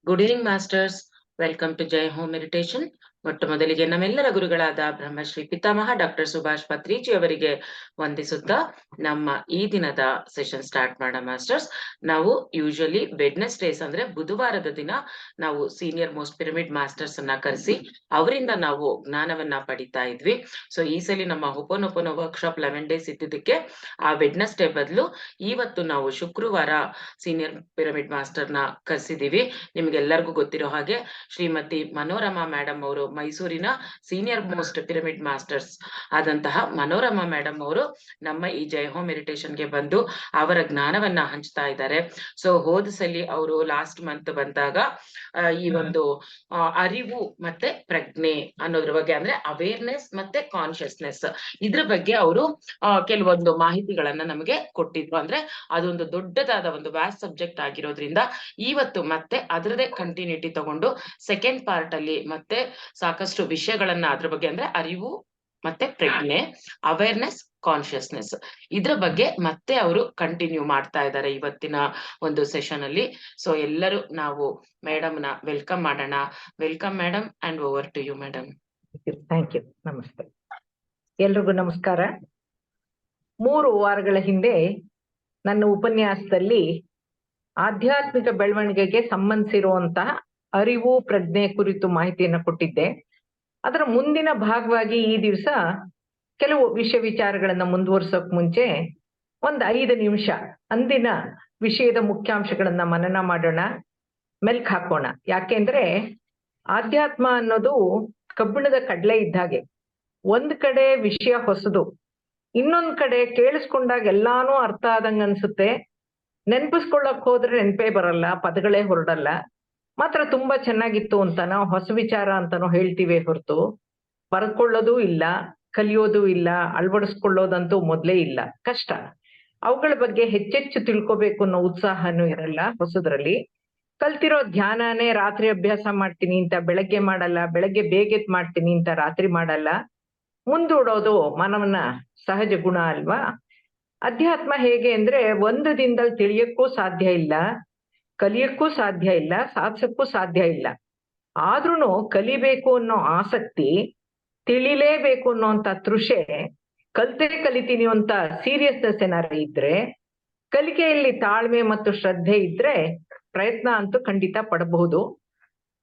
Good evening masters. Welcome to Jai home meditation. ಮೊಟ್ಟ ಮೊದಲಿಗೆ ನಮ್ಮೆಲ್ಲರ ಗುರುಗಳಾದ ಬ್ರಹ್ಮಶ್ರೀ ಪಿತಾಮಹ ಡಾಕ್ಟರ್ ಸುಭಾಷ್ ಪತ್ರಿಜಿ ಅವರಿಗೆ ವಂದಿಸುತ್ತಾ ನಮ್ಮ ಈ ದಿನದ ಸೆಷನ್ ಸ್ಟಾರ್ಟ್ ಮಾಡೋಣ ಮಾಸ್ಟರ್ಸ್. ನಾವು ಯೂಶಲಿ ವೆಡ್ನೆಸ್ಡೇಸ್ ಅಂದ್ರೆ ಬುಧವಾರದ ದಿನ ನಾವು ಸೀನಿಯರ್ ಮೋಸ್ಟ್ ಪಿರಮಿಡ್ ಮಾಸ್ಟರ್ಸ್ ಅನ್ನ ಕರೆಸಿ ಅವರಿಂದ ನಾವು ಜ್ಞಾನವನ್ನ ಪಡಿತಾ ಇದ್ವಿ. ಸೊ ಈ ಸಲ ನಮ್ಮ ಹೊಪೋನೊಪೋನೋ ವರ್ಕ್ಶಾಪ್ 11 ಡೇಸ್ ಇದ್ದಿದ್ದಕ್ಕೆ ಆ ವೆಡ್ನೆಸ್ಡೇ ಬದಲು ಇವತ್ತು ನಾವು ಶುಕ್ರವಾರ ಸೀನಿಯರ್ ಪಿರಮಿಡ್ ಮಾಸ್ಟರ್ನ ಕರೆಸಿದೀವಿ. ನಿಮ್ಗೆಲ್ಲರಿಗೂ ಗೊತ್ತಿರೋ ಹಾಗೆ ಶ್ರೀಮತಿ ಮನೋರಮಾ ಮೇಡಮ್ ಅವರು ಮೈಸೂರಿನ ಸೀನಿಯರ್ ಮೋಸ್ಟ್ ಪಿರಮಿಡ್ ಮಾಸ್ಟರ್ಸ್ ಆದಂತಹ ಮನೋರಮಾ ಮೇಡಮ್ ಅವರು ನಮ್ಮ ಈ ಜೈ ಹೋಮ್ ಮೆಡಿಟೇಷನ್ಗೆ ಬಂದು ಅವರ ಜ್ಞಾನವನ್ನ ಹಂಚ್ತಾ ಇದ್ದಾರೆ. ಸೊ ಹೋದ ಸಲಿ ಅವರು ಲಾಸ್ಟ್ ಮಂತ್ ಬಂದಾಗ ಈ ಒಂದು ಅರಿವು ಮತ್ತೆ ಪ್ರಜ್ಞೆ ಅನ್ನೋದ್ರ ಬಗ್ಗೆ, ಅಂದ್ರೆ ಅವೇರ್ನೆಸ್ ಮತ್ತೆ ಕಾನ್ಶಿಯಸ್ನೆಸ್, ಇದ್ರ ಬಗ್ಗೆ ಅವರು ಕೆಲವೊಂದು ಮಾಹಿತಿಗಳನ್ನ ನಮಗೆ ಕೊಟ್ಟಿದ್ರು. ಅಂದ್ರೆ ಅದೊಂದು ದೊಡ್ಡದಾದ ಒಂದು ವ್ಯಾಸ್ಟ್ ಸಬ್ಜೆಕ್ಟ್ ಆಗಿರೋದ್ರಿಂದ ಇವತ್ತು ಮತ್ತೆ ಅದರದೇ ಕಂಟಿನ್ಯೂಟಿ ತಗೊಂಡು ಸೆಕೆಂಡ್ ಪಾರ್ಟ್ ಅಲ್ಲಿ ಮತ್ತೆ ಸಾಕಷ್ಟು ವಿಷಯಗಳನ್ನ ಅದ್ರ ಬಗ್ಗೆ, ಅಂದ್ರೆ ಅರಿವು ಮತ್ತೆ ಪ್ರಜ್ಞೆ, ಅವೇರ್ನೆಸ್, ಕಾನ್ಶಿಯಸ್ನೆಸ್, ಇದ್ರ ಬಗ್ಗೆ ಮತ್ತೆ ಅವರು ಕಂಟಿನ್ಯೂ ಮಾಡ್ತಾ ಇದ್ದಾರೆ ಇವತ್ತಿನ ಒಂದು ಸೆಷನ್ ಅಲ್ಲಿ. ಸೊ ಎಲ್ಲರೂ ನಾವು ಮೇಡಮ್ ನ ವೆಲ್ಕಮ್ ಮಾಡೋಣ. Welcome madam, and over to you madam. Thank you. ನಮಸ್ತೆ ಎಲ್ರಿಗೂ ನಮಸ್ಕಾರ. 3 ವಾರಗಳ ಹಿಂದೆ ನನ್ನ ಉಪನ್ಯಾಸದಲ್ಲಿ ಆಧ್ಯಾತ್ಮಿಕ ಬೆಳವಣಿಗೆಗೆ ಸಂಬಂಧಿಸಿರುವಂತಹ ಅರಿವು ಪ್ರಜ್ಞೆ ಕುರಿತು ಮಾಹಿತಿಯನ್ನು ಕೊಟ್ಟಿದ್ದೆ. ಅದರ ಮುಂದಿನ ಭಾಗವಾಗಿ ಈ ದಿವಸ ಕೆಲವು ವಿಚಾರಗಳನ್ನ ಮುಂದುವರ್ಸೋಕ್ ಮುಂಚೆ 5 ನಿಮಿಷ ಅಂದಿನ ವಿಷಯದ ಮುಖ್ಯಾಂಶಗಳನ್ನ ಮನನ ಮಾಡೋಣ, ಮೆಲ್ಕ್ ಹಾಕೋಣ. ಯಾಕೆಂದ್ರೆ ಆಧ್ಯಾತ್ಮ ಅನ್ನೋದು ಕಬ್ಬಿಣದ ಕಡ್ಲೆ ಇದ್ದಾಗೆ. ಒಂದ್ ಕಡೆ ವಿಷಯ ಹೊಸದು, ಇನ್ನೊಂದ್ ಕಡೆ ಕೇಳಿಸ್ಕೊಂಡಾಗ ಎಲ್ಲಾನು ಅರ್ಥ ಆದಂಗ ಅನ್ಸುತ್ತೆ. ನೆನ್ಪಿಸ್ಕೊಳ್ಳಕ್ ಹೋದ್ರೆ ನೆನ್ಪೇ ಬರಲ್ಲ, ಪದಗಳೇ ಹೊರಡಲ್ಲ. ಮಾತ್ರ ತುಂಬಾ ಚೆನ್ನಾಗಿತ್ತು ಅಂತಾನೋ ಹೊಸ ವಿಚಾರ ಅಂತಾನೋ ಹೇಳ್ತೀವಿ ಹೊರತು ಬರ್ಕೊಳ್ಳೋದು ಇಲ್ಲ, ಕಲಿಯೋದು ಇಲ್ಲ, ಅಳವಡಿಸ್ಕೊಳ್ಳೋದಂತೂ ಮೊದ್ಲೇ ಇಲ್ಲ. ಕಷ್ಟ. ಅವುಗಳ ಬಗ್ಗೆ ಹೆಚ್ಚೆಚ್ಚು ತಿಳ್ಕೊಬೇಕು ಅನ್ನೋ ಉತ್ಸಾಹನೂ ಇರಲ್ಲ ಹೊಸದ್ರಲ್ಲಿ. ಕಲ್ತಿರೋ ಧ್ಯಾನನೇ ರಾತ್ರಿ ಅಭ್ಯಾಸ ಮಾಡ್ತೀನಿ ಅಂತ ಬೆಳಗ್ಗೆ ಮಾಡಲ್ಲ, ಬೆಳಗ್ಗೆ ಬೇಗ ಎದ್ದು ಮಾಡ್ತೀನಿ ಅಂತ ರಾತ್ರಿ ಮಾಡಲ್ಲ. ಮುಂದೂಡೋದು ಮಾನವನ ಸಹಜ ಗುಣ ಅಲ್ವಾ? ಅಧ್ಯಾತ್ಮ ಹೇಗೆ ಅಂದ್ರೆ ಒಂದು ದಿನದಲ್ಲಿ ತಿಳಿಯಕ್ಕೂ ಸಾಧ್ಯ ಇಲ್ಲ, ಕಲಿಯಕ್ಕೂ ಸಾಧ್ಯ ಇಲ್ಲ, ಸಾಧಿಸಕ್ಕೂ ಸಾಧ್ಯ ಇಲ್ಲ. ಆದ್ರೂ ಕಲಿಬೇಕು ಅನ್ನೋ ಆಸಕ್ತಿ, ತಿಳಿಲೇಬೇಕು ಅನ್ನೋಂಥ ತೃಷೆ, ಕಲಿತೀನಿ ಅಂತ ಸೀರಿಯಸ್ನೆಸ್ ಏನಾರು ಇದ್ರೆ, ಕಲಿಕೆಯಲ್ಲಿ ತಾಳ್ಮೆ ಮತ್ತು ಶ್ರದ್ಧೆ ಇದ್ರೆ ಪ್ರಯತ್ನ ಅಂತೂ ಖಂಡಿತ ಪಡಬಹುದು.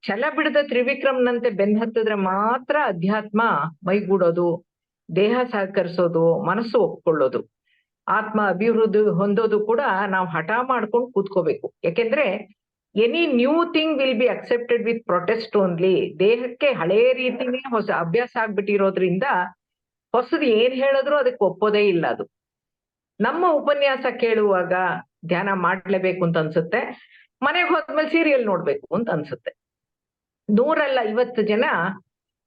ಛಲ ಬಿಡದ ತ್ರಿವಿಕ್ರಮ್ನಂತೆ ಬೆನ್ನತ್ತಿದ್ರೆ ಮಾತ್ರ ಅಧ್ಯಾತ್ಮ ಮೈಗೂಡೋದು, ದೇಹ ಸಹಕರಿಸೋದು, ಮನಸ್ಸು ಒಪ್ಕೊಳ್ಳೋದು. ಆತ್ಮ ಅಭಿವೃದ್ಧಿ ಹೊಂದೋದು ಕೂಡ ನಾವು ಹಠ ಮಾಡ್ಕೊಂಡು ಕೂತ್ಕೋಬೇಕು. ಯಾಕೆಂದ್ರೆ any new thing will be accepted with protest only. ದೇಹಕ್ಕೆ ಹಳೇ ರೀತಿನೇ ಹೊಸ ಅಭ್ಯಾಸ ಆಗ್ಬಿಟ್ಟಿರೋದ್ರಿಂದ ಹೊಸದು ಏನ್ ಹೇಳಿದ್ರು ಅದಕ್ಕೆ ಒಪ್ಪೋದೇ ಇಲ್ಲ. ಅದು ನಮ್ಮ ಉಪನ್ಯಾಸ ಕೇಳುವಾಗ ಧ್ಯಾನ ಮಾಡ್ಲೇಬೇಕು ಅಂತ ಅನ್ಸುತ್ತೆ, ಮನೆಗೆ ಹೋದ್ಮೇಲೆ ಸೀರಿಯಲ್ ನೋಡ್ಬೇಕು ಅಂತ ಅನ್ಸುತ್ತೆ. 150 ಜನ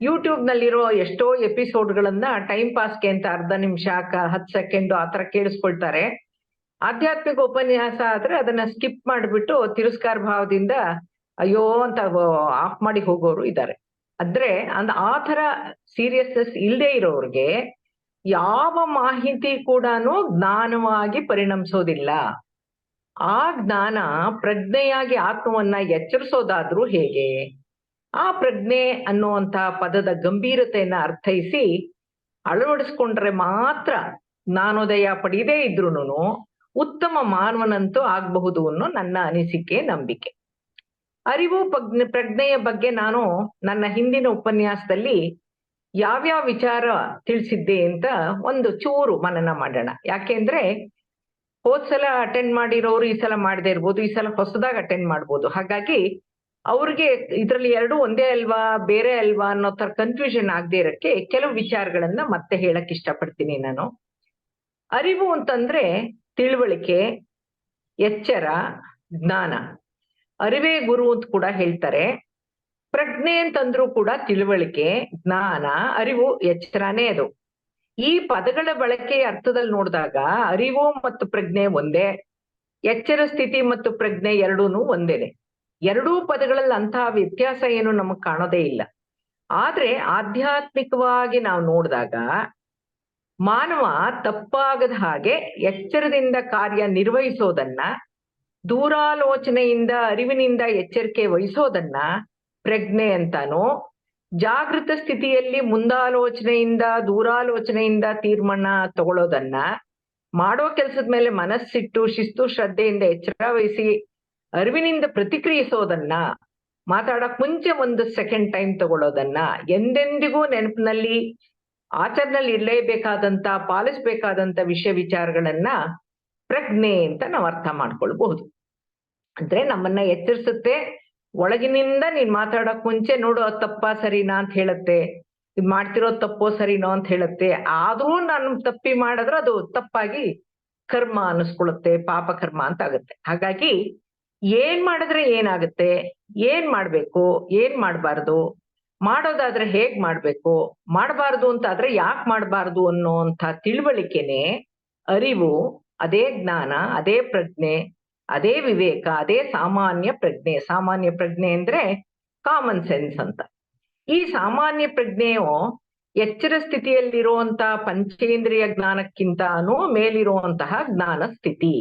ಯೂಟ್ಯೂಬ್ ನಲ್ಲಿರೋ ಎಷ್ಟೋ ಎಪಿಸೋಡ್ಗಳನ್ನ ಟೈಮ್ ಪಾಸ್ಗೆ ಅಂತ ಅರ್ಧ ನಿಮಿಷ 10 ಸೆಕೆಂಡ್ ಆತರ ಕೇಳಿಸ್ಕೊಳ್ತಾರೆ. ಆಧ್ಯಾತ್ಮಿಕ ಉಪನ್ಯಾಸ ಆದ್ರೆ ಅದನ್ನ ಸ್ಕಿಪ್ ಮಾಡಿಬಿಟ್ಟು ತಿರಸ್ಕಾರ ಭಾವದಿಂದ ಅಯ್ಯೋ ಅಂತ ಆಫ್ ಮಾಡಿ ಹೋಗೋರು ಇದ್ದಾರೆ. ಆದ್ರೆ ಆ ತರ ಸೀರಿಯಸ್ನೆಸ್ ಇಲ್ಲದೆ ಇರೋರ್ಗೆ ಯಾವ ಮಾಹಿತಿ ಕೂಡ ಜ್ಞಾನವಾಗಿ ಪರಿಣಮಿಸೋದಿಲ್ಲ. ಆ ಜ್ಞಾನ ಪ್ರಜ್ಞೆಯಾಗಿ ಆತ್ಮವನ್ನ ಎಚ್ಚರಿಸೋದಾದ್ರೂ ಹೇಗೆ? ಆ ಪ್ರಜ್ಞೆ ಅನ್ನುವಂಥ ಪದದ ಗಂಭೀರತೆಯನ್ನ ಅರ್ಥೈಸಿ ಅಳವಡಿಸ್ಕೊಂಡ್ರೆ ಮಾತ್ರ ಜ್ಞಾನೋದಯ ಪಡೆಯದೇ ಇದ್ರೂನು ಉತ್ತಮ ಮಾನವನಂತೂ ಆಗಬಹುದು ಅನ್ನೋ ನನ್ನ ಅನಿಸಿಕೆ, ನಂಬಿಕೆ. ಅರಿವು ಪ್ರಜ್ಞೆಯ ಬಗ್ಗೆ ನಾನು ನನ್ನ ಹಿಂದಿನ ಉಪನ್ಯಾಸದಲ್ಲಿ ಯಾವ್ಯಾವ ವಿಚಾರ ತಿಳಿಸಿದ್ದೆ ಅಂತ ಒಂದು ಚೂರು ಮನನ ಮಾಡೋಣ. ಯಾಕೆಂದ್ರೆ ಹೋದ್ಸಲ ಅಟೆಂಡ್ ಮಾಡಿರೋರು ಈ ಸಲ ಮಾಡದೇ ಇರ್ಬೋದು, ಈ ಸಲ ಹೊಸದಾಗಿ ಅಟೆಂಡ್ ಮಾಡ್ಬೋದು. ಹಾಗಾಗಿ ಅವ್ರಿಗೆ ಇದ್ರಲ್ಲಿ 2 ಒಂದೇ ಅಲ್ವಾ ಬೇರೆ ಅಲ್ವಾ ಅನ್ನೋ ತರ ಕನ್ಫ್ಯೂಷನ್ ಆಗದೆ ಇರಕ್ಕೆ ಕೆಲವು ವಿಚಾರಗಳನ್ನ ಮತ್ತೆ ಹೇಳಕ್ ಇಷ್ಟಪಡ್ತೀನಿ ನಾನು. ಅರಿವು ಅಂತಂದ್ರೆ ತಿಳುವಳಿಕೆ, ಎಚ್ಚರ, ಜ್ಞಾನ. ಅರಿವೇ ಗುರು ಅಂತ ಕೂಡ ಹೇಳ್ತಾರೆ. ಪ್ರಜ್ಞೆ ಅಂತಂದ್ರೂ ಕೂಡ ತಿಳುವಳಿಕೆ, ಜ್ಞಾನ, ಅರಿವು, ಎಚ್ಚರನೇ ಅದು. ಈ ಪದಗಳ ಬಳಕೆಯ ಅರ್ಥದಲ್ಲಿ ನೋಡಿದಾಗ ಅರಿವು ಮತ್ತು ಪ್ರಜ್ಞೆ ಒಂದೇ, ಎಚ್ಚರ ಸ್ಥಿತಿ ಮತ್ತು ಪ್ರಜ್ಞೆ ಎರಡೂನು ಒಂದೇನೆ. ಎರಡೂ ಪದಗಳಲ್ಲಿ ಅಂತಹ ವ್ಯತ್ಯಾಸ ಏನು ನಮಗ್ ಕಾಣೋದೇ ಇಲ್ಲ. ಆದ್ರೆ ಆಧ್ಯಾತ್ಮಿಕವಾಗಿ ನಾವು ನೋಡಿದಾಗ ಮಾನವ ತಪ್ಪಾಗದ ಹಾಗೆ ಎಚ್ಚರದಿಂದ ಕಾರ್ಯ ನಿರ್ವಹಿಸೋದನ್ನ ದೂರಾಲೋಚನೆಯಿಂದ ಅರಿವಿನಿಂದ ಎಚ್ಚರಿಕೆ ವಹಿಸೋದನ್ನ ಪ್ರಜ್ಞೆ ಅಂತಾನೋ, ಜಾಗೃತ ಸ್ಥಿತಿಯಲ್ಲಿ ಮುಂದಾಲೋಚನೆಯಿಂದ ದೂರಾಲೋಚನೆಯಿಂದ ತೀರ್ಮಾನ ತಗೊಳ್ಳೋದನ್ನ, ಮಾಡೋ ಕೆಲ್ಸದ ಮೇಲೆ ಮನಸ್ಸಿಟ್ಟು ಶಿಸ್ತು ಶ್ರದ್ಧೆಯಿಂದ ಎಚ್ಚರ ವಹಿಸಿ ಅರಿವಿನಿಂದ ಪ್ರತಿಕ್ರಿಯಿಸೋದನ್ನ, ಮಾತಾಡಕ್ ಮುಂಚೆ 1 ಸೆಕೆಂಡ್ ಟೈಮ್ ತಗೊಳ್ಳೋದನ್ನ, ಎಂದೆಂದಿಗೂ ನೆನಪಿನಲ್ಲಿ ಆಚರಣೆಯಲ್ಲಿ ಇರಲೇಬೇಕಾದಂತ ಪಾಲಿಸ್ಬೇಕಾದಂತ ವಿಷಯ ವಿಚಾರಗಳನ್ನ ಪ್ರಜ್ಞೆ ಅಂತ ನಾವು ಅರ್ಥ ಮಾಡ್ಕೊಳ್ಬಹುದು. ಅಂದ್ರೆ ನಮ್ಮನ್ನ ಎಚ್ಚರಿಸುತ್ತೆ, ಒಳಗಿನಿಂದ ನೀನ್ ಮಾತಾಡಕ್ ಮುಂಚೆ ನೋಡು ಅದು ತಪ್ಪಾ ಸರಿನಾ ಅಂತ ಹೇಳುತ್ತೆ, ಇದ್ ಮಾಡ್ತಿರೋ ತಪ್ಪೋ ಸರಿನೋ ಅಂತ ಹೇಳುತ್ತೆ. ಆದ್ರೂ ನಾನು ತಪ್ಪಿ ಮಾಡಿದ್ರೆ ಅದು ತಪ್ಪಾಗಿ ಕರ್ಮ ಅನ್ನಿಸ್ಕೊಳುತ್ತೆ, ಪಾಪ ಕರ್ಮ ಅಂತ ಆಗುತ್ತೆ. ಹಾಗಾಗಿ ಏನ್ ಮಾಡಿದ್ರೆ ಏನಾಗುತ್ತೆ, ಏನ್ ಮಾಡ್ಬೇಕು, ಏನ್ ಮಾಡ್ಬಾರ್ದು, ಮಾಡೋದಾದ್ರೆ ಹೇಗ್ ಮಾಡ್ಬೇಕು, ಮಾಡಬಾರ್ದು ಅಂತ ಆದ್ರೆ ಯಾಕೆ ಮಾಡಬಾರ್ದು ಅನ್ನೋಂಥ ತಿಳುವಳಿಕೆನೆ ಅರಿವು, ಅದೇ ಜ್ಞಾನ, ಅದೇ ಪ್ರಜ್ಞೆ, ಅದೇ ವಿವೇಕ, ಅದೇ ಸಾಮಾನ್ಯ ಪ್ರಜ್ಞೆ. ಸಾಮಾನ್ಯ ಪ್ರಜ್ಞೆ ಅಂದ್ರೆ ಕಾಮನ್ ಸೆನ್ಸ್ ಅಂತ. ಈ ಸಾಮಾನ್ಯ ಪ್ರಜ್ಞೆಯು ಎಚ್ಚರ ಸ್ಥಿತಿಯಲ್ಲಿರುವಂತಹ ಪಂಚೇಂದ್ರಿಯ ಜ್ಞಾನಕ್ಕಿಂತಾನೂ ಮೇಲಿರುವಂತಹ ಜ್ಞಾನ ಸ್ಥಿತಿ.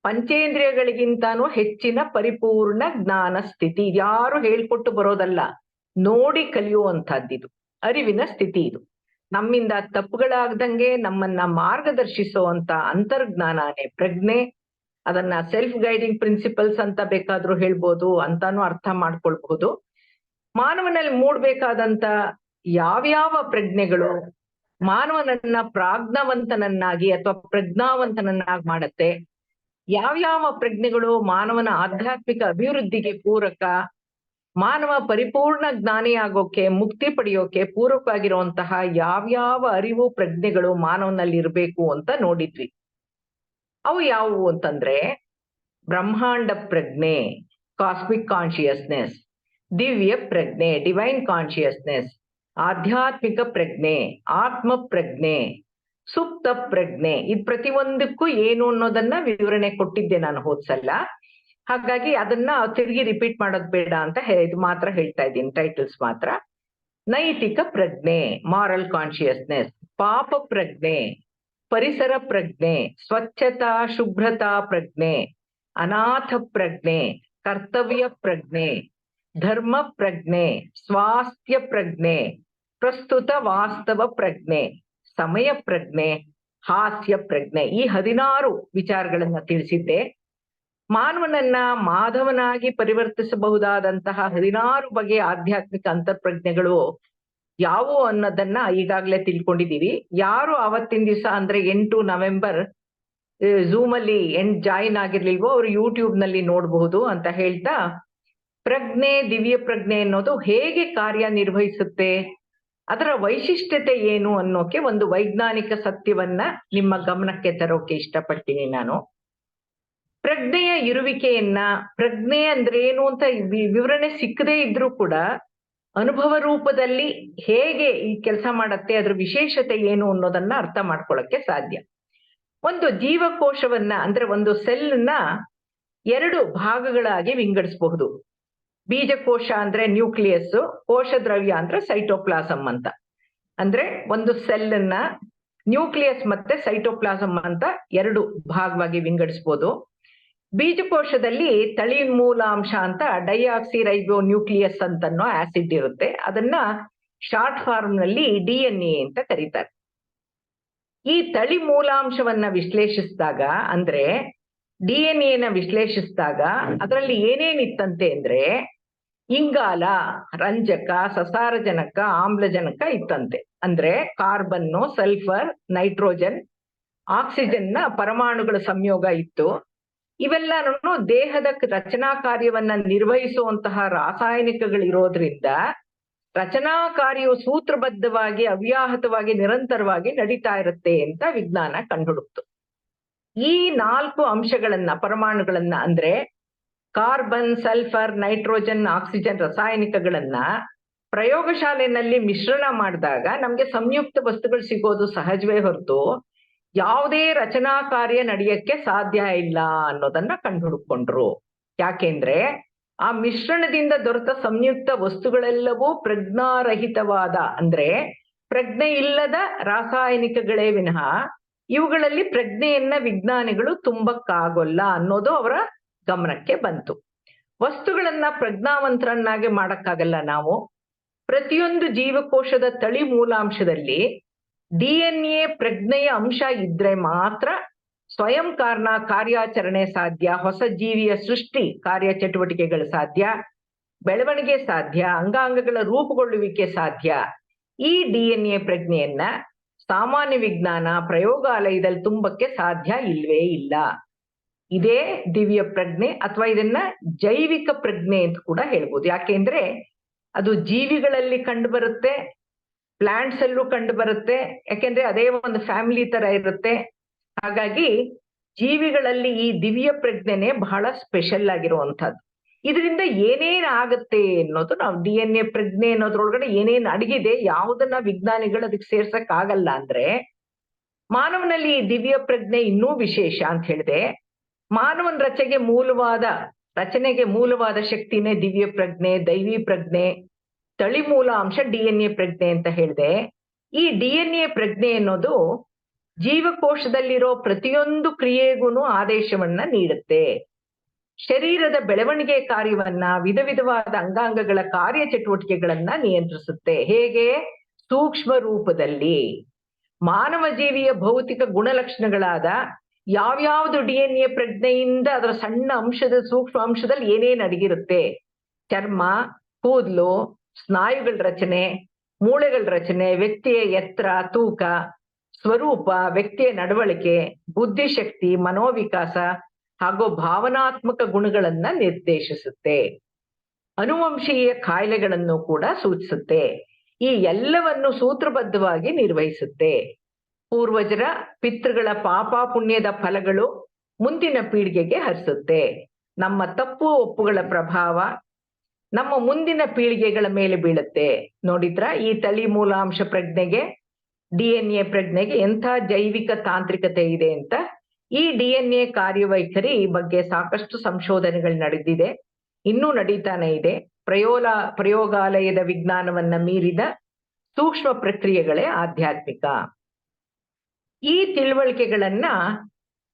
ಪಂಚೇಂದ್ರಿಯಗಳಿಗಿಂತಾನು ಹೆಚ್ಚಿನ ಪರಿಪೂರ್ಣ ಜ್ಞಾನ ಸ್ಥಿತಿ. ಯಾರು ಹೇಳ್ಕೊಟ್ಟು ಬರೋದಲ್ಲ, ನೋಡಿ ಕಲಿಯುವಂತಹದ್ದಿದು, ಅರಿವಿನ ಸ್ಥಿತಿ ಇದು. ನಮ್ಮಿಂದ ತಪ್ಪುಗಳಾಗ್ದಂಗೆ ನಮ್ಮನ್ನ ಮಾರ್ಗದರ್ಶಿಸುವಂತ ಅಂತರ್ಜ್ಞಾನನೇ ಪ್ರಜ್ಞೆ. ಅದನ್ನ ಸೆಲ್ಫ್ ಗೈಡಿಂಗ್ ಪ್ರಿನ್ಸಿಪಲ್ಸ್ ಅಂತ ಬೇಕಾದ್ರೂ ಹೇಳ್ಬೋದು, ಅಂತಾನು ಅರ್ಥ ಮಾಡ್ಕೊಳ್ಬಹುದು. ಮಾನವನಲ್ಲಿ ಮೂಡ್ಬೇಕಾದಂತ ಯಾವ್ಯಾವ ಪ್ರಜ್ಞೆಗಳು ಮಾನವನನ್ನ ಪ್ರಾಜ್ಞಾವಂತನನ್ನಾಗಿ ಅಥವಾ ಪ್ರಜ್ಞಾವಂತನನ್ನಾಗಿ ಮಾಡತ್ತೆ, ಯಾವ್ಯಾವ ಪ್ರಜ್ಞೆಗಳು ಮಾನವನ ಆಧ್ಯಾತ್ಮಿಕ ಅಭಿವೃದ್ಧಿಗೆ ಪೂರಕ, ಮಾನವ ಪರಿಪೂರ್ಣ ಜ್ಞಾನಿ ಆಗೋಕೆ, ಮುಕ್ತಿ ಪಡೆಯೋಕೆ ಪೂರಕವಾಗಿರುವಂತಹ ಯಾವ್ಯಾವ ಅರಿವು ಪ್ರಜ್ಞೆಗಳು ಮಾನವನಲ್ಲಿ ಇರಬೇಕು ಅಂತ ನೋಡಿದ್ವಿ. ಅವು ಯಾವುವು ಅಂತಂದ್ರೆ ಬ್ರಹ್ಮಾಂಡ ಪ್ರಜ್ಞೆ, ಕಾಸ್ಮಿಕ್ ಕಾನ್ಶಿಯಸ್ನೆಸ್, ದಿವ್ಯ ಪ್ರಜ್ಞೆ, ಡಿವೈನ್ ಕಾನ್ಶಿಯಸ್ನೆಸ್, ಆಧ್ಯಾತ್ಮಿಕ ಪ್ರಜ್ಞೆ, ಆತ್ಮ ಪ್ರಜ್ಞೆ, ಸುಪ್ತ ಪ್ರಜ್ಞೆ. ಇದ್ ಪ್ರತಿಯೊಂದಕ್ಕೂ ಏನು ಅನ್ನೋದನ್ನ ವಿವರಣೆ ಕೊಟ್ಟಿದ್ದೆ ನಾನು ಹೋದ್ಸಲ. ಹಾಗಾಗಿ ಅದನ್ನ ತಿರುಗಿ ರಿಪೀಟ್ ಮಾಡೋದ್ ಬೇಡ ಅಂತ ಇದು ಮಾತ್ರ ಹೇಳ್ತಾ ಇದ್ದೀನಿ, ಟೈಟಲ್ಸ್ ಮಾತ್ರ. ನೈತಿಕ ಪ್ರಜ್ಞೆ, ಮಾರಲ್ ಕಾನ್ಶಿಯಸ್ನೆಸ್, ಪಾಪ ಪ್ರಜ್ಞೆ, ಪರಿಸರ ಪ್ರಜ್ಞೆ, ಸ್ವಚ್ಛತಾ ಶುಭ್ರತಾ ಪ್ರಜ್ಞೆ, ಅನಾಥ ಪ್ರಜ್ಞೆ, ಕರ್ತವ್ಯ ಪ್ರಜ್ಞೆ, ಧರ್ಮ ಪ್ರಜ್ಞೆ, ಸ್ವಾಸ್ಥ್ಯ ಪ್ರಜ್ಞೆ, ಪ್ರಸ್ತುತ ವಾಸ್ತವ ಪ್ರಜ್ಞೆ, ಸಮಯ ಪ್ರಜ್ಞೆ, ಹಾಸ್ಯ ಪ್ರಜ್ಞೆ. ಈ 16 ವಿಚಾರಗಳನ್ನ ತಿಳಿಸಿದ್ದೆ. ಮಾನವನನ್ನ ಮಾಧವನಾಗಿ ಪರಿವರ್ತಿಸಬಹುದಾದಂತಹ 16 ಬಗೆಯ ಆಧ್ಯಾತ್ಮಿಕ ಅಂತರ್ಪ್ರಜ್ಞೆಗಳು ಯಾವುವು ಅನ್ನೋದನ್ನ ಈಗಾಗಲೇ ತಿಳ್ಕೊಂಡಿದೀವಿ. ಯಾರು ಆವತ್ತಿನ ದಿವಸ ಅಂದ್ರೆ 8 ನವೆಂಬರ್ ಝೂಮ್ ಅಲ್ಲಿ ಜಾಯಿನ್ ಆಗಿರ್ಲಿಲ್ವೋ ಅವರು ಯೂಟ್ಯೂಬ್ ನಲ್ಲಿ ನೋಡಬಹುದು ಅಂತ ಹೇಳ್ತಾ, ಪ್ರಜ್ಞೆ, ದಿವ್ಯ ಪ್ರಜ್ಞೆ ಅನ್ನೋದು ಹೇಗೆ ಕಾರ್ಯನಿರ್ವಹಿಸುತ್ತೆ, ಅದರ ವೈಶಿಷ್ಟ್ಯತೆ ಏನು ಅನ್ನೋಕೆ ಒಂದು ವೈಜ್ಞಾನಿಕ ಸತ್ಯವನ್ನ ನಿಮ್ಮ ಗಮನಕ್ಕೆ ತರೋಕೆ ಇಷ್ಟಪಡ್ತೀನಿ ನಾನು. ಪ್ರಜ್ಞೆಯ ಇರುವಿಕೆಯನ್ನ, ಪ್ರಜ್ಞೆ ಅಂದ್ರೆ ಏನು ಅಂತ ವಿವರಣೆ ಸಿಕ್ಕದೇ ಇದ್ರೂ ಕೂಡ ಅನುಭವ ರೂಪದಲ್ಲಿ ಹೇಗೆ ಈ ಕೆಲಸ ಮಾಡತ್ತೆ, ಅದ್ರ ವಿಶೇಷತೆ ಏನು ಅನ್ನೋದನ್ನ ಅರ್ಥ ಮಾಡ್ಕೊಳ್ಳಕ್ಕೆ ಸಾಧ್ಯ. ಒಂದು ಜೀವಕೋಶವನ್ನ ಅಂದ್ರೆ ಒಂದು ಸೆಲ್ನ 2 ಭಾಗಗಳಾಗಿ ವಿಂಗಡಿಸಬಹುದು. ಬೀಜಕೋಶ ಅಂದ್ರೆ ನ್ಯೂಕ್ಲಿಯಸ್, ಕೋಶ ದ್ರವ್ಯ ಅಂದ್ರೆ ಸೈಟೋಪ್ಲಾಸಮ್ ಅಂತ. ಅಂದ್ರೆ ಒಂದು ಸೆಲ್ನ ನ್ಯೂಕ್ಲಿಯಸ್ ಮತ್ತೆ ಸೈಟೋಪ್ಲಾಸಮ್ ಅಂತ 2 ಭಾಗವಾಗಿ ವಿಂಗಡಿಸಬಹುದು. ಬೀಜಕೋಶದಲ್ಲಿ ತಳಿ ಮೂಲಾಂಶ ಅಂತ ಡೈಆಕ್ಸಿರೈಬೋ ನ್ಯೂಕ್ಲಿಯಸ್ ಅಂತನ್ನೋ ಆಸಿಡ್ ಇರುತ್ತೆ. ಅದನ್ನ ಶಾರ್ಟ್ ಫಾರ್ಮ್ ನಲ್ಲಿ DNA ಅಂತ ಕರೀತಾರೆ. ಈ ತಳಿ ಮೂಲಾಂಶವನ್ನ ವಿಶ್ಲೇಷಿಸಿದಾಗ ಅಂದ್ರೆ DNA ನ ವಿಶ್ಲೇಷಿಸಿದಾಗ ಅದರಲ್ಲಿ ಏನೇನಿತ್ತಂತೆ ಅಂದ್ರೆ ಇಂಗಾಲ, ರಂಜಕ, ಸಸಾರಜನಕ, ಆಮ್ಲಜನಕ ಇತ್ತಂತೆ. ಅಂದ್ರೆ ಕಾರ್ಬನ್ನು, ಸಲ್ಫರ್, ನೈಟ್ರೋಜನ್, ಆಕ್ಸಿಜನ್ ನ ಪರಮಾಣುಗಳ ಸಂಯೋಗ ಇತ್ತು. ಇವೆಲ್ಲನೂ ದೇಹದ ರಚನಾ ಕಾರ್ಯವನ್ನ ನಿರ್ವಹಿಸುವಂತಹ ರಾಸಾಯನಿಕಗಳಿರೋದ್ರಿಂದ ರಚನಾ ಕಾರ್ಯವು ಸೂತ್ರಬದ್ಧವಾಗಿ ಅವ್ಯಾಹತವಾಗಿ ನಿರಂತರವಾಗಿ ನಡೀತಾ ಇರುತ್ತೆ ಅಂತ ವಿಜ್ಞಾನ ಕಂಡುಹುಡುಕ್ತು. ಈ 4 ಅಂಶಗಳನ್ನ, ಪರಮಾಣುಗಳನ್ನ ಅಂದ್ರೆ ಕಾರ್ಬನ್, ಸಲ್ಫರ್, ನೈಟ್ರೋಜನ್, ಆಕ್ಸಿಜನ್ ರಾಸಾಯನಿಕಗಳನ್ನ ಪ್ರಯೋಗಶಾಲೆಯಲ್ಲಿ ಮಿಶ್ರಣ ಮಾಡಿದಾಗ ನಮ್ಗೆ ಸಂಯುಕ್ತ ವಸ್ತುಗಳು ಸಿಗೋದು ಸಹಜವೇ ಹೊರತು ಯಾವುದೇ ರಚನಾ ಕಾರ್ಯ ನಡೆಯಕ್ಕೆ ಸಾಧ್ಯ ಇಲ್ಲ ಅನ್ನೋದನ್ನ ಕಂಡುಹುಡುಕೊಂಡ್ರು. ಯಾಕೆಂದ್ರೆ ಆ ಮಿಶ್ರಣದಿಂದ ದೊರೆತ ಸಂಯುಕ್ತ ವಸ್ತುಗಳೆಲ್ಲವೂ ಪ್ರಜ್ಞಾರಹಿತವಾದ ಅಂದ್ರೆ ಪ್ರಜ್ಞೆ ಇಲ್ಲದ ರಾಸಾಯನಿಕಗಳೇ ವಿನಃ ಇವುಗಳಲ್ಲಿ ಪ್ರಜ್ಞೆಯನ್ನ ವಿಜ್ಞಾನಿಗಳು ತುಂಬಕ್ಕಾಗೋಲ್ಲ ಅನ್ನೋದು ಅವರ ಗಮನಕ್ಕೆ ಬಂತು. ವಸ್ತುಗಳನ್ನ ಪ್ರಜ್ಞಾವಂತರನ್ನಾಗಿ ಮಾಡಕ್ಕಾಗಲ್ಲ ನಾವು. ಪ್ರತಿಯೊಂದು ಜೀವಕೋಶದ ತಳಿ ಮೂಲಾಂಶದಲ್ಲಿ DNA ಪ್ರಜ್ಞೆಯ ಅಂಶ ಇದ್ರೆ ಮಾತ್ರ ಸ್ವಯಂ ಕಾರಣ ಕಾರ್ಯಾಚರಣೆ ಸಾಧ್ಯ, ಹೊಸ ಜೀವಿಯ ಸೃಷ್ಟಿ ಕಾರ್ಯಚಟುವಟಿಕೆಗಳು ಸಾಧ್ಯ, ಬೆಳವಣಿಗೆ ಸಾಧ್ಯ, ಅಂಗಾಂಗಗಳ ರೂಪುಗೊಳ್ಳುವಿಕೆ ಸಾಧ್ಯ. ಈ DNA ಪ್ರಜ್ಞೆಯನ್ನ ಸಾಮಾನ್ಯ ವಿಜ್ಞಾನ ಪ್ರಯೋಗಾಲಯದಲ್ಲಿ ತುಂಬಕ್ಕೆ ಸಾಧ್ಯ ಇಲ್ವೇ ಇಲ್ಲ. ಇದೇ ದಿವ್ಯ ಪ್ರಜ್ಞೆ ಅಥವಾ ಇದನ್ನ ಜೈವಿಕ ಪ್ರಜ್ಞೆ ಅಂತ ಕೂಡ ಹೇಳ್ಬೋದು. ಯಾಕೆಂದ್ರೆ ಅದು ಜೀವಿಗಳಲ್ಲಿ ಕಂಡು ಬರುತ್ತೆ, ಪ್ಲಾಂಟ್ಸ್ ಅಲ್ಲೂ ಕಂಡು ಬರುತ್ತೆ. ಯಾಕೆಂದ್ರೆ ಅದೇ ಒಂದು ಫ್ಯಾಮಿಲಿ ತರ ಇರುತ್ತೆ. ಹಾಗಾಗಿ ಜೀವಿಗಳಲ್ಲಿ ಈ ದಿವ್ಯ ಪ್ರಜ್ಞೆನೆ ಬಹಳ ಸ್ಪೆಷಲ್ ಆಗಿರುವಂತದ್ದು. ಇದರಿಂದ ಏನೇನ್ ಆಗತ್ತೆ ಅನ್ನೋದು ನಾವು DNA ಪ್ರಜ್ಞೆ ಅನ್ನೋದ್ರೊಳಗಡೆ ಏನೇನ್ ಅಡಗಿದೆ, ಯಾವುದನ್ನ ವಿಜ್ಞಾನಿಗಳು ಅದಕ್ಕೆ ಸೇರ್ಸಕ್ ಆಗಲ್ಲ ಅಂದ್ರೆ, ಮಾನವನಲ್ಲಿ ಈ ದಿವ್ಯ ಪ್ರಜ್ಞೆ ಇನ್ನೂ ವಿಶೇಷ ಅಂತ ಹೇಳಿದೆ. ಮಾನವನ ರಚನೆಗೆ ಮೂಲವಾದ ಶಕ್ತಿನೇ ದಿವ್ಯ ಪ್ರಜ್ಞೆ, ದೈವಿ ಪ್ರಜ್ಞೆ, ತಳಿ ಮೂಲ ಅಂಶ DNA ಪ್ರಜ್ಞೆ ಅಂತ ಹೇಳಿದೆ. ಈ DNA ಪ್ರಜ್ಞೆ ಅನ್ನೋದು ಜೀವಕೋಶದಲ್ಲಿರೋ ಪ್ರತಿಯೊಂದು ಕ್ರಿಯೆಗೂ ಆದೇಶವನ್ನ ನೀಡುತ್ತೆ. ಶರೀರದ ಬೆಳವಣಿಗೆ ಕಾರ್ಯವನ್ನ, ವಿಧ ವಿಧವಾದ ಅಂಗಾಂಗಗಳ ಕಾರ್ಯಚಟುವಟಿಕೆಗಳನ್ನ ನಿಯಂತ್ರಿಸುತ್ತೆ. ಹೇಗೆ? ಸೂಕ್ಷ್ಮ ರೂಪದಲ್ಲಿ. ಮಾನವ ಜೀವಿಯ ಭೌತಿಕ ಗುಣಲಕ್ಷಣಗಳಾದ ಯಾವ್ಯಾವ್ದು DNA ಪ್ರಜ್ಞೆಯಿಂದ ಅದರ ಸಣ್ಣ ಸೂಕ್ಷ್ಮ ಅಂಶದಲ್ಲಿ ಏನೇನ್ ಅಡಗಿರುತ್ತೆ, ಚರ್ಮ, ಕೂದಲು, ಸ್ನಾಯುಗಳ ರಚನೆ, ಮೂಳೆಗಳ ರಚನೆ, ವ್ಯಕ್ತಿಯ ಎತ್ತರ, ತೂಕ, ಸ್ವರೂಪ, ವ್ಯಕ್ತಿಯ ನಡವಳಿಕೆ, ಬುದ್ಧಿಶಕ್ತಿ, ಮನೋವಿಕಾಸ ಹಾಗೂ ಭಾವನಾತ್ಮಕ ಗುಣಗಳನ್ನ ನಿರ್ದೇಶಿಸುತ್ತೆ. ಅನುವಂಶೀಯ ಕಾಯಿಲೆಗಳನ್ನು ಕೂಡ ಸೂಚಿಸುತ್ತೆ. ಈ ಎಲ್ಲವನ್ನು ಸೂತ್ರಬದ್ಧವಾಗಿ ನಿರ್ವಹಿಸುತ್ತೆ. ಪೂರ್ವಜರ ಪಿತೃಗಳ ಪಾಪ ಪುಣ್ಯದ ಫಲಗಳು ಮುಂದಿನ ಪೀಳಿಗೆಗೆ ಹರಿಸುತ್ತೆ. ನಮ್ಮ ತಪ್ಪು ಒಪ್ಪುಗಳ ಪ್ರಭಾವ ನಮ್ಮ ಮುಂದಿನ ಪೀಳಿಗೆಗಳ ಮೇಲೆ ಬೀಳುತ್ತೆ. ನೋಡಿದ್ರ ಈ ತಳಿ ಮೂಲಾಂಶ ಪ್ರಜ್ಞೆಗೆ, DNA ಪ್ರಜ್ಞೆಗೆ ಎಂಥ ಜೈವಿಕ ತಾಂತ್ರಿಕತೆ ಇದೆ ಅಂತ. ಈ DNA ಕಾರ್ಯವೈಖರಿ ಬಗ್ಗೆ ಸಾಕಷ್ಟು ಸಂಶೋಧನೆಗಳು ನಡೆದಿದೆ, ಇನ್ನೂ ನಡೀತಾನೆ ಇದೆ. ಪ್ರಯೋಗಾಲಯದ ವಿಜ್ಞಾನವನ್ನ ಮೀರಿದ ಸೂಕ್ಷ್ಮ ಪ್ರಕ್ರಿಯೆಗಳೇ ಆಧ್ಯಾತ್ಮಿಕ. ಈ ತಿಳುವಳಿಕೆಗಳನ್ನ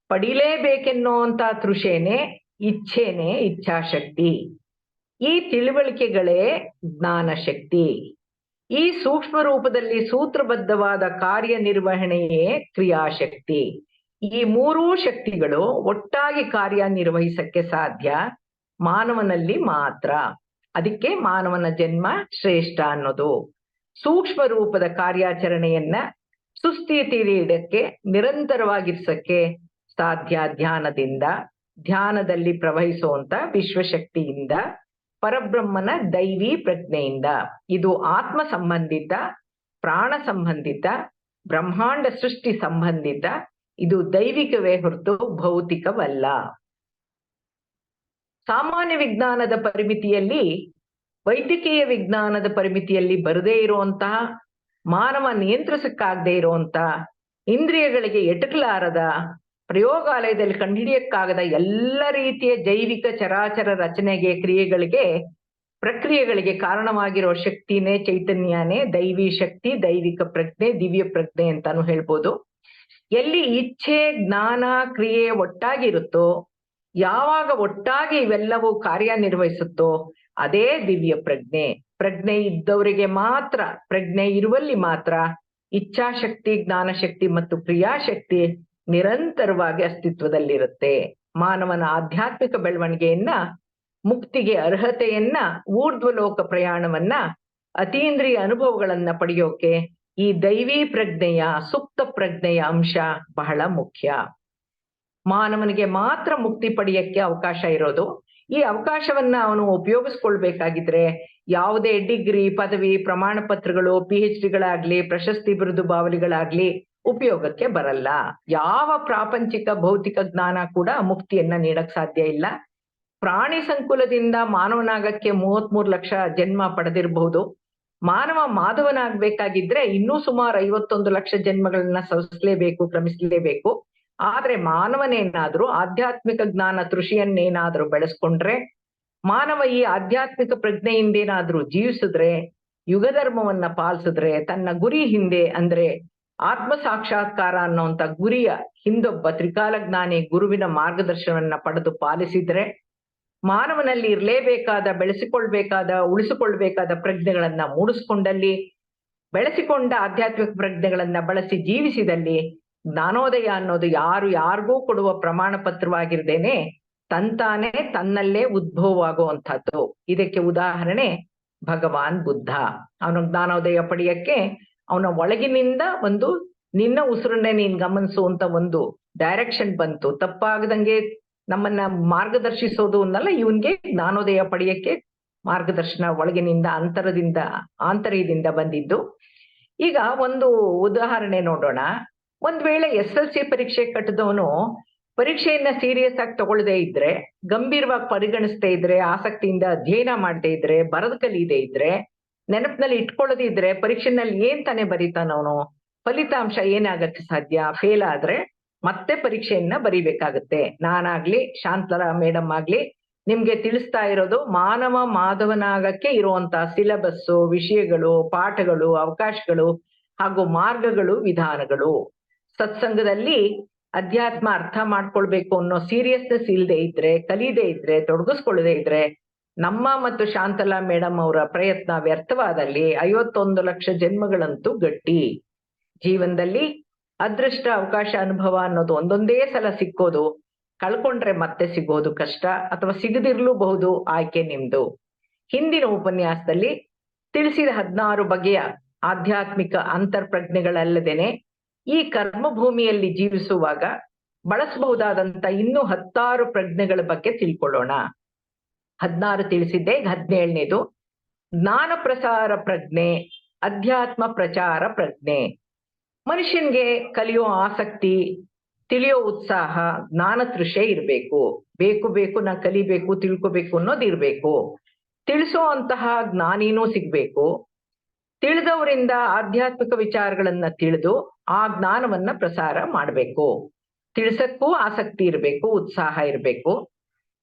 ಪಡಿಲೇಬೇಕೆನ್ನುವಂತ ತೃಷೆನೆ, ಇಚ್ಛೆನೆ ಇಚ್ಛಾಶಕ್ತಿ. ಈ ತಿಳುವಳಿಕೆಗಳೇ ಜ್ಞಾನಶಕ್ತಿ. ಈ ಸೂಕ್ಷ್ಮ ರೂಪದಲ್ಲಿ ಸೂತ್ರಬದ್ಧವಾದ ಕಾರ್ಯನಿರ್ವಹಣೆಯೇ ಕ್ರಿಯಾಶಕ್ತಿ. ಈ ಮೂರೂ ಶಕ್ತಿಗಳು ಒಟ್ಟಾಗಿ ಕಾರ್ಯನಿರ್ವಹಿಸಕ್ಕೆ ಸಾಧ್ಯ ಮಾನವನಲ್ಲಿ ಮಾತ್ರ. ಅದಕ್ಕೆ ಮಾನವನ ಜನ್ಮ ಶ್ರೇಷ್ಠ ಅನ್ನೋದು. ಸೂಕ್ಷ್ಮ ರೂಪದ ಕಾರ್ಯಾಚರಣೆಯನ್ನ ಸುಸ್ಥಿತಿಯಲ್ಲಿಡಕ್ಕೆ, ನಿರಂತರವಾಗಿರ್ಸಕ್ಕೆ ಸಾಧ್ಯ ಧ್ಯಾನದಿಂದ. ಧ್ಯಾನದಲ್ಲಿ ಪ್ರವಹಿಸುವಂತ ವಿಶ್ವಶಕ್ತಿಯಿಂದ, ಪರಬ್ರಹ್ಮನ ದೈವಿ ಪ್ರಜ್ಞೆಯಿಂದ. ಇದು ಆತ್ಮ ಸಂಬಂಧಿತ, ಪ್ರಾಣ ಸಂಬಂಧಿತ, ಬ್ರಹ್ಮಾಂಡ ಸೃಷ್ಟಿ ಸಂಬಂಧಿತ. ಇದು ದೈವಿಕವೇ ಹೊರತು ಭೌತಿಕವಲ್ಲ. ಸಾಮಾನ್ಯ ವಿಜ್ಞಾನದ ಪರಿಮಿತಿಯಲ್ಲಿ, ವೈದ್ಯಕೀಯ ವಿಜ್ಞಾನದ ಪರಿಮಿತಿಯಲ್ಲಿ ಬರದೇ ಇರುವಂತಹ, ಮಾನವ ನಿಯಂತ್ರಿಸಕ್ಕಾಗದೇ ಇರುವಂತಹ, ಇಂದ್ರಿಯಗಳಿಗೆ ಎಟಕಲಾರದ, ಪ್ರಯೋಗಾಲಯದಲ್ಲಿ ಕಂಡುಹಿಡಿಯಕ್ಕಾಗದ ಎಲ್ಲ ರೀತಿಯ ಜೈವಿಕ ಚರಾಚರ ರಚನೆಗೆ, ಪ್ರಕ್ರಿಯೆಗಳಿಗೆ ಕಾರಣವಾಗಿರೋ ಶಕ್ತಿನೇ, ಚೈತನ್ಯನೇ ದೈವಿ ಶಕ್ತಿ, ದೈವಿಕ ಪ್ರಜ್ಞೆ, ದಿವ್ಯ ಪ್ರಜ್ಞೆ ಅಂತಾನು ಹೇಳ್ಬೋದು. ಎಲ್ಲಿ ಇಚ್ಛೆ, ಜ್ಞಾನ, ಕ್ರಿಯೆ ಒಟ್ಟಾಗಿರುತ್ತೋ, ಯಾವಾಗ ಒಟ್ಟಾಗಿ ಇವೆಲ್ಲವೂ ಕಾರ್ಯನಿರ್ವಹಿಸುತ್ತೋ ಅದೇ ದಿವ್ಯ ಪ್ರಜ್ಞೆ. ಪ್ರಜ್ಞೆ ಇದ್ದವರಿಗೆ ಮಾತ್ರ, ಪ್ರಜ್ಞೆ ಇರುವಲ್ಲಿ ಮಾತ್ರ ಇಚ್ಛಾಶಕ್ತಿ, ಜ್ಞಾನಶಕ್ತಿ ಮತ್ತು ಕ್ರಿಯಾಶಕ್ತಿ ನಿರಂತರವಾಗಿ ಅಸ್ತಿತ್ವದಲ್ಲಿರುತ್ತೆ. ಮಾನವನ ಆಧ್ಯಾತ್ಮಿಕ ಬೆಳವಣಿಗೆಯನ್ನ, ಮುಕ್ತಿಗೆ ಅರ್ಹತೆಯನ್ನ, ಊರ್ಧ್ವಲೋಕ ಪ್ರಯಾಣವನ್ನ, ಅತೀಂದ್ರಿಯ ಅನುಭವಗಳನ್ನ ಪಡೆಯೋಕೆ ಈ ದೈವಿ ಪ್ರಜ್ಞೆಯ, ಸುಪ್ತ ಪ್ರಜ್ಞೆಯ ಅಂಶ ಬಹಳ ಮುಖ್ಯ. ಮಾನವನಿಗೆ ಮಾತ್ರ ಮುಕ್ತಿ ಪಡೆಯಕ್ಕೆ ಅವಕಾಶ ಇರೋದು. ಈ ಅವಕಾಶವನ್ನ ಅವನು ಉಪಯೋಗಿಸ್ಕೊಳ್ಬೇಕಾಗಿದ್ರೆ ಯಾವುದೇ ಡಿಗ್ರಿ, ಪದವಿ, ಪ್ರಮಾಣ ಪತ್ರಗಳು, PhDಗಳಾಗ್ಲಿ, ಪ್ರಶಸ್ತಿ ಬಿರುದು ಬಾವಲಿಗಳಾಗ್ಲಿ ಉಪಯೋಗಕ್ಕೆ ಬರಲ್ಲ. ಯಾವ ಪ್ರಾಪಂಚಿಕ ಭೌತಿಕ ಜ್ಞಾನ ಕೂಡ ಮುಕ್ತಿಯನ್ನ ನೀಡಕ್ ಸಾಧ್ಯ ಇಲ್ಲ. ಪ್ರಾಣಿ ಸಂಕುಲದಿಂದ ಮಾನವನಾಗಕ್ಕೆ 33 ಲಕ್ಷ ಜನ್ಮ ಪಡೆದಿರಬಹುದು. ಮಾನವ ಮಾಧವನಾಗ್ಬೇಕಾಗಿದ್ರೆ ಇನ್ನೂ ಸುಮಾರು 51 ಲಕ್ಷ ಜನ್ಮಗಳನ್ನ ಸವಿಸಲೇಬೇಕು, ಕ್ರಮಿಸಲೇಬೇಕು. ಆದ್ರೆ ಮಾನವನೇನಾದ್ರೂ ಆಧ್ಯಾತ್ಮಿಕ ಜ್ಞಾನ ತೃಷಿಯನ್ನೇನಾದ್ರೂ ಬೆಳೆಸ್ಕೊಂಡ್ರೆ, ಮಾನವ ಈ ಆಧ್ಯಾತ್ಮಿಕ ಪ್ರಜ್ಞೆಯಿಂದೇನಾದ್ರೂ ಜೀವಿಸಿದ್ರೆ, ಯುಗಧರ್ಮವನ್ನ ಪಾಲಿಸಿದ್ರೆ, ತನ್ನ ಗುರಿ ಹಿಂದೆ ಅಂದ್ರೆ ಆತ್ಮ ಸಾಕ್ಷಾತ್ಕಾರ ಅನ್ನೋಂಥ ಗುರಿಯ ಹಿಂದೊಬ್ಬ ತ್ರಿಕಾಲ ಜ್ಞಾನಿ ಗುರುವಿನ ಮಾರ್ಗದರ್ಶನವನ್ನ ಪಡೆದು ಪಾಲಿಸಿದ್ರೆ, ಮಾನವನಲ್ಲಿ ಇರಲೇಬೇಕಾದ, ಬೆಳೆಸಿಕೊಳ್ಬೇಕಾದ, ಉಳಿಸಿಕೊಳ್ಬೇಕಾದ ಪ್ರಜ್ಞೆಗಳನ್ನ ಮೂಡಿಸ್ಕೊಂಡಲ್ಲಿ, ಬೆಳೆಸಿಕೊಂಡ ಆಧ್ಯಾತ್ಮಿಕ ಪ್ರಜ್ಞೆಗಳನ್ನ ಬಳಸಿ ಜೀವಿಸಿದಲ್ಲಿ ಜ್ಞಾನೋದಯ ಅನ್ನೋದು ಯಾರಿಗೂ ಕೊಡುವ ಪ್ರಮಾಣ ಪತ್ರವಾಗಿರ್ದೇನೆ ತಂತಾನೆ ತನ್ನಲ್ಲೇ ಉದ್ಭವವಾಗುವಂಥದ್ದು. ಇದಕ್ಕೆ ಉದಾಹರಣೆ ಭಗವಾನ್ ಬುದ್ಧ. ಅವನ ಜ್ಞಾನೋದಯ ಪಡೆಯಕ್ಕೆ ಅವನ ಒಳಗಿನಿಂದ ಒಂದು ನಿನ್ನ ಉಸಿರನ್ನೇ ನೀನ್ ಗಮನಿಸು ಅಂತ ಒಂದು ಡೈರೆಕ್ಷನ್ ಬಂತು. ತಪ್ಪಾಗದಂಗೆ ನಮ್ಮನ್ನ ಮಾರ್ಗದರ್ಶಿಸೋದು ಅನ್ನಲ್ಲ, ಇವನ್ಗೆ ಜ್ಞಾನೋದಯ ಪಡೆಯಕ್ಕೆ ಮಾರ್ಗದರ್ಶನ ಒಳಗಿನಿಂದ ಆಂತರ್ಯದಿಂದ ಬಂದಿದ್ದು. ಈಗ ಒಂದು ಉದಾಹರಣೆ ನೋಡೋಣ. ಒಂದ್ ವೇಳೆ SLC ಪರೀಕ್ಷೆ ಕಟ್ಟಿದವನು ಪರೀಕ್ಷೆಯನ್ನ ಸೀರಿಯಸ್ ಆಗಿ ತಗೊಳ್ಳದೆ ಇದ್ರೆ, ಗಂಭೀರವಾಗಿ ಪರಿಗಣಿಸದೇ ಇದ್ರೆ, ಆಸಕ್ತಿಯಿಂದ ಅಧ್ಯಯನ ಮಾಡದೇ ಇದ್ರೆ, ಬರದ ಕಲಿಯದೇ ಇದ್ರೆ, ನೆನಪಿನಲ್ಲಿ ಇಟ್ಕೊಳ್ಳದೇ ಇದ್ರೆ ಪರೀಕ್ಷೆನಲ್ಲಿ ಏನ್ ತಾನೇ ಬರೀತಾನವನು? ಫಲಿತಾಂಶ ಏನಾಗಕ್ಕೆ ಸಾಧ್ಯ? ಫೇಲ್ ಆದ್ರೆ ಮತ್ತೆ ಪರೀಕ್ಷೆಯನ್ನ ಬರಿಬೇಕಾಗತ್ತೆ. ನಾನಾಗ್ಲಿ ಶಾಂತಲಾ ಮೇಡಮ್ ಆಗ್ಲಿ ನಿಮ್ಗೆ ತಿಳಿಸ್ತಾ ಇರೋದು ಮಾನವ ಮಾಧವನಾಗಕ್ಕೆ ಇರುವಂತಹ ಸಿಲೆಬಸ್ಸು, ವಿಷಯಗಳು, ಪಾಠಗಳು, ಅವಕಾಶಗಳು ಹಾಗೂ ಮಾರ್ಗಗಳು, ವಿಧಾನಗಳು. ಸತ್ಸಂಗದಲ್ಲಿ ಅಧ್ಯಾತ್ಮ ಅರ್ಥ ಮಾಡ್ಕೊಳ್ಬೇಕು ಅನ್ನೋ ಸೀರಿಯಸ್ನೆಸ್ ಇಲ್ಲದೆ ಇದ್ರೆ, ಕಲಿಯದೇ ಇದ್ರೆ, ತೊಡಗಿಸ್ಕೊಳ್ಳದೆ ಇದ್ರೆ ನಮ್ಮ ಮತ್ತು ಶಾಂತಲಾ ಮೇಡಮ್ ಅವರ ಪ್ರಯತ್ನ ವ್ಯರ್ಥವಾದಲ್ಲಿ 51 ಲಕ್ಷ ಜನ್ಮಗಳಂತೂ ಗಟ್ಟಿ. ಜೀವನದಲ್ಲಿ ಅದೃಷ್ಟ, ಅವಕಾಶ, ಅನುಭವ ಅನ್ನೋದು ಒಂದೊಂದೇ ಸಲ ಸಿಕ್ಕೋದು, ಕಳ್ಕೊಂಡ್ರೆ ಮತ್ತೆ ಸಿಗೋದು ಕಷ್ಟ, ಅಥವಾ ಸಿಗದಿರ್ಲೂಬಹುದು. ಆಯ್ಕೆ ನಿಮ್ದು. ಹಿಂದಿನ ಉಪನ್ಯಾಸದಲ್ಲಿ ತಿಳಿಸಿದ 16 ಬಗೆಯ ಆಧ್ಯಾತ್ಮಿಕ ಅಂತರ್ಪ್ರಜ್ಞೆಗಳಲ್ಲದೇನೆ ಈ ಕರ್ಮಭೂಮಿಯಲ್ಲಿ ಜೀವಿಸುವಾಗ ಬಳಸಬಹುದಾದಂತ ಇನ್ನೂ 16 ಪ್ರಜ್ಞೆಗಳ ಬಗ್ಗೆ ತಿಳ್ಕೊಳ್ಳೋಣ. 16 ತಿಳಿಸಿದ್ದೆ, 17ನೇದು ಜ್ಞಾನ ಪ್ರಸಾರ ಪ್ರಜ್ಞೆ, ಅಧ್ಯಾತ್ಮ ಪ್ರಚಾರ ಪ್ರಜ್ಞೆ. ಮನುಷ್ಯನ್ಗೆ ಕಲಿಯೋ ಆಸಕ್ತಿ, ತಿಳಿಯೋ ಉತ್ಸಾಹ, ಜ್ಞಾನ ತೃಷೆ ಇರ್ಬೇಕು. ಬೇಕು ನಾ ಕಲಿಬೇಕು, ತಿಳ್ಕೊಬೇಕು ಅನ್ನೋದು ಇರ್ಬೇಕು. ತಿಳಿಸೋ ಅಂತಹ ಜ್ಞಾನಿನೂ ಸಿಗ್ಬೇಕು. ತಿಳಿದವರಿಂದ ಆಧ್ಯಾತ್ಮಿಕ ವಿಚಾರಗಳನ್ನ ತಿಳಿದು ಆ ಜ್ಞಾನವನ್ನ ಪ್ರಸಾರ ಮಾಡ್ಬೇಕು. ತಿಳಿಸಕ್ಕೂ ಆಸಕ್ತಿ ಇರ್ಬೇಕು, ಉತ್ಸಾಹ ಇರ್ಬೇಕು.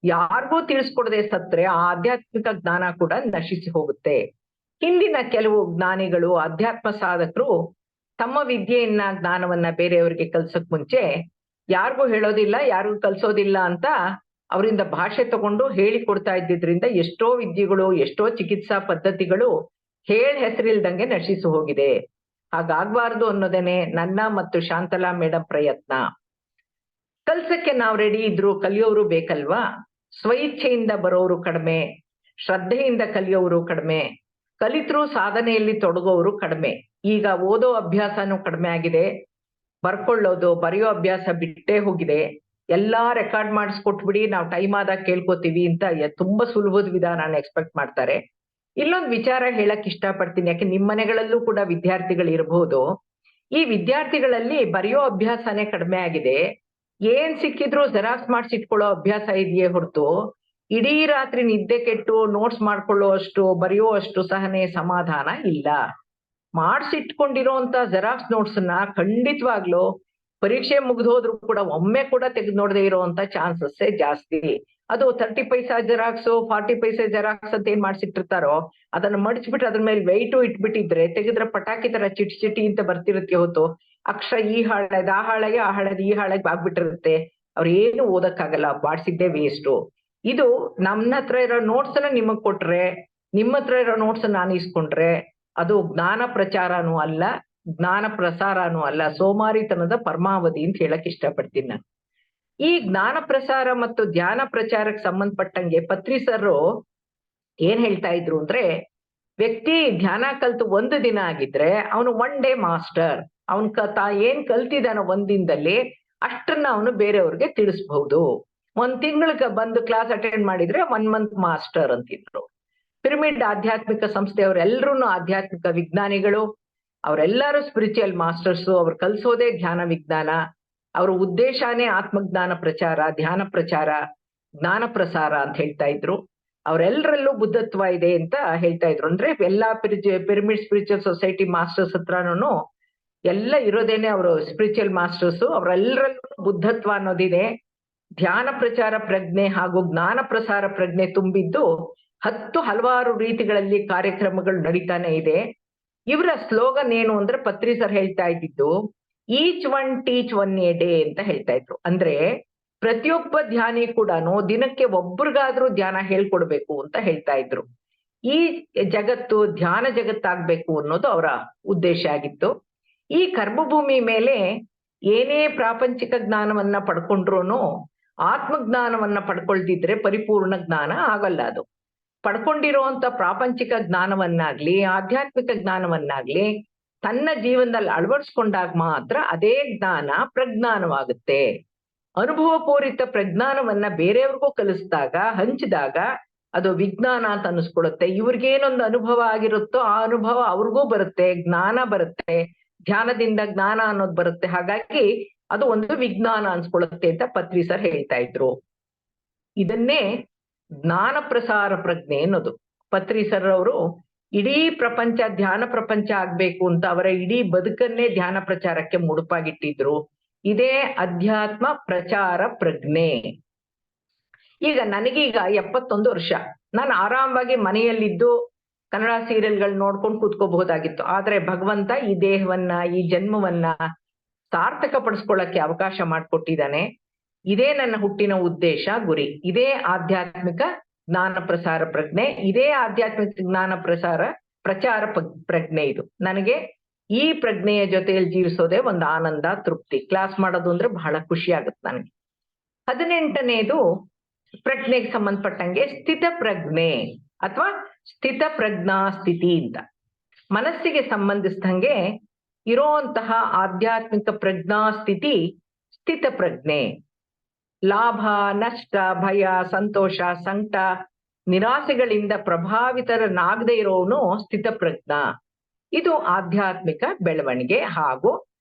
ಯಾರಿಗೂ ತಿಳಿಸ್ಕೊಡದೆ ಸತ್ರೆ ಆ ಆಧ್ಯಾತ್ಮಿಕ ಜ್ಞಾನ ಕೂಡ ನಶಿಸಿ ಹೋಗುತ್ತೆ. ಹಿಂದಿನ ಕೆಲವು ಜ್ಞಾನಿಗಳು, ಅಧ್ಯಾತ್ಮ ಸಾಧಕರು ತಮ್ಮ ವಿದ್ಯೆಯನ್ನ, ಜ್ಞಾನವನ್ನ ಬೇರೆಯವರಿಗೆ ಕಲ್ಸಕ್ ಮುಂಚೆ ಯಾರಿಗೂ ಹೇಳೋದಿಲ್ಲ, ಯಾರಿಗೂ ಕಲ್ಸೋದಿಲ್ಲ ಅಂತ ಅವರಿಂದ ಭಾಷೆ ತಗೊಂಡು ಹೇಳಿಕೊಡ್ತಾ ಇದ್ದಿದ್ರಿಂದ ಎಷ್ಟೋ ವಿದ್ಯೆಗಳು, ಎಷ್ಟೋ ಚಿಕಿತ್ಸಾ ಪದ್ಧತಿಗಳು ಹೆಸರಿಲ್ದಂಗೆ ನಶಿಸಿ ಹೋಗಿದೆ. ಹಾಗಾಗ್ಬಾರ್ದು ಅನ್ನೋದೇನೆ ನನ್ನ ಮತ್ತು ಶಾಂತಲಾ ಮೇಡಮ್ ಪ್ರಯತ್ನ. ಕಲ್ಸಕ್ಕೆ ನಾವು ರೆಡಿ ಇದ್ರು ಕಲಿಯೋರು ಬೇಕಲ್ವಾ? ಸ್ವಇಚ್ಛೆಯಿಂದ ಬರೋರು ಕಡಿಮೆ, ಶ್ರದ್ಧೆಯಿಂದ ಕಲಿಯೋರು ಕಡಿಮೆ, ಕಲಿತರು ಸಾಧನೆಯಲ್ಲಿ ತೊಡಗೋರು ಕಡಿಮೆ. ಈಗ ಓದೋ ಅಭ್ಯಾಸನೂ ಕಡಿಮೆ ಆಗಿದೆ, ಬರ್ಕೊಳ್ಳೋದು, ಬರೆಯೋ ಅಭ್ಯಾಸ ಬಿಟ್ಟೇ ಹೋಗಿದೆ. ಎಲ್ಲಾ ರೆಕಾರ್ಡ್ ಮಾಡಿಸ್ಕೊಟ್ಬಿಡಿ, ನಾವು ಟೈಮ್ ಆದಾಗ ಕೇಳ್ಕೊತೀವಿ ಅಂತ ತುಂಬಾ ಸುಲಭದ ವಿಧಾನ ಎಕ್ಸ್ಪೆಕ್ಟ್ ಮಾಡ್ತಾರೆ. ಇಲ್ಲೊಂದು ವಿಚಾರ ಹೇಳಕ್ ಇಷ್ಟಪಡ್ತೀನಿ, ಯಾಕೆ ನಿಮ್ಮ ಮನೆಗಳಲ್ಲೂ ಕೂಡ ವಿದ್ಯಾರ್ಥಿಗಳು ಇರಬಹುದು. ಈ ವಿದ್ಯಾರ್ಥಿಗಳಲ್ಲಿ ಬರೆಯೋ ಅಭ್ಯಾಸನೇ ಕಡಿಮೆ ಆಗಿದೆ. ಏನ್ ಸಿಕ್ಕಿದ್ರು ಜೆರಾಕ್ಸ್ ಮಾಡಿಸಿಟ್ಕೊಳ್ಳೋ ಅಭ್ಯಾಸ ಇದೆಯೇ ಹೊರತು ಇಡೀ ರಾತ್ರಿ ನಿದ್ದೆ ಕೆಟ್ಟು ನೋಟ್ಸ್ ಮಾಡ್ಕೊಳ್ಳೋ ಅಷ್ಟು, ಬರೆಯೋ ಅಷ್ಟು ಸಹನೆ, ಸಮಾಧಾನ ಇಲ್ಲ. ಮಾಡಿಸಿಟ್ಕೊಂಡಿರೋಂತ ಜೆರಾಕ್ಸ್ ನೋಟ್ಸ್ ನ ಖಂಡಿತವಾಗ್ಲೂ ಪರೀಕ್ಷೆ ಮುಗಿದೋದ್ರು ಕೂಡ ಒಮ್ಮೆ ಕೂಡ ತೆಗೆದು ನೋಡದೆ ಇರೋಂತ ಚಾನ್ಸಸ್ ಜಾಸ್ತಿ. ಅದು 30 ಪೈಸಾ ಜೆರಾಕ್ಸ್, 40 ಪೈಸೆ ಜೆರಾಕ್ಸ್ ಅಂತ ಏನ್ ಮಾಡ್ಸಿಟ್ಟಿರ್ತಾರೋ ಅದನ್ನ ಮಡಿಚ್ಬಿಟ್ಟು ಅದ್ರ ಮೇಲೆ ವೆಯ್ಟು ಇಟ್ಬಿಟ್ಟಿದ್ರೆ ತೆಗೆದ್ರೆ ಪಟಾಕಿ ತರ ಚಿಟಿ ಅಂತ ಬರ್ತಿರುತ್ತೆ ಹೊತ್ತು ಅಕ್ಷರ ಈ ಹಾಳದ ಆ ಹಾಳಾಗಿ, ಆ ಹಾಳದ ಈ ಹಾಳಾಗಿ ಆಗ್ಬಿಟ್ಟಿರುತ್ತೆ. ಅವ್ರು ಏನು ಓದಕ್ಕಾಗಲ್ಲ, ಬಾಡ್ಸಿದ್ದೇ ವೇಸ್ಟು. ಇದು ನನ್ನ ಹತ್ರ ಇರೋ ನೋಟ್ಸ್ ಅನ್ನ ನಿಮಗ್ ಕೊಟ್ರೆ, ನಿಮ್ಮ ಹತ್ರ ಇರೋ ನೋಟ್ಸ್ ನಾನು ಇಸ್ಕೊಂಡ್ರೆ ಅದು ಜ್ಞಾನ ಪ್ರಚಾರನೂ ಅಲ್ಲ, ಜ್ಞಾನ ಪ್ರಸಾರನೂ ಅಲ್ಲ, ಸೋಮಾರಿತನದ ಪರಮಾವಧಿ ಅಂತ ಹೇಳಕ್ ಇಷ್ಟಪಡ್ತೀನಿ ನಾನು. ಈ ಜ್ಞಾನ ಪ್ರಸಾರ ಮತ್ತು ಧ್ಯಾನ ಪ್ರಚಾರಕ್ಕೆ ಸಂಬಂಧಪಟ್ಟಂಗೆ ಪತ್ರಿ ಸರ್ ಏನ್ ಹೇಳ್ತಾ ಇದ್ರು ಅಂದ್ರೆ, ವ್ಯಕ್ತಿ ಧ್ಯಾನ ಕಲ್ತು 1 ದಿನ ಆಗಿದ್ರೆ ಅವನು 1 ಡೇ ಮಾಸ್ಟರ್. ಅವನ್ ಏನ್ ಕಲ್ತಿದಾನೋ 1 ದಿನದಲ್ಲಿ ಅಷ್ಟನ್ನ ಅವನು ಬೇರೆಯವ್ರಿಗೆ ತಿಳಿಸ್ಬಹುದು. 1 ತಿಂಗಳಿಗೆ ಬಂದು ಕ್ಲಾಸ್ ಅಟೆಂಡ್ ಮಾಡಿದ್ರೆ 1 ಮಂತ್ ಮಾಸ್ಟರ್ ಅಂತಿದ್ರು. ಪಿರಮಿಡ್ ಆಧ್ಯಾತ್ಮಿಕ ಸಂಸ್ಥೆಯವರೆಲ್ಲರೂ ಆಧ್ಯಾತ್ಮಿಕ ವಿಜ್ಞಾನಿಗಳು, ಅವರೆಲ್ಲರೂ ಸ್ಪಿರಿಚುವಲ್ ಮಾಸ್ಟರ್ಸು. ಅವ್ರು ಕಲ್ಸೋದೇ ಧ್ಯಾನ ವಿಜ್ಞಾನ. ಅವ್ರ ಉದ್ದೇಶನೇ ಆತ್ಮಜ್ಞಾನ ಪ್ರಚಾರ, ಧ್ಯಾನ ಪ್ರಚಾರ, ಜ್ಞಾನ ಪ್ರಸಾರ ಅಂತ ಹೇಳ್ತಾ ಇದ್ರು. ಅವರೆಲ್ಲರಲ್ಲೂ ಬುದ್ಧತ್ವ ಇದೆ ಅಂತ ಹೇಳ್ತಾ ಇದ್ರು. ಅಂದ್ರೆ ಎಲ್ಲಾ ಪಿರಮಿಡ್ ಸ್ಪಿರಿಚುವಲ್ ಸೊಸೈಟಿ ಮಾಸ್ಟರ್ಸ್ ಹತ್ರನೂ ಎಲ್ಲ ಇರೋದೇನೆ ಅವರು ಸ್ಪಿರಿಚುವಲ್ ಮಾಸ್ಟರ್ಸ್. ಅವರೆಲ್ಲರಲ್ಲೂ ಬುದ್ಧತ್ವ ಅನ್ನೋದಿದೆ. ಧ್ಯಾನ ಪ್ರಚಾರ ಪ್ರಜ್ಞೆ ಹಾಗೂ ಜ್ಞಾನ ಪ್ರಸಾರ ಪ್ರಜ್ಞೆ ತುಂಬಿದ್ದು ಹಲವಾರು ರೀತಿಗಳಲ್ಲಿ ಕಾರ್ಯಕ್ರಮಗಳು ನಡೀತಾನೆ ಇದೆ. ಇವರ ಸ್ಲೋಗನ್ ಏನು ಅಂದ್ರೆ, ಪತ್ರಿ ಸರ್ ಹೇಳ್ತಾ ಇದ್ದಿದ್ದು each one teach 1 A day ಅಂತ ಹೇಳ್ತಾ ಇದ್ರು. ಅಂದ್ರೆ ಪ್ರತಿಯೊಬ್ಬ ಧ್ಯಾನಿ ಕೂಡ ದಿನಕ್ಕೆ ಒಬ್ರಿಗಾದ್ರೂ ಧ್ಯಾನ ಹೇಳ್ಕೊಡ್ಬೇಕು ಅಂತ ಹೇಳ್ತಾ ಇದ್ರು. ಈ ಜಗತ್ತು ಧ್ಯಾನ ಜಗತ್ತಾಗ್ಬೇಕು ಅನ್ನೋದು ಅವರ ಉದ್ದೇಶ ಆಗಿತ್ತು. ಈ ಕರ್ಮಭೂಮಿ ಮೇಲೆ ಏನೇ ಪ್ರಾಪಂಚಿಕ ಜ್ಞಾನವನ್ನ ಪಡ್ಕೊಂಡ್ರು ಆತ್ಮಜ್ಞಾನವನ್ನ ಪಡ್ಕೊಳ್ದಿದ್ರೆ ಪರಿಪೂರ್ಣ ಜ್ಞಾನ ಆಗಲ್ಲ. ಅದು ಪಡ್ಕೊಂಡಿರುವಂತ ಪ್ರಾಪಂಚಿಕ ಜ್ಞಾನವನ್ನಾಗ್ಲಿ ಆಧ್ಯಾತ್ಮಿಕ ಜ್ಞಾನವನ್ನಾಗ್ಲಿ ತನ್ನ ಜೀವನದಲ್ಲಿ ಅಳವಡಿಸ್ಕೊಂಡಾಗ ಮಾತ್ರ ಅದೇ ಜ್ಞಾನ ಪ್ರಜ್ಞಾನವಾಗುತ್ತೆ. ಅನುಭವಪೂರಿತ ಪ್ರಜ್ಞಾನವನ್ನ ಬೇರೆಯವ್ರಿಗೂ ಕಲಿಸಿದಾಗ ಹಂಚಿದಾಗ ಅದು ವಿಜ್ಞಾನ ಅಂತ ಅನಿಸ್ಕೊಡುತ್ತೆ. ಇವ್ರಿಗೇನೊಂದು ಅನುಭವ ಆಗಿರುತ್ತೋ ಆ ಅನುಭವ ಅವ್ರಿಗೂ ಬರುತ್ತೆ, ಜ್ಞಾನ ಬರುತ್ತೆ, ಧ್ಯಾನದಿಂದ ಜ್ಞಾನ ಅನ್ನೋದು ಬರುತ್ತೆ. ಹಾಗಾಗಿ ಅದು ಒಂದು ವಿಜ್ಞಾನ ಅನ್ಸ್ಕೊಳುತ್ತೆ ಅಂತ ಪತ್ರಿ ಸರ್ ಹೇಳ್ತಾ ಇದ್ರು. ಇದನ್ನೇ ಜ್ಞಾನ ಪ್ರಸಾರ ಪ್ರಜ್ಞೆ ಅನ್ನೋದು. ಪತ್ರಿ ಸರ್ ಅವರು ಇಡೀ ಪ್ರಪಂಚ ಧ್ಯಾನ ಪ್ರಪಂಚ ಆಗ್ಬೇಕು ಅಂತ ಅವರ ಇಡೀ ಬದುಕನ್ನೇ ಧ್ಯಾನ ಪ್ರಚಾರಕ್ಕೆ ಮುಡುಪಾಗಿಟ್ಟಿದ್ರು. ಇದೇ ಅಧ್ಯಾತ್ಮ ಪ್ರಚಾರ ಪ್ರಜ್ಞೆ. ಈಗ ನನಗೀಗ 71 ವರ್ಷ. ನಾನು ಆರಾಮವಾಗಿ ಮನೆಯಲ್ಲಿದ್ದು ಕನ್ನಡ ಸೀರಿಯಲ್ಗಳು ನೋಡ್ಕೊಂಡು ಕೂತ್ಕೋಬಹುದಾಗಿತ್ತು. ಆದ್ರೆ ಭಗವಂತ ಈ ದೇಹವನ್ನ ಈ ಜನ್ಮವನ್ನ ಸಾರ್ಥಕ ಪಡಿಸ್ಕೊಳ್ಳಕ್ಕೆ ಅವಕಾಶ ಮಾಡಿಕೊಟ್ಟಿದ್ದಾನೆ. ಇದೇ ನನ್ನ ಹುಟ್ಟಿನ ಉದ್ದೇಶ, ಗುರಿ. ಇದೇ ಆಧ್ಯಾತ್ಮಿಕ ಜ್ಞಾನ ಪ್ರಸಾರ ಪ್ರಜ್ಞೆ. ಇದೇ ಆಧ್ಯಾತ್ಮಿಕ ಜ್ಞಾನ ಪ್ರಚಾರ ಪ್ರಜ್ಞೆ. ಇದು ನನಗೆ ಈ ಪ್ರಜ್ಞೆಯ ಜೊತೆಯಲ್ಲಿ ಜೀವಿಸೋದೇ ಒಂದು ಆನಂದ, ತೃಪ್ತಿ. ಕ್ಲಾಸ್ ಮಾಡೋದು ಅಂದ್ರೆ ಬಹಳ ಖುಷಿ ಆಗುತ್ತೆ ನನಗೆ. 18ನೇದು ಪ್ರಜ್ಞೆಗೆ ಸಂಬಂಧಪಟ್ಟಂಗೆ ಸ್ಥಿತ ಪ್ರಜ್ಞೆ ಅಥವಾ ಸ್ಥಿತ ಪ್ರಜ್ಞಾ ಸ್ಥಿತಿ ಅಂತ. ಮನಸ್ಸಿಗೆ ಸಂಬಂಧಿಸಿದಂಗೆ ಇರೋಂತಹ ಆಧ್ಯಾತ್ಮಿಕ ಪ್ರಜ್ಞಾ ಸ್ಥಿತಿ ಸ್ಥಿತ ಪ್ರಜ್ಞೆ. ಲಾಭ ನಷ್ಟ ಭಯ ಸಂತೋಷ ಸಂಕಟ ನಿರಾಸೆಗಳಿಂದ ಪ್ರಭಾವಿತರನಾಗದೇ ಇರೋನು ಸ್ಥಿತ ಪ್ರಜ್ಞಾ. ಇದು ಆಧ್ಯಾತ್ಮಿಕ ಬೆಳವಣಿಗೆ ಹಾಗೂ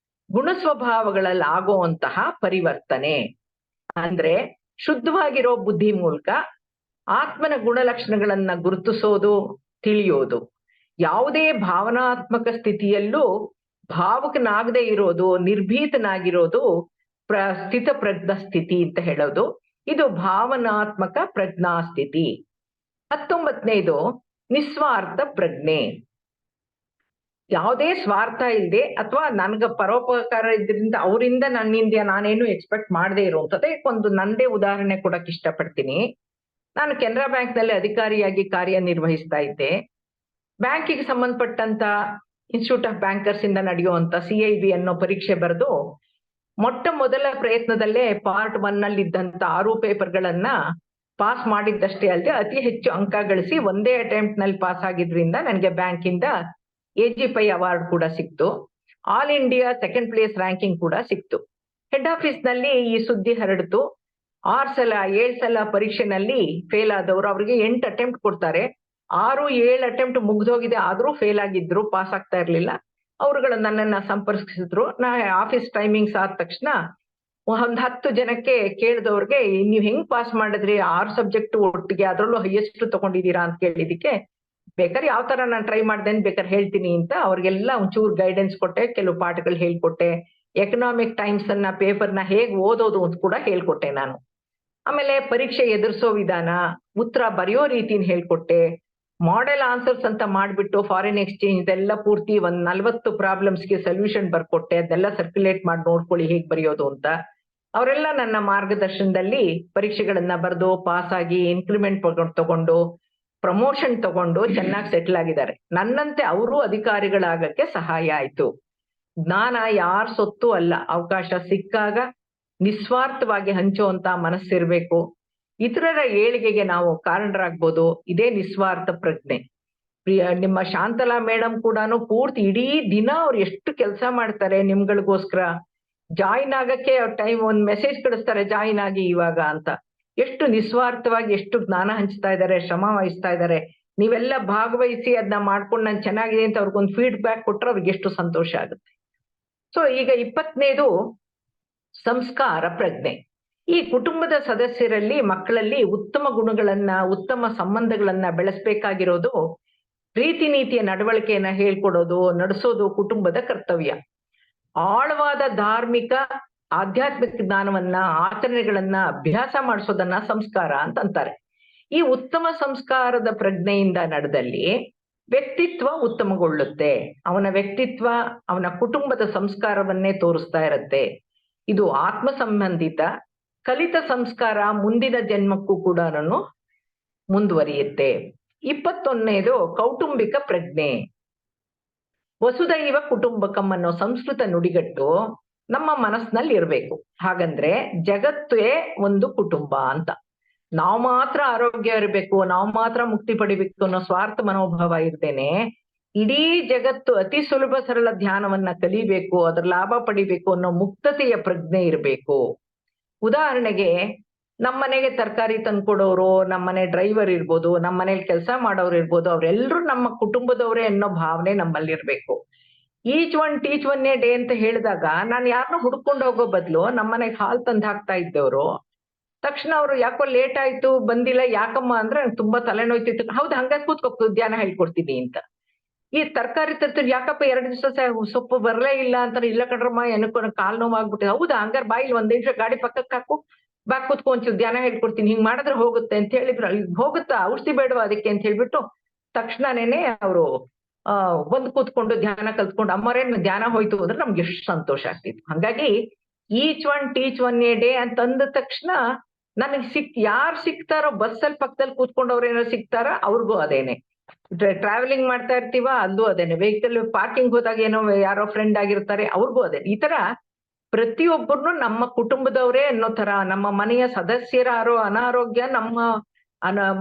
ಗುಣ ಸ್ವಭಾವಗಳಲ್ಲಿ ಆಗುವಂತಹ ಪರಿವರ್ತನೆ. ಅಂದ್ರೆ ಶುದ್ಧವಾಗಿರೋ ಬುದ್ಧಿ ಮೂಲಕ ಆತ್ಮನ ಗುಣಲಕ್ಷಣಗಳನ್ನ ಗುರುತಿಸೋದು, ತಿಳಿಯೋದು. ಯಾವುದೇ ಭಾವನಾತ್ಮಕ ಸ್ಥಿತಿಯಲ್ಲೂ ಭಾವುಕನಾಗದೇ ಇರೋದು, ನಿರ್ಭೀತನಾಗಿರೋದು ಸ್ಥಿತ ಪ್ರಜ್ಞಾ ಸ್ಥಿತಿ ಅಂತ ಹೇಳೋದು. ಇದು ಭಾವನಾತ್ಮಕ ಪ್ರಜ್ಞಾ ಸ್ಥಿತಿ. 19ನೇದು ನಿಸ್ವಾರ್ಥ ಪ್ರಜ್ಞೆ. ಯಾವುದೇ ಸ್ವಾರ್ಥ ಇಲ್ಲದೆ ಅಥವಾ ನನಗ ಪರೋಪಕಾರ ಇದ್ರಿಂದ ಅವರಿಂದ ನನ್ನಿಂದ ನಾನೇನು ಎಕ್ಸ್ಪೆಕ್ಟ್ ಮಾಡದೇ ಇರುವಂಥದ್ದು. ಒಂದು ನಂದೇ ಉದಾಹರಣೆ ಕೊಡಕ್ ಇಷ್ಟಪಡ್ತೀನಿ. ನಾನು ಕೆನರಾ ಬ್ಯಾಂಕ್ ನಲ್ಲಿ ಅಧಿಕಾರಿಯಾಗಿ ಕಾರ್ಯನಿರ್ವಹಿಸ್ತಾ ಇದ್ದೆ. ಬ್ಯಾಂಕಿಗೆ ಸಂಬಂಧಪಟ್ಟಂತ ಇನ್ಸ್ಟಿಟ್ಯೂಟ್ ಆಫ್ ಬ್ಯಾಂಕರ್ಸ್ ಇಂದ ನಡೆಯುವಂತ CIB ಅನ್ನೋ ಪರೀಕ್ಷೆ ಬರೆದು ಮೊಟ್ಟ ಮೊದಲ ಪ್ರಯತ್ನದಲ್ಲೇ ಪಾರ್ಟ್ 1 ನಲ್ಲಿ ಇದ್ದಂತ 6 ಪೇಪರ್ಗಳನ್ನ ಪಾಸ್ ಮಾಡಿದ್ದಷ್ಟೇ ಅಲ್ಲದೆ ಅತಿ ಹೆಚ್ಚು ಅಂಕ ಗಳಿಸಿ ಒಂದೇ ಅಟೆಂಪ್ಟ್ ನಲ್ಲಿ ಪಾಸ್ ಆಗಿದ್ರಿಂದ ನನಗೆ ಬ್ಯಾಂಕಿಂದ AG5 ಅವಾರ್ಡ್ ಕೂಡ ಸಿಕ್ತು. All India 2nd place ranking ಕೂಡ ಸಿಕ್ತು. ಹೆಡ್ ಆಫೀಸ್ ನಲ್ಲಿ ಈ ಸುದ್ದಿ ಹರಡಿತು. 6 ಸಲ 7 ಸಲ ಪರೀಕ್ಷೆನಲ್ಲಿ ಫೇಲ್ ಆದವರು ಅವ್ರಿಗೆ 8 ಅಟೆಂಪ್ಟ್ ಕೊಡ್ತಾರೆ. 6-7 ಅಟೆಂಪ್ಟ್ ಮುಗ್ದೋಗಿದೆ, ಆದ್ರೂ ಫೇಲ್ ಆಗಿದ್ರು, ಪಾಸ್ ಆಗ್ತಾ ಇರ್ಲಿಲ್ಲ. ಅವರುಗಳು ನನ್ನನ್ನ ಸಂಪರ್ಕಿಸಿದ್ರು. ನಾ ಆಫೀಸ್ ಟೈಮಿಂಗ್ಸ್ ಆದ ತಕ್ಷಣ ಒಂದ್ 10 ಜನಕ್ಕೆ ಕೇಳಿದವ್ರಿಗೆ ನೀವ್ ಹೆಂಗ್ ಪಾಸ್ ಮಾಡಿದ್ರಿ 6 ಸಬ್ಜೆಕ್ಟ್ ಒಟ್ಟಿಗೆ, ಅದ್ರಲ್ಲೂ ಹೈಯೆಸ್ಟ್ ತಗೊಂಡಿದ್ದೀರಾ ಅಂತ ಕೇಳಿದಕ್ಕೆ ಬೇಕಾದ್ರೆ ಯಾವ ತರ ನಾನು ಟ್ರೈ ಮಾಡ್ದೆ ಬೇಕಾದ್ರೆ ಹೇಳ್ತೀನಿ ಅಂತ ಅವ್ರಿಗೆಲ್ಲ ಒಂಚೂರು ಗೈಡೆನ್ಸ್ ಕೊಟ್ಟೆ. ಕೆಲವು ಪಾಠಗಳು ಹೇಳ್ಕೊಟ್ಟೆ. ಎಕನಾಮಿಕ್ ಟೈಮ್ಸ್ ಅನ್ನ ಪೇಪರ್ನ ಹೇಗ್ ಓದೋದು ಅಂತ ಕೂಡ ಹೇಳ್ಕೊಟ್ಟೆ ನಾನು. ಆಮೇಲೆ ಪರೀಕ್ಷೆ ಎದುರಿಸೋ ವಿಧಾನ, ಉತ್ತರ ಬರೆಯೋ ರೀತಿನ ಹೇಳ್ಕೊಟ್ಟೆ. ಮಾಡೆಲ್ ಆನ್ಸರ್ಸ್ ಅಂತ ಮಾಡ್ಬಿಟ್ಟು ಫಾರಿನ್ ಎಕ್ಸ್ಚೇಂಜ್ ಇದೆಲ್ಲ ಪೂರ್ತಿ 40 ಪ್ರಾಬ್ಲಮ್ಸ್ಗೆ ಸೊಲ್ಯೂಷನ್ ಬರ್ಕೊಟ್ಟೆ. ಅದೆಲ್ಲ ಸರ್ಕ್ಯುಲೇಟ್ ಮಾಡಿ ನೋಡ್ಕೊಳ್ಳಿ ಹೇಗ್ ಬರೆಯೋದು ಅಂತ. ಅವರೆಲ್ಲ ನನ್ನ ಮಾರ್ಗದರ್ಶನದಲ್ಲಿ ಪರೀಕ್ಷೆಗಳನ್ನ ಬರೆದು ಪಾಸ್ ಆಗಿ ಇನ್ಕ್ರಿಮೆಂಟ್ ತಗೊಂಡು ಪ್ರಮೋಷನ್ ತಗೊಂಡು ಚೆನ್ನಾಗಿ ಸೆಟ್ಲ್ ಆಗಿದ್ದಾರೆ. ನನ್ನಂತೆ ಅವರು ಅಧಿಕಾರಿಗಳಾಗಕ್ಕೆ ಸಹಾಯ ಆಯ್ತು. ಜ್ಞಾನ ಯಾರ ಸೊತ್ತು ಅಲ್ಲ. ಅವಕಾಶ ಸಿಕ್ಕಾಗ ನಿಸ್ವಾರ್ಥವಾಗಿ ಹಂಚುವಂತ ಮನಸ್ಸಿರ್ಬೇಕು. ಇತರರ ಏಳಿಗೆಗೆ ನಾವು ಕಾರಣರಾಗ್ಬೋದು. ಇದೇ ನಿಸ್ವಾರ್ಥ ಪ್ರಜ್ಞೆ. ನಿಮ್ಮ ಶಾಂತಲಾ ಮೇಡಮ್ ಕೂಡ ಪೂರ್ತಿ ಇಡೀ ದಿನ ಅವ್ರು ಎಷ್ಟು ಕೆಲಸ ಮಾಡ್ತಾರೆ ನಿಮ್ಗಳಿಗೋಸ್ಕರ. ಜಾಯಿನ್ ಆಗಕ್ಕೆ ಟೈಮ್ ಒಂದ್ ಮೆಸೇಜ್ ಕಳಿಸ್ತಾರೆ, ಜಾಯಿನ್ ಆಗಿ ಇವಾಗ ಅಂತ. ಎಷ್ಟು ನಿಸ್ವಾರ್ಥವಾಗಿ ಎಷ್ಟು ಜ್ಞಾನ ಹಂಚ್ತಾ ಇದ್ದಾರೆ, ಶ್ರಮ ವಹಿಸ್ತಾ ಇದ್ದಾರೆ. ನೀವೆಲ್ಲ ಭಾಗವಹಿಸಿ ಅದನ್ನ ಮಾಡ್ಕೊಂಡು ನಾನು ಚೆನ್ನಾಗಿದೆ ಅಂತ ಅವ್ರಿಗೊಂದು ಫೀಡ್ಬ್ಯಾಕ್ ಕೊಟ್ರೆ ಅವ್ರಿಗೆ ಎಷ್ಟು ಸಂತೋಷ ಆಗುತ್ತೆ. ಸೊ ಈಗ 20ನೇದು ಸಂಸ್ಕಾರ ಪ್ರಜ್ಞೆ. ಈ ಕುಟುಂಬದ ಸದಸ್ಯರಲ್ಲಿ ಮಕ್ಕಳಲ್ಲಿ ಉತ್ತಮ ಗುಣಗಳನ್ನ ಉತ್ತಮ ಸಂಬಂಧಗಳನ್ನ ಬೆಳೆಸ್ಬೇಕಾಗಿರೋದು, ರೀತಿ ನೀತಿಯ ನಡವಳಿಕೆಯನ್ನ ಹೇಳ್ಕೊಡೋದು, ನಡೆಸೋದು ಕುಟುಂಬದ ಕರ್ತವ್ಯ. ಆಳವಾದ ಧಾರ್ಮಿಕ ಆಧ್ಯಾತ್ಮಿಕ ಜ್ಞಾನವನ್ನ ಆಚರಣೆಗಳನ್ನ ಅಭ್ಯಾಸ ಮಾಡಿಸೋದನ್ನ ಸಂಸ್ಕಾರ ಅಂತ ಅಂತಾರೆ. ಈ ಉತ್ತಮ ಸಂಸ್ಕಾರದ ಪ್ರಜ್ಞೆಯಿಂದ ನಡೆದಲ್ಲಿ ವ್ಯಕ್ತಿತ್ವ ಉತ್ತಮಗೊಳ್ಳುತ್ತೆ. ಅವನ ವ್ಯಕ್ತಿತ್ವ ಅವನ ಕುಟುಂಬದ ಸಂಸ್ಕಾರವನ್ನೇ ತೋರಿಸ್ತಾ ಇರತ್ತೆ. ಇದು ಆತ್ಮ ಸಂಬಂಧಿತ ಕಲಿತ ಸಂಸ್ಕಾರ ಮುಂದಿನ ಜನ್ಮಕ್ಕೂ ಕೂಡ ಮುಂದುವರಿಯುತ್ತೆ. 21ನೇದು ಕೌಟುಂಬಿಕ ಪ್ರಜ್ಞೆ. ವಸುದೈವ ಕುಟುಂಬಕಂ ಅನ್ನೋ ಸಂಸ್ಕೃತ ನುಡಿಗಟ್ಟು ನಮ್ಮ ಮನಸ್ಸಿನಲ್ಲಿ ಇರ್ಬೇಕು. ಹಾಗಂದ್ರೆ ಜಗತ್ತೇ ಒಂದು ಕುಟುಂಬ ಅಂತ. ನಾವು ಮಾತ್ರ ಆರೋಗ್ಯ ಇರಬೇಕು, ನಾವು ಮಾತ್ರ ಮುಕ್ತಿ ಪಡಿಬೇಕು ಅನ್ನೋ ಸ್ವಾರ್ಥ ಮನೋಭಾವ ಇರ್ತೇನೆ. ಇಡೀ ಜಗತ್ತು ಅತಿ ಸುಲಭ ಸರಳ ಧ್ಯಾನವನ್ನ ಕಲಿಬೇಕು, ಅದ್ರ ಲಾಭ ಪಡಿಬೇಕು ಅನ್ನೋ ಮುಕ್ತತೆಯ ಪ್ರಜ್ಞೆ ಇರಬೇಕು. ಉದಾಹರಣೆಗೆ ನಮ್ಮನೆಗೆ ತರಕಾರಿ ತಂದ್ಕೊಡೋರು, ನಮ್ಮನೆ ಡ್ರೈವರ್ ಇರ್ಬೋದು, ನಮ್ಮನೇಲಿ ಕೆಲಸ ಮಾಡೋರು ಇರ್ಬೋದು, ಅವ್ರೆಲ್ರೂ ನಮ್ಮ ಕುಟುಂಬದವರೇ ಅನ್ನೋ ಭಾವನೆ ನಮ್ಮಲ್ಲಿ ಇರ್ಬೇಕು. Each one teach one A day ಅಂತ ಹೇಳಿದಾಗ ನಾನು ಯಾರನ್ನೂ ಹುಡ್ಕೊಂಡು ಹೋಗೋ ಬದಲು ನಮ್ಮನೆಗೆ ಹಾಲು ತಂದು ಹಾಕ್ತಾ ಇದ್ದವರು ತಕ್ಷಣ ಅವರು ಯಾಕೋ ಲೇಟ್ ಆಯ್ತು ಬಂದಿಲ್ಲ, ಯಾಕಮ್ಮ ಅಂದ್ರೆ ನಂಗೆ ತುಂಬಾ ತಲೆನೋಯ್ತಿತ್ತು. ಹೌದು, ಹಂಗ ಕೂತ್ಕೊ ಧ್ಯಾನ ಹೇಳ್ಕೊಡ್ತೀನಿ ಅಂತ. ಈ ತರಕಾರಿ ತರ್ತೀನಿ, ಯಾಕಪ್ಪ 2 ದಿವಸ ಸೊಪ್ಪು ಬರ್ಲೇ ಇಲ್ಲ ಅಂತಾರೆ. ಇಲ್ಲ ಕಣ್ರಮ್ಮ ಏನಕ್ಕೋ ಕಾಲ್ ನೋವಾಗ್ಬಿಟ್ಟಿದೆ. ಹೌದಾ, ಹಂಗಾರೆ ಬಾಯಿಲ್ 1 ನಿಮಿಷ ಗಾಡಿ ಪಕ್ಕಕ್ಕೆ ಹಾಕು, ಬಾ ಕೂತ್ಕೊ ಒಂಚೂರು ಧ್ಯಾನ ಹೇಳ್ಕೊಡ್ತೀನಿ, ಹಿಂಗ್ ಮಾಡಿದ್ರೆ ಹೋಗುತ್ತೆ ಅಂತ ಹೇಳಿದ್ರು. ಹೋಗುತ್ತಾ, ಔಷಧಿ ಬೇಡವಾ ಅದಕ್ಕೆ ಅಂತ ಹೇಳ್ಬಿಟ್ಟು ತಕ್ಷಣನೇ ಅವರು ಬಂದು ಕೂತ್ಕೊಂಡು ಧ್ಯಾನ ಕಲ್ತ್ಕೊಂಡು ಅಮ್ಮರೇನು ಧ್ಯಾನ ಹೋಯ್ತು ಅಂದ್ರೆ ನಮ್ಗೆ ಎಷ್ಟು ಸಂತೋಷ ಆಗ್ತಿತ್ತು. ಹಾಗಾಗಿ each one teach one A day ಅಂತ ಅಂದ ತಕ್ಷಣ ನನಗೆ ಯಾರು ಸಿಗ್ತಾರೋ, ಬಸ್ಸಲ್ಲಿ ಪಕ್ಕದಲ್ಲಿ ಕೂತ್ಕೊಂಡು ಅವ್ರೇನೋ ಸಿಗ್ತಾರ ಅವ್ರಿಗೂ ಅದೇನೆ. ಟ್ರಾವೆಲಿಂಗ್ ಮಾಡ್ತಾ ಇರ್ತೀವ, ಅಲ್ಲೂ ಅದೇನೆ. ವೆಹಿಕಲ್ ಪಾರ್ಕಿಂಗ್ ಹೋದಾಗ ಏನೋ ಯಾರೋ ಫ್ರೆಂಡ್ ಆಗಿರ್ತಾರೆ, ಅವ್ರಿಗೂ ಅದೇ. ಈ ತರ ಪ್ರತಿಯೊಬ್ಬರನ್ನು ನಮ್ಮ ಕುಟುಂಬದವರೇ ಅನ್ನೋ ತರ, ನಮ್ಮ ಮನೆಯ ಸದಸ್ಯರ ಅನಾರೋಗ್ಯ ನಮ್ಮ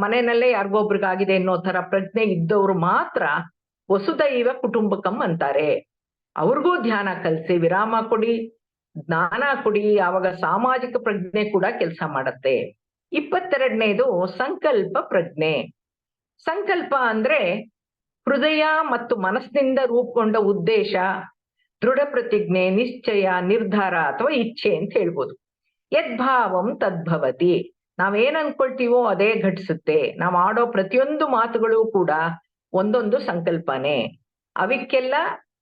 ಮನೆಯಲ್ಲೇ ಯಾರಿಗೊಬ್ರಿಗಾಗಿದೆ ಅನ್ನೋ ತರ ಪ್ರಜ್ಞೆ ಇದ್ದವ್ರು ಮಾತ್ರ ವಸುದೈವ ಕುಟುಂಬಕಂ ಅಂತಾರೆ. ಅವ್ರಿಗೂ ಧ್ಯಾನ ಕಲಿಸಿ ವಿರಾಮ ಕೊಡಿ, ಜ್ಞಾನ ಕೊಡಿ, ಆವಾಗ ಸಾಮಾಜಿಕ ಪ್ರಜ್ಞೆ ಕೂಡ ಕೆಲಸ ಮಾಡತ್ತೆ. 22ನೇದು ಸಂಕಲ್ಪ ಪ್ರಜ್ಞೆ. ಸಂಕಲ್ಪ ಅಂದ್ರೆ ಹೃದಯ ಮತ್ತು ಮನಸ್ಸಿನಿಂದ ರೂಪುಗೊಂಡ ಉದ್ದೇಶ, ದೃಢ ಪ್ರತಿಜ್ಞೆ, ನಿಶ್ಚಯ, ನಿರ್ಧಾರ ಅಥವಾ ಇಚ್ಛೆ ಅಂತ ಹೇಳ್ಬೋದು. ಯದ್ಭಾವಂ ತದ್ಭವತಿ. ನಾವೇನ್ ಅನ್ಕೊಳ್ತೀವೋ ಅದೇ ಘಟಿಸುತ್ತೆ. ನಾವು ಆಡೋ ಪ್ರತಿಯೊಂದು ಮಾತುಗಳು ಕೂಡ ಒಂದೊಂದು ಸಂಕಲ್ಪನೆ. ಅವಕ್ಕೆಲ್ಲ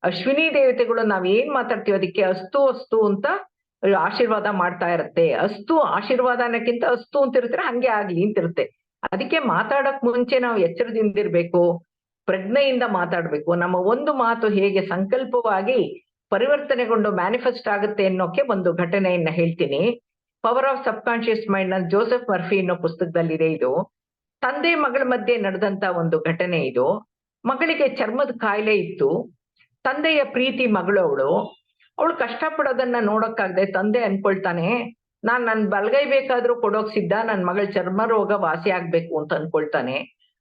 ಅಶ್ವಿನಿ ದೇವತೆಗಳು ನಾವೇನ್ ಮಾತಾಡ್ತೀವಿ ಅದಕ್ಕೆ ಅಸ್ತು ಅಸ್ತು ಅಂತ ಆಶೀರ್ವಾದ ಮಾಡ್ತಾ ಇರತ್ತೆ. ಅಸ್ತು ಆಶೀರ್ವಾದ ಅನ್ನಕ್ಕಿಂತ ಅಸ್ತು ಅಂತ ಇರ್ತಾರೆ, ಹಂಗೆ ಆಗ್ಲಿ ಅಂತಿರುತ್ತೆ. ಅದಕ್ಕೆ ಮಾತಾಡಕ್ ಮುಂಚೆ ನಾವು ಎಚ್ಚರದಿಂದಿರ್ಬೇಕು, ಪ್ರಜ್ಞೆಯಿಂದ ಮಾತಾಡ್ಬೇಕು. ನಮ್ಮ ಒಂದು ಮಾತು ಹೇಗೆ ಸಂಕಲ್ಪವಾಗಿ ಪರಿವರ್ತನೆಗೊಂಡು ಮ್ಯಾನಿಫೆಸ್ಟ್ ಆಗುತ್ತೆ ಅನ್ನೋಕೆ ಒಂದು ಘಟನೆಯನ್ನ ಹೇಳ್ತೀನಿ. Power of sub conscious mind ನ ಜೋಸೆಫ್ ಮರ್ಫಿ ಅನ್ನೋ ಪುಸ್ತಕದಲ್ಲಿದೆ ಇದು. ತಂದೆ ಮಗಳ ಮಧ್ಯೆ ನಡೆದಂತ ಒಂದು ಘಟನೆ ಇದು. ಮಗಳಿಗೆ ಚರ್ಮದ ಕಾಯಿಲೆ ಇತ್ತು. ತಂದೆಯ ಪ್ರೀತಿ ಮಗಳು ಅವಳು ಕಷ್ಟಪಡೋದನ್ನ ನೋಡಕ್ಕಾಗದೆ ತಂದೆ ಅನ್ಕೊಳ್ತಾನೆ, ನನ್ ಬಲಗೈ ಬೇಕಾದ್ರೂ ಕೊಡೋಕ್ ಸಿದ್ಧ, ನನ್ ಮಗಳ ಚರ್ಮ ರೋಗ ವಾಸಿ ಆಗ್ಬೇಕು ಅಂತ ಅನ್ಕೊಳ್ತಾನೆ.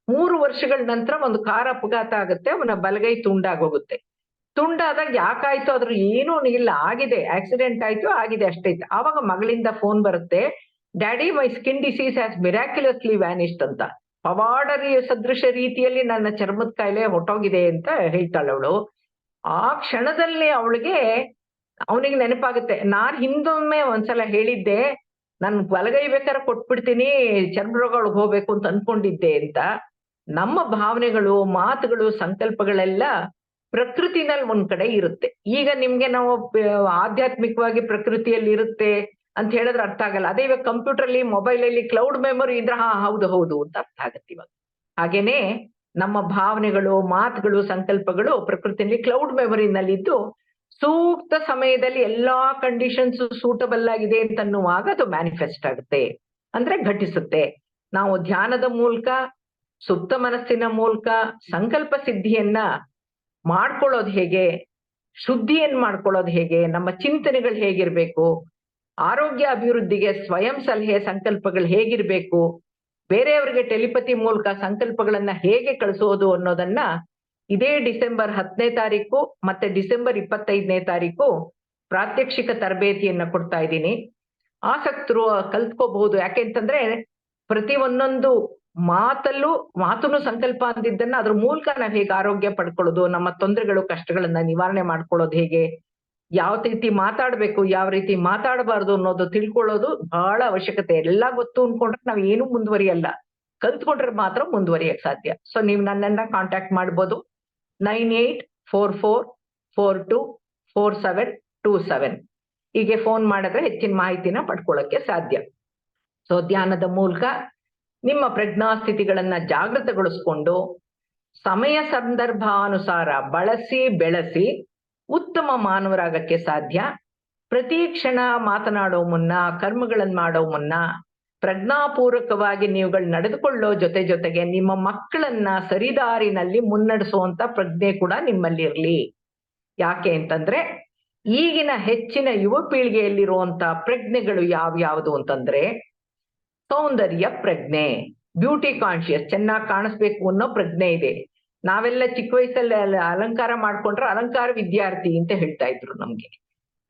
3 ವರ್ಷಗಳ ನಂತರ ಒಂದು ಕಾರ್ ಅಪಘಾತ ಆಗುತ್ತೆ, ಅವನ ಬಲಗೈ ತುಂಡಾಗೋಗುತ್ತೆ. ತುಂಡಾದಾಗ ಯಾಕಾಯ್ತು ಅದ್ರ ಏನೂ ಇಲ್ಲ, ಆಗಿದೆ, ಆಕ್ಸಿಡೆಂಟ್ ಆಗಿದೆ ಅಷ್ಟೇ. ಆವಾಗ ಮಗಳಿಂದ ಫೋನ್ ಬರುತ್ತೆ, daddy my skin disease has miraculously vanished ಅಂತ. ಪವಾಡರಿ ಸದೃಶ ರೀತಿಯಲ್ಲಿ ನನ್ನ ಚರ್ಮದ ಕಾಯಿಲೆ ಹೊಟ್ಟೋಗಿದೆ ಅಂತ ಹೇಳ್ತಾಳೆ ಅವಳು. ಆ ಕ್ಷಣದಲ್ಲಿ ಅವನಿಗೆ ನೆನಪಾಗುತ್ತೆ, ನಾನ್ ಹಿಂದೊಮ್ಮೆ ಒಂದ್ಸಲ ಹೇಳಿದ್ದೆ ನನ್ ಬಲಗೈ ಬೇಕಾದ್ರೆ ಕೊಟ್ಬಿಡ್ತೀನಿ, ಚರ್ಮ ರೋಗಗಳಿಗೆ ಹೋಗ್ಬೇಕು ಅಂತ ಅನ್ಕೊಂಡಿದ್ದೆ ಅಂತ. ನಮ್ಮ ಭಾವನೆಗಳು, ಮಾತುಗಳು, ಸಂಕಲ್ಪಗಳೆಲ್ಲ ಪ್ರಕೃತಿನಲ್ಲಿ ಒಂದ್ ಕಡೆ ಇರುತ್ತೆ. ಈಗ ನಿಮ್ಗೆ ನಾವು ಆಧ್ಯಾತ್ಮಿಕವಾಗಿ ಪ್ರಕೃತಿಯಲ್ಲಿ ಇರುತ್ತೆ ಅಂತ ಹೇಳಿದ್ರೆ ಅರ್ಥ ಆಗಲ್ಲ. ಅದೇ ಇವಾಗ ಕಂಪ್ಯೂಟರ್ ಅಲ್ಲಿ, ಮೊಬೈಲ್ ಅಲ್ಲಿ ಕ್ಲೌಡ್ ಮೆಮೊರಿ ಇದ್ರೆ ಹೌದು ಅಂತ ಅರ್ಥ ಆಗತ್ತೆ ಇವಾಗ. ಹಾಗೇನೆ ನಮ್ಮ ಭಾವನೆಗಳು, ಮಾತುಗಳು, ಸಂಕಲ್ಪಗಳು ಪ್ರಕೃತಿಯಲ್ಲಿ ಕ್ಲೌಡ್ ಮೆಮೊರಿನಲ್ಲಿ ಇದ್ದು ಸೂಕ್ತ ಸಮಯದಲ್ಲಿ ಎಲ್ಲಾ ಕಂಡೀಷನ್ಸ್ ಸೂಟಬಲ್ ಆಗಿದೆ ಅಂತ ಅನ್ನುವಾಗ ಅದು ಮ್ಯಾನಿಫೆಸ್ಟ್ ಆಗುತ್ತೆ, ಅಂದ್ರೆ ಘಟಿಸುತ್ತೆ. ನಾವು ಧ್ಯಾನದ ಮೂಲಕ, ಸುಪ್ತ ಮನಸ್ಸಿನ ಮೂಲಕ ಸಂಕಲ್ಪ ಸಿದ್ಧಿಯನ್ನ ಮಾಡ್ಕೊಳ್ಳೋದು ಹೇಗೆ, ಶುದ್ಧಿಯನ್ನ ಮಾಡ್ಕೊಳ್ಳೋದು ಹೇಗೆ, ನಮ್ಮ ಚಿಂತನೆಗಳು ಹೇಗಿರ್ಬೇಕು, ಆರೋಗ್ಯ ಅಭಿವೃದ್ಧಿಗೆ ಸ್ವಯಂ ಸಲಹೆ ಸಂಕಲ್ಪಗಳು ಹೇಗಿರ್ಬೇಕು, ಬೇರೆಯವರಿಗೆ ಟೆಲಿಪತಿ ಮೂಲಕ ಸಂಕಲ್ಪಗಳನ್ನ ಹೇಗೆ ಕಳಿಸೋದು ಅನ್ನೋದನ್ನ ಇದೇ ಡಿಸೆಂಬರ್ 10ನೇ ತಾರೀಕು ಮತ್ತೆ ಡಿಸೆಂಬರ್ 25ನೇ ತಾರೀಕು ಪ್ರಾತ್ಯಕ್ಷಿಕ ತರಬೇತಿಯನ್ನ ಕೊಡ್ತಾ ಇದ್ದೀನಿ. ಆಸಕ್ತರು ಕಲ್ತ್ಕೋಬಹುದು. ಯಾಕೆಂತಂದ್ರೆ ಪ್ರತಿ ಒಂದೊಂದು ಮಾತನ್ನು ಸಂಕಲ್ಪ ಅಂದಿದ್ದನ್ನ ಅದ್ರ ಮೂಲಕ ನಾವ್ ಹೇಗೆ ಆರೋಗ್ಯ ಪಡ್ಕೊಳ್ಳೋದು, ನಮ್ಮ ತೊಂದರೆಗಳು, ಕಷ್ಟಗಳನ್ನ ನಿವಾರಣೆ ಮಾಡ್ಕೊಳ್ಳೋದು ಹೇಗೆ, ಯಾವ ರೀತಿ ಮಾತಾಡ್ಬೇಕು, ಯಾವ ರೀತಿ ಮಾತಾಡಬಾರ್ದು ಅನ್ನೋದು ತಿಳ್ಕೊಳ್ಳೋದು ಬಹಳ ಅವಶ್ಯಕತೆ. ಎಲ್ಲ ಗೊತ್ತು ಅನ್ಕೊಂಡ್ರೆ ನಾವ್ ಏನು ಮುಂದುವರಿಯಲ್ಲ, ಕಲ್ತ್ಕೊಂಡ್ರೆ ಮಾತ್ರ ಮುಂದುವರಿಯಕ್ ಸಾಧ್ಯ. ಸೊ ನೀವು ನನ್ನನ್ನ ಕಾಂಟ್ಯಾಕ್ಟ್ ಮಾಡ್ಬೋದು 9844244727 ಹೀಗೆ ಫೋನ್ ಮಾಡಿದ್ರೆ ಹೆಚ್ಚಿನ ಮಾಹಿತಿನ ಪಡ್ಕೊಳ್ಳೋಕೆ ಸಾಧ್ಯ. ಸೊ ಧ್ಯಾನದ ಮೂಲಕ ನಿಮ್ಮ ಪ್ರಜ್ಞಾಸ್ಥಿತಿಗಳನ್ನ ಜಾಗೃತಗೊಳಿಸ್ಕೊಂಡು ಸಮಯ ಸಂದರ್ಭಾನುಸಾರ ಬಳಸಿ ಬೆಳೆಸಿ ಉತ್ತಮ ಮಾನವರಾಗಕ್ಕೆ ಸಾಧ್ಯ. ಪ್ರತಿ ಕ್ಷಣ ಮಾತನಾಡೋ ಮುನ್ನ, ಕರ್ಮಗಳನ್ನ ಮಾಡೋ ಮುನ್ನ ಪ್ರಜ್ಞಾಪೂರ್ವಕವಾಗಿ ನೀವುಗಳು ನಡೆದುಕೊಳ್ಳೋ ಜೊತೆಗೆ ನಿಮ್ಮ ಮಕ್ಕಳನ್ನ ಸರಿದಾರಿನಲ್ಲಿ ಮುನ್ನಡೆಸುವಂತ ಪ್ರಜ್ಞೆ ಕೂಡ ನಿಮ್ಮಲ್ಲಿರ್ಲಿ. ಯಾಕೆ ಅಂತಂದ್ರೆ ಈಗಿನ ಹೆಚ್ಚಿನ ಯುವ ಪೀಳಿಗೆಯಲ್ಲಿರುವಂತ ಪ್ರಜ್ಞೆಗಳು ಯಾವ್ಯಾವುದು ಅಂತಂದ್ರೆ ಸೌಂದರ್ಯ ಪ್ರಜ್ಞೆ, ಬ್ಯೂಟಿ ಕಾನ್ಶಿಯಸ್, ಚೆನ್ನಾಗಿ ಕಾಣಿಸ್ಬೇಕು ಅನ್ನೋ ಪ್ರಜ್ಞೆ ಇದೆ. ನಾವೆಲ್ಲ ಚಿಕ್ಕ ವಯಸ್ಸಲ್ಲಿ ಅಲಂಕಾರ ಮಾಡ್ಕೊಂಡ್ರೆ ಅಲಂಕಾರ ವಿದ್ಯಾರ್ಥಿ ಅಂತ ಹೇಳ್ತಾ ಇದ್ರು ನಮ್ಗೆ.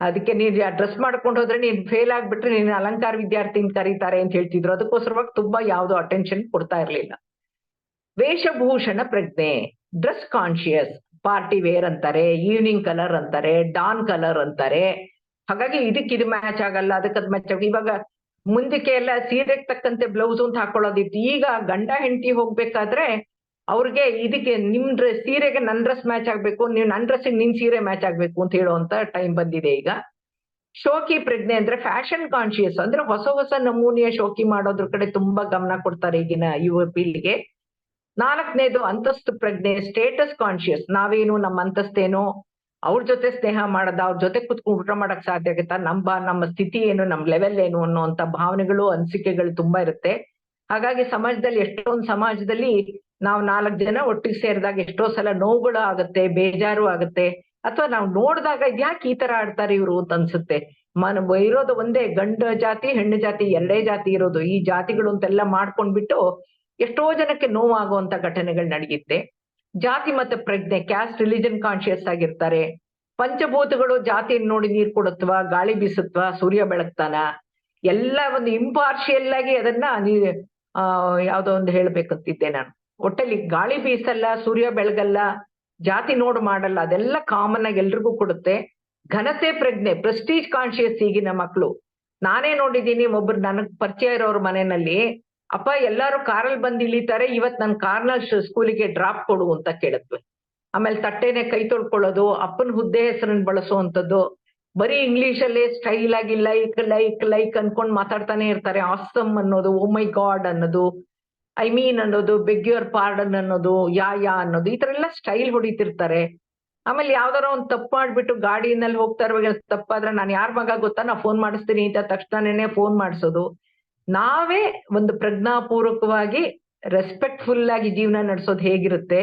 ಅದಕ್ಕೆ ನೀನ್ ಡ್ರೆಸ್ ಮಾಡ್ಕೊಂಡು ಹೋದ್ರೆ ನೀನ್ ಫೇಲ್ ಆಗ್ಬಿಟ್ರೆ ನೀನ್ ಅಲಂಕಾರ ವಿದ್ಯಾರ್ಥಿ ಅಂತ ಕರೀತಾರೆ ಅಂತ ಹೇಳ್ತಿದ್ರು. ಅದಕ್ಕೋಸ್ಕರವಾಗಿ ತುಂಬಾ ಯಾವ್ದು ಅಟೆನ್ಷನ್ ಕೊಡ್ತಾ ಇರ್ಲಿಲ್ಲ. ವೇಷಭೂಷಣ ಪ್ರಜ್ಞೆ, ಡ್ರೆಸ್ ಕಾನ್ಶಿಯಸ್, ಪಾರ್ಟಿ ವೇರ್ ಅಂತಾರೆ, ಈವ್ನಿಂಗ್ ಕಲರ್ ಅಂತಾರೆ, ಡಾನ್ ಕಲರ್ ಅಂತಾರೆ. ಹಾಗಾಗಿ ಇದು ಮ್ಯಾಚ್ ಆಗಲ್ಲ, ಅದಕ್ಕದ್ ಮ್ಯಾಚ್ ಆಗ. ಇವಾಗ ಮುಂದಕ್ಕೆ ಎಲ್ಲ ಸೀರೆಗೆ ತಕ್ಕಂತೆ ಬ್ಲೌಸ್ ಅಂತ ಹಾಕೊಳ್ಳೋದಿತ್ತು. ಈಗ ಗಂಡ ಹೆಂಡತಿ ಹೋಗ್ಬೇಕಾದ್ರೆ ಅವ್ರಿಗೆ ಇದಕ್ಕೆ ನಿಮ್ ಸೀರೆಗೆ ನನ್ ಡ್ರೆಸ್ ಮ್ಯಾಚ್ ಆಗ್ಬೇಕು, ನೀವು ನನ್ ಡ್ರೆಸ್ಸಿಗೆ ನಿನ್ ಸೀರೆ ಮ್ಯಾಚ್ ಆಗ್ಬೇಕು ಅಂತ ಹೇಳುವಂತ ಟೈಮ್ ಬಂದಿದೆ ಈಗ. ಶೋಕಿ ಪ್ರಜ್ಞೆ ಅಂದ್ರೆ ಫ್ಯಾಷನ್ ಕಾನ್ಶಿಯಸ್, ಅಂದ್ರೆ ಹೊಸ ನಮೂನೆಯ ಶೋಕಿ ಮಾಡೋದ್ರ ಕಡೆ ತುಂಬಾ ಗಮನ ಕೊಡ್ತಾರೆ ಈಗಿನ ಯುವ ಪೀಳಿಗೆ. 4ನೇದು ಅಂತಸ್ತು ಪ್ರಜ್ಞೆ, ಸ್ಟೇಟಸ್ ಕಾನ್ಶಿಯಸ್. ನಾವೇನು, ನಮ್ಮ ಅಂತಸ್ತೇನು, ಅವ್ರ ಜೊತೆ ಸ್ನೇಹ ಮಾಡದ, ಅವ್ರ ಜೊತೆ ಕುತ್ಕೊಂಡು ಊಟ ಮಾಡಕ್ ಸಾಧ್ಯ ಆಗುತ್ತಾ, ನಮ್ಮ ಸ್ಥಿತಿ ಏನು, ನಮ್ ಲೆವೆಲ್ ಏನು ಅನ್ನೋಂತ ಭಾವನೆಗಳು, ಅನಿಸಿಕೆಗಳು ತುಂಬಾ ಇರುತ್ತೆ. ಹಾಗಾಗಿ ಸಮಾಜದಲ್ಲಿ ನಾವು 4 ಜನ ಒಟ್ಟಿಗೆ ಸೇರಿದಾಗ ಎಷ್ಟೋ ಸಲ ನೋವುಗಳು ಆಗುತ್ತೆ, ಬೇಜಾರು ಆಗುತ್ತೆ, ಅಥವಾ ನಾವು ನೋಡಿದಾಗ ಇದ್ಯಾಕೆ ಈ ತರ ಆಡ್ತಾರೆ ಇವ್ರು ಅಂತ ಅನ್ಸುತ್ತೆ. ಇರೋದು ಒಂದೇ ಗಂಡು ಜಾತಿ ಹೆಣ್ಣು ಜಾತಿ, 2 ಜಾತಿ ಇರೋದು. ಈ ಜಾತಿಗಳು ಅಂತೆಲ್ಲ ಮಾಡ್ಕೊಂಡ್ಬಿಟ್ಟು ಎಷ್ಟೋ ಜನಕ್ಕೆ ನೋವಾಗುವಂತ ಘಟನೆಗಳು ನಡೆಯುತ್ತೆ. ಜಾತಿ ಮತ್ತೆ ಪ್ರಜ್ಞೆ, ಕ್ಯಾಸ್ಟ್ ರಿಲಿಜನ್ ಕಾನ್ಶಿಯಸ್ ಆಗಿರ್ತಾರೆ. ಪಂಚಭೂತಗಳು ಜಾತಿಯನ್ನು ನೋಡಿ ನೀರ್ ಕೊಡುತ್ತವ, ಗಾಳಿ ಬೀಸುತ್ತವ, ಸೂರ್ಯ ಬೆಳಗ್ತಾನ, ಎಲ್ಲ ಒಂದು ಇಂಪಾರ್ಷಿಯಲ್ ಆಗಿ ಅದನ್ನ ಯಾವ್ದೋ ಒಂದು ಹೇಳ್ಬೇಕಂತಿದ್ದೆ ನಾನು. ಒಟ್ಟಲ್ಲಿ ಗಾಳಿ ಬೀಸಲ್ಲ, ಸೂರ್ಯ ಬೆಳಗಲ್ಲ, ಜಾತಿ ನೋಡು ಮಾಡಲ್ಲ, ಅದೆಲ್ಲ ಕಾಮನ್ ಆಗಿ ಎಲ್ರಿಗೂ ಕೊಡುತ್ತೆ. ಘನತೆ ಪ್ರಜ್ಞೆ, ಪ್ರೆಸ್ಟೀಜ್ ಕಾನ್ಶಿಯಸ್ ಈಗಿನ ಮಕ್ಕಳು. ನಾನೇ ನೋಡಿದ್ದೀನಿ, ಒಬ್ರು ನನಗ್ ಪರಿಚಯ ಇರೋರ ಮನೆಯಲ್ಲಿ ಅಪ್ಪ ಎಲ್ಲಾರು ಕಾರಲ್ಲಿ ಬಂದು ಇಳಿತಾರೆ, ಇವತ್ ನನ್ ಕಾರ್ನ ಸ್ಕೂಲಿಗೆ ಡ್ರಾಪ್ ಕೊಡು ಅಂತ ಕೇಳತ್ವೆ. ಆಮೇಲೆ ತಟ್ಟೆನೆ ಕೈ ತೊಳ್ಕೊಳ್ಳೋದು, ಅಪ್ಪನ ಹುದ್ದೆ ಹೆಸರನ್ನ ಬಳಸುವಂಥದ್ದು, ಬರೀ ಇಂಗ್ಲಿಷ್ ಅಲ್ಲೇ ಸ್ಟೈಲ್ ಆಗಿ ಲೈಕ್ ಅನ್ಕೊಂಡ್ ಮಾತಾಡ್ತಾನೆ ಇರ್ತಾರೆ. ಆಸಮ್ ಅನ್ನೋದು, ಓ ಮೈ ಗಾಡ್ ಅನ್ನೋದು, ಐ ಮೀನ್ ಅನ್ನೋದು, ಬೆಗ್ ಯುವರ್ ಪಾರ್ಡನ್ ಅನ್ನೋದು, ಯಾ ಅನ್ನೋದು, ಈ ತರ ಎಲ್ಲ ಸ್ಟೈಲ್ ಹೊಡಿತಿರ್ತಾರೆ. ಆಮೇಲೆ ಯಾವ್ದಾರ ಒಂದ್ ತಪ್ಪು ಮಾಡ್ಬಿಟ್ಟು ಗಾಡಿನಲ್ಲಿ ಹೋಗ್ತಾ ಇರುವಾಗ ತಪ್ಪಾದ್ರೆ, ನಾನು ಯಾರ ಮಗ ಗೊತ್ತಾ, ನಾ ಫೋನ್ ಮಾಡಿಸ್ತೀನಿ ಅಂತ ತಕ್ಷಣನೇ ಫೋನ್ ಮಾಡಿಸೋದು. ನಾವೇ ಒಂದು ಪ್ರಜ್ಞಾಪೂರ್ವಕವಾಗಿ ರೆಸ್ಪೆಕ್ಟ್ಫುಲ್ ಆಗಿ ಜೀವನ ನಡೆಸೋದು ಹೇಗಿರುತ್ತೆ,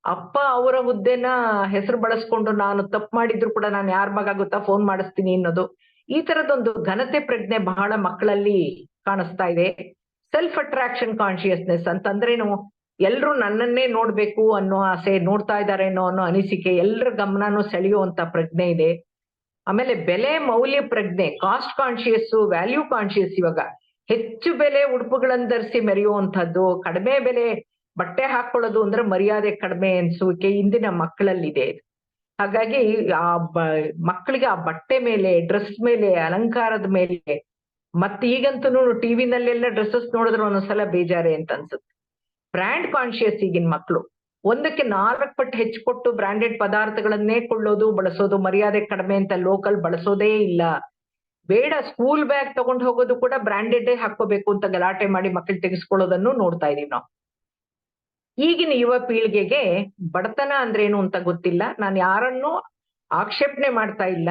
ಅಪ್ಪ ಅವರ ಹುದ್ದೆನ ಹೆಸರು ಬಳಸ್ಕೊಂಡು ನಾನು ತಪ್ಪು ಮಾಡಿದ್ರು ಕೂಡ ನಾನು ಯಾರ ಮಗ ಗೊತ್ತಾ ಫೋನ್ ಮಾಡಿಸ್ತೀನಿ ಅನ್ನೋದು, ಈ ತರದೊಂದು ಘನತೆ ಪ್ರಜ್ಞೆ ಬಹಳ ಮಕ್ಕಳಲ್ಲಿ ಕಾಣಿಸ್ತಾ ಇದೆ. ಸೆಲ್ಫ್ ಅಟ್ರಾಕ್ಷನ್ ಕಾನ್ಶಿಯಸ್ನೆಸ್ ಅಂತಂದ್ರೇನು, ಎಲ್ರು ನನ್ನನ್ನೇ ನೋಡ್ಬೇಕು ಅನ್ನೋ ಆಸೆ, ನೋಡ್ತಾ ಇದ್ದಾರೆ ಅನ್ನೋ ಅನಿಸಿಕೆ, ಎಲ್ರ ಗಮನನೂ ಸೆಳೆಯುವಂತ ಪ್ರಜ್ಞೆ ಇದೆ. ಆಮೇಲೆ ಬೆಲೆ ಮೌಲ್ಯ ಪ್ರಜ್ಞೆ, ಕಾಸ್ಟ್ ಕಾನ್ಶಿಯಸ್, ವ್ಯಾಲ್ಯೂ ಕಾನ್ಶಿಯಸ್. ಇವಾಗ ಹೆಚ್ಚು ಬೆಲೆ ಉಡುಪುಗಳನ್ನು ಧರಿಸಿ ಮೆರೆಯುವಂಥದ್ದು, ಕಡಿಮೆ ಬೆಲೆ ಬಟ್ಟೆ ಹಾಕೊಳ್ಳೋದು ಅಂದ್ರೆ ಮರ್ಯಾದೆ ಕಡಿಮೆ ಅನ್ಸುವಿಕೆ ಇಂದಿನ ಮಕ್ಕಳಲ್ಲಿದೆ. ಹಾಗಾಗಿ ಮಕ್ಕಳಿಗೆ ಆ ಬಟ್ಟೆ ಮೇಲೆ, ಡ್ರೆಸ್ ಮೇಲೆ, ಅಲಂಕಾರದ ಮೇಲೆ, ಮತ್ತೆ ಈಗಂತೂ ಟಿವಿನಲ್ಲೆಲ್ಲ ಡ್ರೆಸ್ಸಸ್ ನೋಡಿದ್ರೆ ಒಂದೊಂದ್ಸಲ ಬೇಜಾರೆ ಅಂತ ಅನ್ಸುತ್ತೆ. ಬ್ರ್ಯಾಂಡ್ ಕಾನ್ಶಿಯಸ್ ಈಗಿನ ಮಕ್ಕಳು, 1ಕ್ಕೆ 4 ಪಟ್ಟು ಹೆಚ್ಚು ಕೊಟ್ಟು ಬ್ರಾಂಡೆಡ್ ಪದಾರ್ಥಗಳನ್ನೇ ಕೊಳ್ಳೋದು, ಬಳಸೋದು, ಮರ್ಯಾದೆ ಕಡಿಮೆ ಅಂತ ಲೋಕಲ್ ಬಳಸೋದೇ ಇಲ್ಲ. ಬೇಡ, ಸ್ಕೂಲ್ ಬ್ಯಾಗ್ ತಗೊಂಡು ಹೋಗೋದು ಕೂಡ ಬ್ರಾಂಡೆಡ್ ಹಾಕೋಬೇಕು ಅಂತ ಗಲಾಟೆ ಮಾಡಿ ಮಕ್ಕಳು ತೆಗೆಸ್ಕೊಳ್ಳೋದನ್ನು ನೋಡ್ತಾ ಇದೀವಿ ನಾವು. ಈಗಿನ ಯುವ ಪೀಳಿಗೆಗೆ ಬಡತನ ಅಂದ್ರೇನು ಅಂತ ಗೊತ್ತಿಲ್ಲ. ನಾನು ಯಾರನ್ನೂ ಆಕ್ಷೇಪಣೆ ಮಾಡ್ತಾ ಇಲ್ಲ,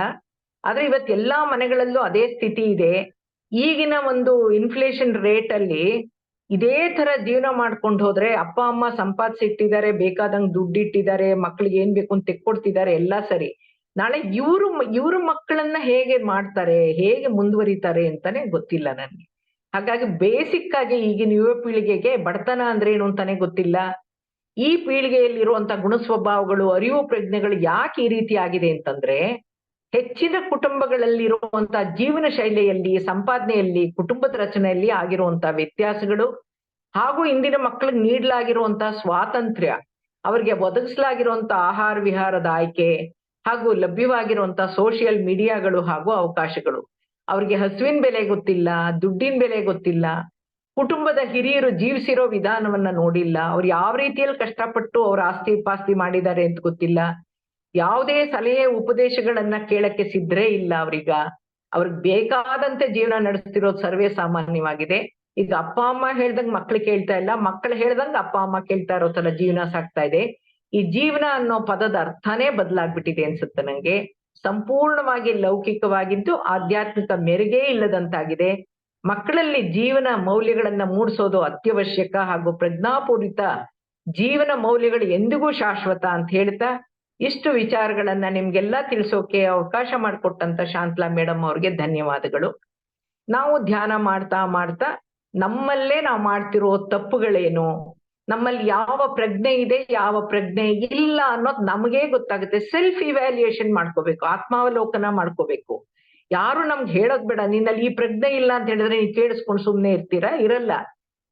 ಆದ್ರೆ ಇವತ್ತು ಎಲ್ಲಾ ಮನೆಗಳಲ್ಲೂ ಅದೇ ಸ್ಥಿತಿ ಇದೆ. ಈಗಿನ ಒಂದು ಇನ್ಫ್ಲೇಷನ್ ರೇಟ್ ಅಲ್ಲಿ ಇದೇ ತರ ಜೀವನ ಮಾಡ್ಕೊಂಡು ಹೋದ್ರೆ, ಅಪ್ಪ ಅಮ್ಮ ಸಂಪಾದಿಸಿಟ್ಟಿದ್ದಾರೆ, ಬೇಕಾದಂಗ್ ದುಡ್ಡು ಇಟ್ಟಿದ್ದಾರೆ, ಮಕ್ಳಿಗೆ ಏನ್ ಬೇಕು ಅಂತ ತೆಕ್ಕೊಡ್ತಿದ್ದಾರೆ, ಎಲ್ಲ ಸರಿ. ನಾಳೆ ಇವ್ರ ಮಕ್ಕಳನ್ನ ಹೇಗೆ ಮಾಡ್ತಾರೆ, ಹೇಗೆ ಮುಂದುವರಿತಾರೆ ಅಂತಾನೆ ಗೊತ್ತಿಲ್ಲ ನನ್ಗೆ. ಹಾಗಾಗಿ ಬೇಸಿಕ್ ಆಗಿ ಈಗಿನ ಯುವ ಪೀಳಿಗೆಗೆ ಬಡತನ ಅಂದ್ರೆ ಏನು ಅಂತಾನೆ ಗೊತ್ತಿಲ್ಲ. ಈ ಪೀಳಿಗೆಯಲ್ಲಿರುವಂತ ಗುಣ ಸ್ವಭಾವಗಳು, ಅರಿವು ಪ್ರಜ್ಞೆಗಳು ಯಾಕೆ ಈ ರೀತಿ ಆಗಿದೆ ಅಂತಂದ್ರೆ, ಹೆಚ್ಚಿನ ಕುಟುಂಬಗಳಲ್ಲಿರುವಂತ ಜೀವನ ಶೈಲಿಯಲ್ಲಿ, ಸಂಪಾದನೆಯಲ್ಲಿ, ಕುಟುಂಬದ ರಚನೆಯಲ್ಲಿ ಆಗಿರುವಂತ ವ್ಯತ್ಯಾಸಗಳು, ಹಾಗೂ ಇಂದಿನ ಮಕ್ಕಳಿಗೆ ನೀಡಲಾಗಿರುವಂತ ಸ್ವಾತಂತ್ರ್ಯ, ಅವರಿಗೆ ಒದಗಿಸಲಾಗಿರುವಂತ ಆಹಾರ ವಿಹಾರದ ಆಯ್ಕೆ, ಹಾಗೂ ಲಭ್ಯವಾಗಿರುವಂತ ಸೋಷಿಯಲ್ ಮೀಡಿಯಾಗಳು ಹಾಗೂ ಅವಕಾಶಗಳು. ಅವ್ರಿಗೆ ಹಸುವಿನ ಬೆಲೆ ಗೊತ್ತಿಲ್ಲ, ದುಡ್ಡಿನ ಬೆಲೆ ಗೊತ್ತಿಲ್ಲ, ಕುಟುಂಬದ ಹಿರಿಯರು ಜೀವಿಸಿರೋ ವಿಧಾನವನ್ನ ನೋಡಿಲ್ಲ, ಅವ್ರು ಯಾವ ರೀತಿಯಲ್ಲಿ ಕಷ್ಟಪಟ್ಟು ಅವ್ರ ಆಸ್ತಿ ಪಾಸ್ತಿ ಮಾಡಿದ್ದಾರೆ ಅಂತ ಗೊತ್ತಿಲ್ಲ, ಯಾವುದೇ ಸಲಹೆ ಉಪದೇಶಗಳನ್ನ ಕೇಳಕ್ಕೆ ಸಿದ್ಧರೇ ಇಲ್ಲ ಅವ್ರಿಗೆ ಬೇಕಾದಂತೆ ಜೀವನ ನಡೆಸ್ತಿರೋದು ಸರ್ವೇ ಸಾಮಾನ್ಯವಾಗಿದೆ. ಈಗ ಅಪ್ಪ ಅಮ್ಮ ಹೇಳ್ದಂಗ್ ಮಕ್ಳು ಕೇಳ್ತಾ ಇಲ್ಲ, ಮಕ್ಳು ಹೇಳ್ದಂಗ್ ಅಪ್ಪ ಅಮ್ಮ ಕೇಳ್ತಾ ಇರೋ ತರ ಜೀವನ ಸಾಗ್ತಾ ಇದೆ. ಈ ಜೀವನ ಅನ್ನೋ ಪದದ ಅರ್ಥನೇ ಬದಲಾಗ್ಬಿಟ್ಟಿದೆ ಅನ್ಸುತ್ತೆ ನಂಗೆ. ಸಂಪೂರ್ಣವಾಗಿ ಲೌಕಿಕವಾಗಿದ್ದು ಆಧ್ಯಾತ್ಮಿಕ ಮೆರುಗೇ ಇಲ್ಲದಂತಾಗಿದೆ. ಮಕ್ಕಳಲ್ಲಿ ಜೀವನ ಮೌಲ್ಯಗಳನ್ನ ಮೂಡಿಸೋದು ಅತ್ಯವಶ್ಯಕ ಹಾಗೂ ಪ್ರಜ್ಞಾಪೂರಿತ ಜೀವನ ಮೌಲ್ಯಗಳು ಎಂದಿಗೂ ಶಾಶ್ವತ ಅಂತ ಹೇಳ್ತಾ ಇಷ್ಟು ವಿಚಾರಗಳನ್ನ ನಿಮ್ಗೆಲ್ಲ ತಿಳಿಸೋಕೆ ಅವಕಾಶ ಮಾಡಿಕೊಟ್ಟಂತ ಶಾಂತಲಾ ಮೇಡಮ್ ಅವ್ರಿಗೆ ಧನ್ಯವಾದಗಳು. ನಾವು ಧ್ಯಾನ ಮಾಡ್ತಾ ಮಾಡ್ತಾ ನಮ್ಮಲ್ಲೇ ನಾವು ಮಾಡ್ತಿರೋ ತಪ್ಪುಗಳೇನು, ನಮ್ಮಲ್ಲಿ ಯಾವ ಪ್ರಜ್ಞೆ ಇದೆ ಯಾವ ಪ್ರಜ್ಞೆ ಇಲ್ಲ ಅನ್ನೋದು ನಮಗೇ ಗೊತ್ತಾಗುತ್ತೆ. ಸೆಲ್ಫ್ ಇವ್ಯಾಲ್ಯೂಯೇಷನ್ ಮಾಡ್ಕೋಬೇಕು, ಆತ್ಮಾವಲೋಕನ ಮಾಡ್ಕೋಬೇಕು. ಯಾರು ನಮ್ಗೆ ಹೇಳೋದ್ ಬೇಡ, ನಿನ್ನಲ್ಲಿ ಈ ಪ್ರಜ್ಞೆ ಇಲ್ಲ ಅಂತ ಹೇಳಿದ್ರೆ ನೀವು ಕೇಳಿಸ್ಕೊಂಡು ಸುಮ್ನೆ ಇರ್ತೀರಾ, ಇರಲ್ಲ.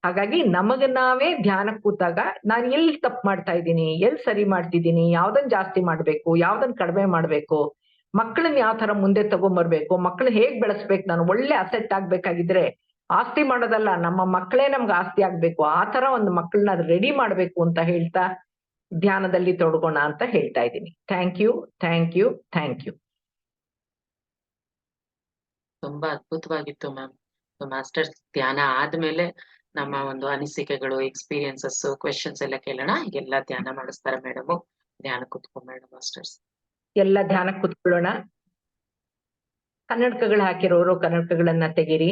ಹಾಗಾಗಿ ನಮಗ ನಾವೇ ಧ್ಯಾನ ಕೂತಾಗ ನಾನು ಎಲ್ಲಿ ತಪ್ಪು ಮಾಡ್ತಾ ಇದ್ದೀನಿ, ಎಲ್ಲಿ ಸರಿ ಮಾಡ್ತಿದ್ದೀನಿ, ಯಾವ್ದನ್ ಜಾಸ್ತಿ ಮಾಡ್ಬೇಕು, ಯಾವ್ದನ್ ಕಡಿಮೆ ಮಾಡ್ಬೇಕು, ಮಕ್ಕಳನ್ನ ಯಾವ ತರ ಮುಂದೆ ತಗೊಂಡ್ಬರ್ಬೇಕು, ಮಕ್ಕಳು ಹೇಗ್ ಬೆಳೆಸ್ಬೇಕು, ನಾನು ಒಳ್ಳೆ ಅಸೆಟ್ ಆಗ್ಬೇಕಾಗಿದ್ರೆ ಆಸ್ತಿ ಮಾಡೋದಲ್ಲ, ನಮ್ಮ ಮಕ್ಕಳೇ ನಮ್ಗೆ ಆಸ್ತಿ ಆಗ್ಬೇಕು, ಆ ತರ ಒಂದು ಮಕ್ಕಳನ್ನ ರೆಡಿ ಮಾಡ್ಬೇಕು ಅಂತ ಹೇಳ್ತಾ ಧ್ಯಾನದಲ್ಲಿ ತೊಡಗೋಣ ಅಂತ ಹೇಳ್ತಾ ಇದ್ದೀನಿ. Thank you, thank you, thank you. ತುಂಬಾ ಅದ್ಭುತವಾಗಿತ್ತು ಮ್ಯಾಮ್. ಮಾಸ್ಟರ್ಸ್ ಧ್ಯಾನ ಆದ್ಮೇಲೆ ನಮ್ಮ ಒಂದು ಅನಿಸಿಕೆಗಳು, ಎಕ್ಸ್ಪೀರಿಯನ್ಸಸ್, ಕ್ವೆಶನ್ಸ್ ಎಲ್ಲ ಕೇಳೋಣ. ಎಲ್ಲ ಧ್ಯಾನ ಮಾಡಿಸ್ತಾರೆ ಮೇಡಮ್. ಧ್ಯಾನ ಕೂತ್ಕೊಂಡ್ ಮೇಡಮ್ ಮಾಸ್ಟರ್ಸ್. ಎಲ್ಲ ಧ್ಯಾನ ಕೂತ್ಕೊಳ್ಳೋಣ. ಕನ್ನಡಕಗಳು ಹಾಕಿರೋರು ಕನ್ನಡಕಗಳನ್ನ ತೆಗೀರಿ.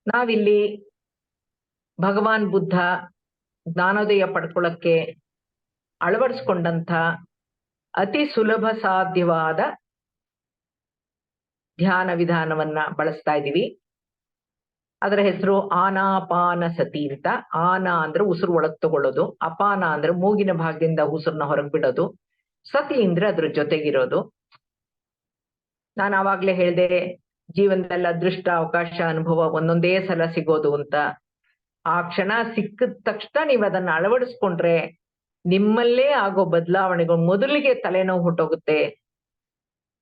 ನಾವಿಲ್ಲಿ ಭಗವಾನ್ ಬುದ್ಧ ಜ್ಞಾನೋದಯ ಪಡ್ಕೊಳ್ಳಕ್ಕೆ ಅಳವಡಿಸ್ಕೊಂಡಂತ ಅತಿ ಸುಲಭ ಸಾಧ್ಯವಾದ ಧ್ಯಾನ ವಿಧಾನವನ್ನ ಬಳಸ್ತಾ ಇದೀವಿ. ಅದರ ಹೆಸರು ಆನಾಪಾನ ಸತಿ ಅಂತ. ಆನ ಅಂದ್ರೆ ಉಸಿರು ಒಳಗ್ ತಗೊಳ್ಳೋದು, ಅಪಾನ ಅಂದ್ರೆ ಮೂಗಿನ ಭಾಗದಿಂದ ಉಸಿರನ್ನ ಹೊರಗ್ ಬಿಡೋದು, ಸತಿ ಅಂದ್ರೆ ಅದ್ರ ಜೊತೆಗಿರೋದು. ನಾನು ಆವಾಗ್ಲೇ ಹೇಳ್ದೆ, ಜೀವನದಲ್ಲಿ ಅದೃಷ್ಟ, ಅವಕಾಶ, ಅನುಭವ ಒಂದೊಂದೇ ಸಲ ಸಿಗೋದು ಅಂತ. ಆ ಕ್ಷಣ ಸಿಕ್ಕಿದ ತಕ್ಷಣ ನೀವ್ ಅದನ್ನ ಅಳವಡಿಸ್ಕೊಂಡ್ರೆ ನಿಮ್ಮಲ್ಲೇ ಆಗೋ ಬದಲಾವಣೆಗಳು, ಮೊದಲಿಗೆ ತಲೆನೋವು ಹೊಟ್ಟೋಗುತ್ತೆ,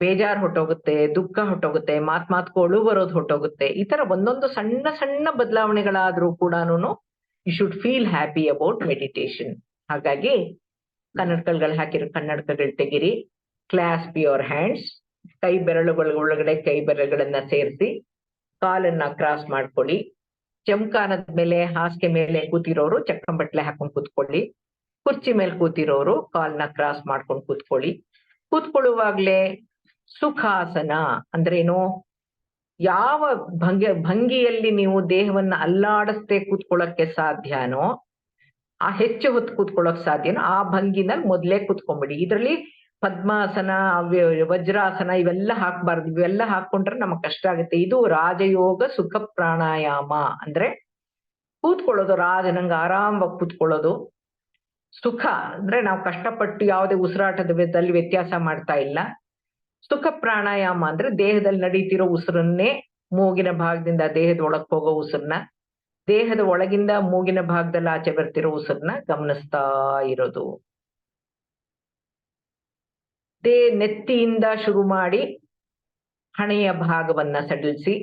ಬೇಜಾರ್ ಹೊಟ್ಟೋಗುತ್ತೆ, ದುಃಖ ಹೊಟ್ಟೋಗುತ್ತೆ, ಮಾತ್ಕೋಳು ಬರೋದು ಹೊಟ್ಟೋಗುತ್ತೆ. ಈ ತರ ಒಂದೊಂದು ಸಣ್ಣ ಸಣ್ಣ ಬದಲಾವಣೆಗಳಾದ್ರೂ ಕೂಡಾನು you should feel happy about meditation. ಹಾಗಾಗಿ ಕನ್ನಡಕಗಳು ಹಾಕಿರೋ ಕನ್ನಡಕಗಳು ತೆಗಿರಿ. Clasp your hands. ಕೈ ಬೆರಳುಗಳ ಒಳಗಡೆ ಕೈ ಬೆರಳುಗಳನ್ನ ಸೇರಿಸಿ ಕಾಲನ್ನ ಕ್ರಾಸ್ ಮಾಡ್ಕೊಳ್ಳಿ. ಚಮಕಾನದ ಮೇಲೆ ಹಾಸಿಗೆ ಮೇಲೆ ಕೂತಿರೋರು ಚಕ್ಕಂಬಟ್ಲೆ ಹಾಕೊಂಡು ಕೂತ್ಕೊಳ್ಳಿ. ಕುರ್ಚಿ ಮೇಲೆ ಕೂತಿರೋರು ಕಾಲ್ನ ಕ್ರಾಸ್ ಮಾಡ್ಕೊಂಡು ಕೂತ್ಕೊಳ್ಳಿ. ಕೂತ್ಕೊಳ್ಳುವಾಗ್ಲೇ ಸುಖಾಸನ ಅಂದ್ರೇನು, ಯಾವ ಭಂಗಿಯಲ್ಲಿ ನೀವು ದೇಹವನ್ನ ಅಲ್ಲಾಡಿಸ್ದೆ ಕೂತ್ಕೊಳ್ಳೋಕೆ ಸಾಧ್ಯನೋ, ಆ ಹೆಚ್ಚು ಹೊತ್ತು ಕೂತ್ಕೊಳ್ಳೋಕ್ ಸಾಧ್ಯನೋ ಆ ಭಂಗಿನಲ್ಲಿ ಮೊದ್ಲೇ ಕೂತ್ಕೊಂಡ್ಬಿಡಿ. ಇದರಲ್ಲಿ ಪದ್ಮಾಸನ, ವಜ್ರಾಸನ ಇವೆಲ್ಲ ಹಾಕ್ಬಾರ್ದು. ಇವೆಲ್ಲ ಹಾಕೊಂಡ್ರೆ ನಮಗ್ ಕಷ್ಟ ಆಗುತ್ತೆ. ಇದು ರಾಜಯೋಗ ಸುಖ ಪ್ರಾಣಾಯಾಮ ಅಂದ್ರೆ ಕೂತ್ಕೊಳ್ಳೋದು, ರಾಜನಂಗ ಆರಾಮವಾಗಿ ಕೂತ್ಕೊಳ್ಳೋದು. ಸುಖ ಅಂದ್ರೆ ನಾವು ಕಷ್ಟಪಟ್ಟು ಯಾವುದೇ ಉಸಿರಾಟದಲ್ಲಿ ವ್ಯತ್ಯಾಸ ಮಾಡ್ತಾ ಇಲ್ಲ. ಸುಖ ಪ್ರಾಣಾಯಾಮ ಅಂದ್ರೆ ದೇಹದಲ್ಲಿ ನಡೀತಿರೋ ಉಸಿರನ್ನೇ, ಮೂಗಿನ ಭಾಗದಿಂದ ದೇಹದ ಒಳಗ್ ಹೋಗೋ ಉಸಿರನ್ನ, ದೇಹದ ಒಳಗಿಂದ ಮೂಗಿನ ಭಾಗದಲ್ಲಿ ಆಚೆ ಬರ್ತಿರೋ ಉಸಿರನ್ನ ಗಮನಿಸ್ತಾ ಇರೋದು. ನೆತ್ತಿಯಿಂದ ಶುರು ಮಾಡಿ ಹಣೆಯ ಭಾಗವನ್ನ ಸಡಿಲಿಸಿ,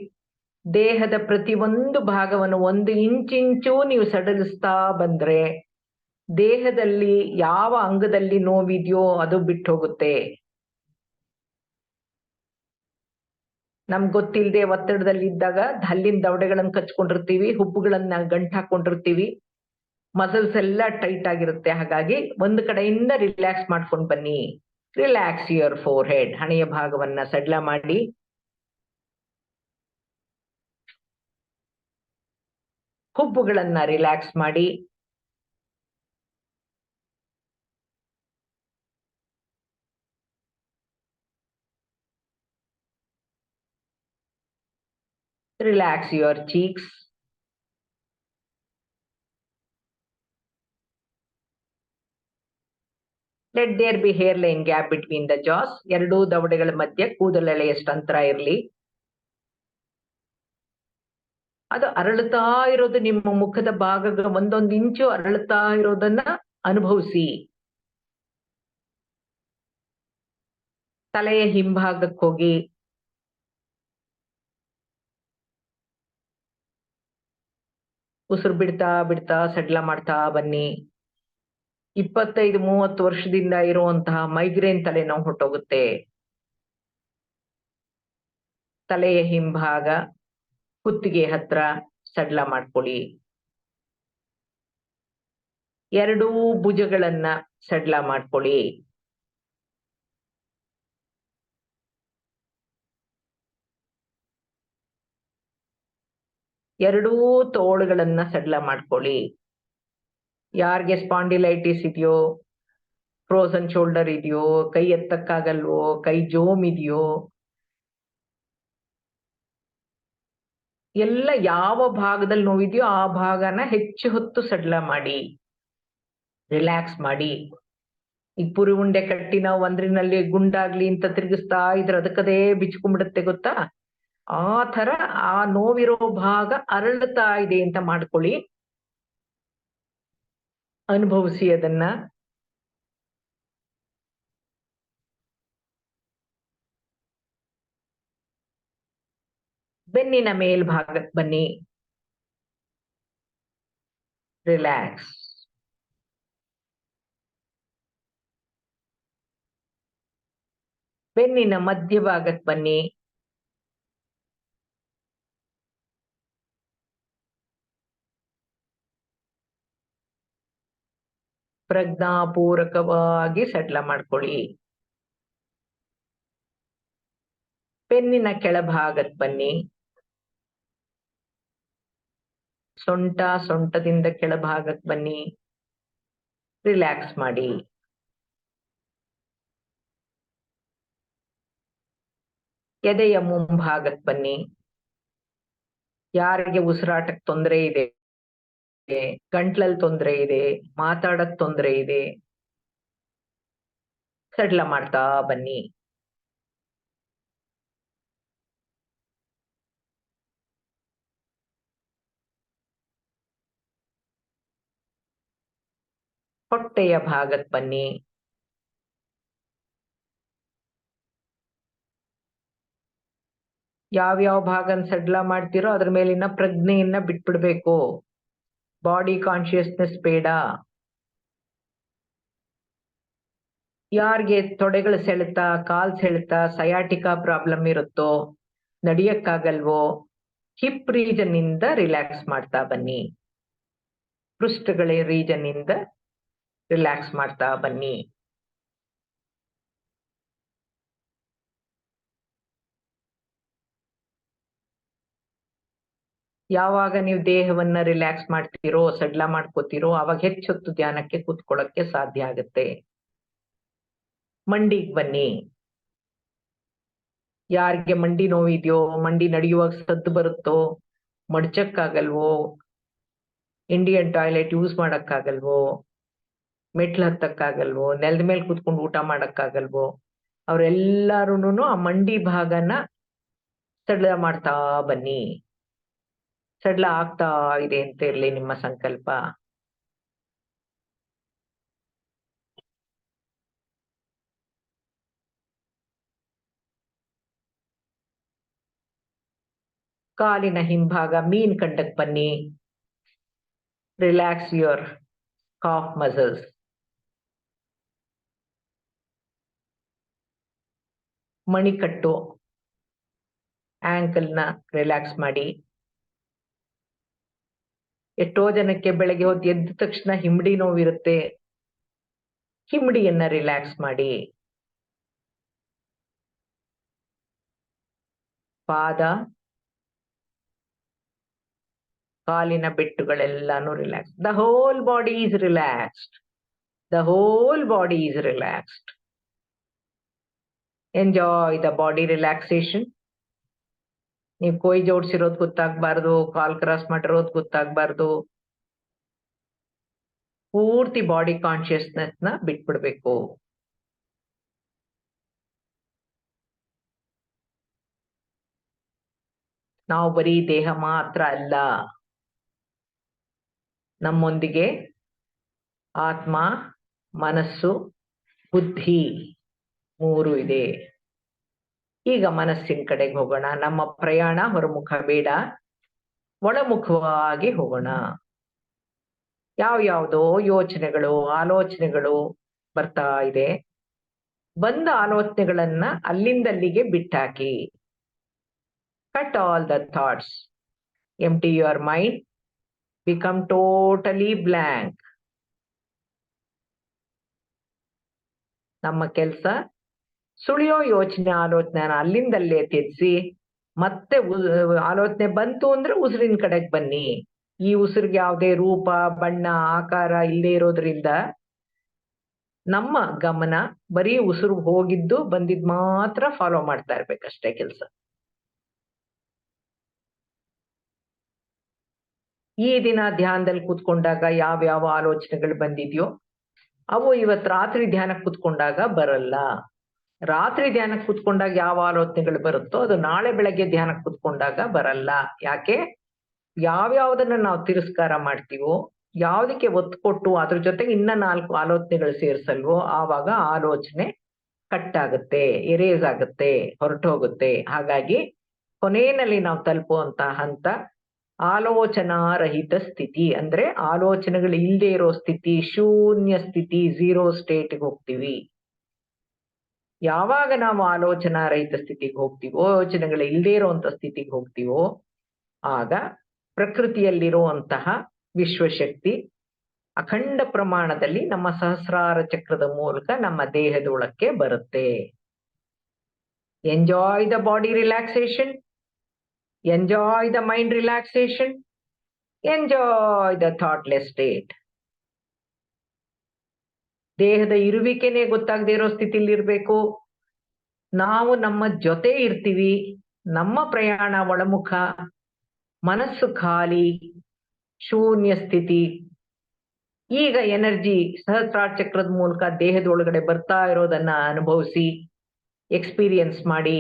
ದೇಹದ ಪ್ರತಿಯೊಂದು ಭಾಗವನ್ನು 1 ಇಂಚಿಂಚು ನೀವು ಸಡಿಲಿಸ್ತಾ ಬಂದ್ರೆ ದೇಹದಲ್ಲಿ ಯಾವ ಅಂಗದಲ್ಲಿ ನೋವಿದೆಯೋ ಅದು ಬಿಟ್ಟು ಹೋಗುತ್ತೆ. ನಮ್ಗೆ ಗೊತ್ತಿಲ್ಲದೆ ಒತ್ತಡದಲ್ಲಿ ಇದ್ದಾಗ ಹಲ್ಲಿನ ದವಡೆಗಳನ್ನ ಕಚ್ಕೊಂಡಿರ್ತೀವಿ, ಹುಬ್ಬುಗಳನ್ನ ಗಂಟು ಹಾಕೊಂಡಿರ್ತೀವಿ, ಮಸಲ್ಸ್ ಎಲ್ಲ ಟೈಟ್ ಆಗಿರುತ್ತೆ. ಹಾಗಾಗಿ ಒಂದು ಕಡೆಯಿಂದ ರಿಲ್ಯಾಕ್ಸ್ ಮಾಡ್ಕೊಂಡು ಬನ್ನಿ. Relax your forehead. ಹಣೆಯ ಭಾಗವನ್ನ ಸಡ್ಲ ಮಾಡಿ, ಹುಬ್ಬುಗಳನ್ನ ರಿಲ್ಯಾಕ್ಸ್ ಮಾಡಿ, relax your cheeks. Let there be hairline gap between the jaws. ಎರಡೂ ದವಡೆಗಳ ಮಧ್ಯೆ ಕೂದಲೆಳೆಯಷ್ಟು ಅಂತರ ಇರಲಿ. ಅದು ಅರಳುತ್ತಾ ಇರೋದು, ನಿಮ್ಮ ಮುಖದ ಭಾಗಗಳು 1 ಇಂಚು ಅರಳುತ್ತಾ ಇರೋದನ್ನ ಅನುಭವಿಸಿ. ತಲೆಯ ಹಿಂಭಾಗಕ್ಕೆ ಹೋಗಿ ಉಸಿರು ಬಿಡ್ತಾ ಬಿಡ್ತಾ ಸಡ್ಲ ಮಾಡ್ತಾ ಬನ್ನಿ. 25-30 ವರ್ಷದಿಂದ ಇರುವಂತಹ ಮೈಗ್ರೇನ್ ತಲೆನೋವು ಹೊಟ್ಟೋಗುತ್ತೆ. ತಲೆಯ ಹಿಂಭಾಗ ಕುತ್ತಿಗೆ ಹತ್ರ ಸಡ್ಲ ಮಾಡ್ಕೊಳ್ಳಿ. ಎರಡೂ ಭುಜಗಳನ್ನ ಸಡ್ಲ ಮಾಡ್ಕೊಳ್ಳಿ. ಎರಡೂ ತೋಳುಗಳನ್ನ ಸಡ್ಲ ಮಾಡ್ಕೊಳ್ಳಿ. ಯಾರಿಗೆ ಸ್ಪಾಂಡಿಲೈಟಿಸ್ ಇದೆಯೋ, ಫ್ರೋಸನ್ ಶೋಲ್ಡರ್ ಇದೆಯೋ, ಕೈ ಎತ್ತಕ್ಕಾಗಲ್ವೋ, ಕೈ ಜೋಮ್ ಇದೆಯೋ, ಎಲ್ಲ ಯಾವ ಭಾಗದಲ್ಲಿ ನೋವಿದೆಯೋ ಆ ಭಾಗನ ಹೆಚ್ಚು ಹೊತ್ತು ಸಡ್ಲ ಮಾಡಿ, ರಿಲ್ಯಾಕ್ಸ್ ಮಾಡಿ. ಈಗ ಪುರಿ ಉಂಡೆ ಕಟ್ಟಿ ನಾವು ಒಂದ್ರಿನಲ್ಲಿ ಗುಂಡಾಗ್ಲಿ ಅಂತ ತಿರುಗಿಸ್ತಾ ಇದ್ರೆ ಅದಕ್ಕದೇ ಬಿಚ್ಕೊಂಡ್ಬಿಡುತ್ತೆ ಗೊತ್ತಾ. ಆ ತರ ಆ ನೋವಿರೋ ಭಾಗ ಅರಳುತ್ತಾ ಇದೆ ಅಂತ ಮಾಡ್ಕೊಳ್ಳಿ, ಅನುಭವಿಸಿ ಅದನ್ನ. ಬೆನ್ನಿನ ಮೇಲ್ಭಾಗಕ್ಕೆ ಬನ್ನಿ, ರಿಲ್ಯಾಕ್ಸ್. ಬೆನ್ನಿನ ಮಧ್ಯಭಾಗಕ್ಕೆ ಬನ್ನಿ, ಪ್ರಜ್ಞಾಪೂರ್ವಕವಾಗಿ ಸಡ್ಲ ಮಾಡ್ಕೊಳ್ಳಿ. ಬೆನ್ನಿನ ಕೆಳಭಾಗಕ್ಕೆ ಬನ್ನಿ, ಸೊಂಟದಿಂದ ಕೆಳಭಾಗಕ್ಕೆ ಬನ್ನಿ, ರಿಲ್ಯಾಕ್ಸ್ ಮಾಡಿ. ಎದೆಯ ಮುಂಭಾಗಕ್ಕೆ ಬನ್ನಿ. ಯಾರಿಗೆ ಉಸಿರಾಟಕ್ಕೆ ತೊಂದರೆ ಇದೆ, ಗಂಟ್ಲಲ್ಲಿ ತೊಂದರೆ ಇದೆ, ಮಾತಾಡಕ್ ತೊಂದರೆ ಇದೆ, ಸಡ್ಲ ಮಾಡ್ತಾ ಬನ್ನಿ. ಹೊಟ್ಟೆಯ ಭಾಗಕ್ಕೆ ಬನ್ನಿ, ಯಾವ್ಯಾವ ಭಾಗನ ಸಡ್ಲ ಮಾಡ್ತಿರೋ ಅದ್ರ ಮೇಲಿನ ಪ್ರಜ್ಞೆಯನ್ನ ಬಿಟ್ಬಿಡ್ಬೇಕು. ಬಾಡಿ ಕಾನ್ಶಿಯಸ್ನೆಸ್ ಬೇಡ. ಯಾರಿಗೆ ತೊಡೆಗಳು ಸೆಳೆತ, ಕಾಲ್ ಸೆಳೆತ, ಸಯಾಟಿಕಾ ಪ್ರಾಬ್ಲಮ್ ಇರುತ್ತೋ, ನಡಿಯಕ್ಕಾಗಲ್ವೋ, ಹಿಪ್ ರೀಜನ್ ಇಂದ ರಿಲ್ಯಾಕ್ಸ್ ಮಾಡ್ತಾ ಬನ್ನಿ. ಪೃಷ್ಠಗಳ ರೀಜನ್ ಇಂದ ರಿಲ್ಯಾಕ್ಸ್ ಮಾಡ್ತಾ ಬನ್ನಿ. ಯಾವಾಗ ನೀವು ದೇಹವನ್ನ ರಿಲ್ಯಾಕ್ಸ್ ಮಾಡ್ತೀರೋ, ಸಡ್ಲ ಮಾಡ್ಕೋತೀರೋ, ಅವಾಗ ಹೆಚ್ಚೊತ್ತು ಧ್ಯಾನಕ್ಕೆ ಕೂತ್ಕೊಳ್ಳಕ್ಕೆ ಸಾಧ್ಯ ಆಗುತ್ತೆ. ಮಂಡಿಗೆ ಬನ್ನಿ. ಯಾರಿಗೆ ಮಂಡಿ ನೋವಿದೆಯೋ, ಮಂಡಿ ನಡೆಯುವಾಗ ಸದ್ದು ಬರುತ್ತೋ, ಮಡ್ಚಕ್ಕಾಗಲ್ವೋ, ಇಂಡಿಯನ್ ಟಾಯ್ಲೆಟ್ ಯೂಸ್ ಮಾಡಕ್ಕಾಗಲ್ವೋ, ಮೆಟ್ಲು ಹತ್ತಕ್ಕಾಗಲ್ವೋ, ನೆಲದ ಮೇಲೆ ಕೂತ್ಕೊಂಡು ಊಟ ಮಾಡಕ್ಕಾಗಲ್ವೋ, ಅವ್ರೆಲ್ಲಾರುನು ಆ ಮಂಡಿ ಭಾಗನ ಸಡ್ಲ ಮಾಡ್ತಾ ಬನ್ನಿ. ಸಡ್ಲ ಆಗ್ತಾ ಇದೆ ಅಂತ ಇರ್ಲಿ ನಿಮ್ಮ ಸಂಕಲ್ಪ. ಕಾಲಿನ ಹಿಂಭಾಗ ಮೀನ್ ಕಂಡಕ್ ಬನ್ನಿ. Relax your calf muscles. ಮಣಿಕಟ್ಟು ಆಂಕಲ್ನ ರಿಲ್ಯಾಕ್ಸ್ ಮಾಡಿ. ಎಷ್ಟೋ ಜನಕ್ಕೆ ಬೆಳಗ್ಗೆ ಹೊತ್ತು ಎದ್ದ ತಕ್ಷಣ ಹಿಂಬಡಿ ನೋವಿರುತ್ತೆ, ಹಿಂಬಡಿಯನ್ನ ರಿಲ್ಯಾಕ್ಸ್ ಮಾಡಿ. ಪಾದ, ಕಾಲಿನ ಬೆಟ್ಟುಗಳೆಲ್ಲಾನು relax. The whole body is relaxed. The whole body is relaxed. Enjoy the body relaxation. ನೀವು ಕೊಯ್ ಜೋಡಿಸಿರೋದು ಗೊತ್ತಾಗ್ಬಾರ್ದು, ಕಾಲ್ ಕ್ರಾಸ್ ಮಾಡಿರೋದು ಗೊತ್ತಾಗ್ಬಾರ್ದು. ಪೂರ್ತಿ ಬಾಡಿ ಕಾನ್ಶಿಯಸ್ನೆಸ್ ನ ಬಿಟ್ಬಿಡ್ಬೇಕು. ನಾವು ಬರೀ ದೇಹ ಮಾತ್ರ ಅಲ್ಲ, ನಮ್ಮೊಂದಿಗೆ ಆತ್ಮ, ಮನಸ್ಸು, ಬುದ್ಧಿ ಮೂರು ಇದೆ. ಈಗ ಮನಸ್ಸಿನ ಕಡೆಗೆ ಹೋಗೋಣ. ನಮ್ಮ ಪ್ರಯಾಣ ಹೊರಮುಖ ಬೇಡ, ಒಳಮುಖವಾಗಿ ಹೋಗೋಣ. ಯಾವ್ಯಾವ್ದೋ ಯೋಚನೆಗಳು, ಆಲೋಚನೆಗಳು ಬರ್ತಾ ಇದೆ. ಬಂದ ಆಲೋಚನೆಗಳನ್ನ ಅಲ್ಲಿಂದಲ್ಲಿಗೆ ಬಿಟ್ಟಾಕಿ. Cut all the thoughts. Empty your mind. Become totally blank. ನಮ್ಮ ಕೆಲಸ ಸುಳಿಯೋ ಯೋಚನೆ, ಆಲೋಚನೆ ಅಲ್ಲಿಂದಲ್ಲೇ ತ್ಯಜಿಸಿ ಮತ್ತೆ ಆಲೋಚನೆ ಬಂತು ಅಂದ್ರೆ ಉಸಿರಿನ ಕಡೆಗೆ ಬನ್ನಿ. ಈ ಉಸಿರಿಗೆ ಯಾವುದೇ ರೂಪ ಬಣ್ಣ ಆಕಾರ ಇಲ್ಲದೆ ಇರೋದ್ರಿಂದ ನಮ್ಮ ಗಮನ ಬರೀ ಉಸಿರು ಹೋಗಿದ್ದು ಬಂದಿದ್ ಮಾತ್ರ ಫಾಲೋ ಮಾಡ್ತಾ ಇರ್ಬೇಕಷ್ಟೇ ಕೆಲಸ. ಈ ದಿನ ಧ್ಯಾನದಲ್ಲಿ ಕೂತ್ಕೊಂಡಾಗ ಯಾವ ಆಲೋಚನೆಗಳು ಬಂದಿದ್ಯೋ ಅವು ಇವತ್ ರಾತ್ರಿ ಧ್ಯಾನಕ್ಕೆ ಕೂತ್ಕೊಂಡಾಗ ಬರಲ್ಲ. ರಾತ್ರಿ ಧ್ಯಾನಕ್ಕೆ ಕೂತ್ಕೊಂಡಾಗ ಯಾವ ಆಲೋಚನೆಗಳು ಬರುತ್ತೋ ಅದು ನಾಳೆ ಬೆಳಗ್ಗೆ ಧ್ಯಾನಕ್ಕೆ ಕೂತ್ಕೊಂಡಾಗ ಬರಲ್ಲ. ಯಾಕೆ? ಯಾವ್ಯಾವ್ದನ್ನ ನಾವು ತಿರಸ್ಕಾರ ಮಾಡ್ತೀವೋ, ಯಾವ್ದಕ್ಕೆ ಒತ್ತು ಕೊಟ್ಟು ಅದ್ರ ಜೊತೆಗೆ ಇನ್ನ 4 ಆಲೋಚನೆಗಳು ಸೇರ್ಸಲ್ವೋ ಆವಾಗ ಆಲೋಚನೆ ಕಟ್ ಆಗುತ್ತೆ, ಎರೇಸ್ ಆಗುತ್ತೆ, ಹೊರಟೋಗುತ್ತೆ. ಹಾಗಾಗಿ ಕೊನೆಯಲ್ಲಿ ನಾವು ತಲುಪುವಂತ ಹಂತ ಆಲೋಚನಾ ರಹಿತ ಸ್ಥಿತಿ, ಅಂದ್ರೆ ಆಲೋಚನೆಗಳು ಇಲ್ಲದೆ ಇರೋ ಸ್ಥಿತಿ, ಶೂನ್ಯ ಸ್ಥಿತಿ, 0 ಸ್ಟೇಟ್ಗೆ ಹೋಗ್ತೀವಿ. ಯಾವಾಗ ನಾವು ಆಲೋಚನಾ ರಹಿತ ಸ್ಥಿತಿಗೆ ಹೋಗ್ತೀವೋ, ಯೋಚನೆಗಳು ಇಲ್ಲದೆ ಇರುವಂತ ಸ್ಥಿತಿಗೆ ಹೋಗ್ತೀವೋ ಆಗ ಪ್ರಕೃತಿಯಲ್ಲಿರುವಂತಹ ವಿಶ್ವಶಕ್ತಿ ಅಖಂಡ ಪ್ರಮಾಣದಲ್ಲಿ ನಮ್ಮ ಸಹಸ್ರಾರ ಚಕ್ರದ ಮೂಲಕ ನಮ್ಮ ದೇಹದೊಳಕ್ಕೆ ಬರುತ್ತೆ. Enjoy the body relaxation, enjoy the mind relaxation, enjoy the thoughtless state. ದೇಹದ ಇರುವಿಕೆನೆ ಗೊತ್ತಾಗದೇ ಇರೋ ಸ್ಥಿತಿಲಿ ಇರ್ಬೇಕು. ನಾವು ನಮ್ಮ ಜೊತೆ ಇರ್ತೀವಿ, ನಮ್ಮ ಪ್ರಯಾಣ ಒಳಮುಖ, ಮನಸ್ಸು ಖಾಲಿ, ಶೂನ್ಯ ಸ್ಥಿತಿ. ಈಗ ಎನರ್ಜಿ ಸಹಸ್ರಾರ ಚಕ್ರದ ಮೂಲಕ ದೇಹದ ಒಳಗಡೆ ಬರ್ತಾ ಇರೋದನ್ನ ಅನುಭವಿಸಿ, ಎಕ್ಸ್ಪೀರಿಯನ್ಸ್ ಮಾಡಿ,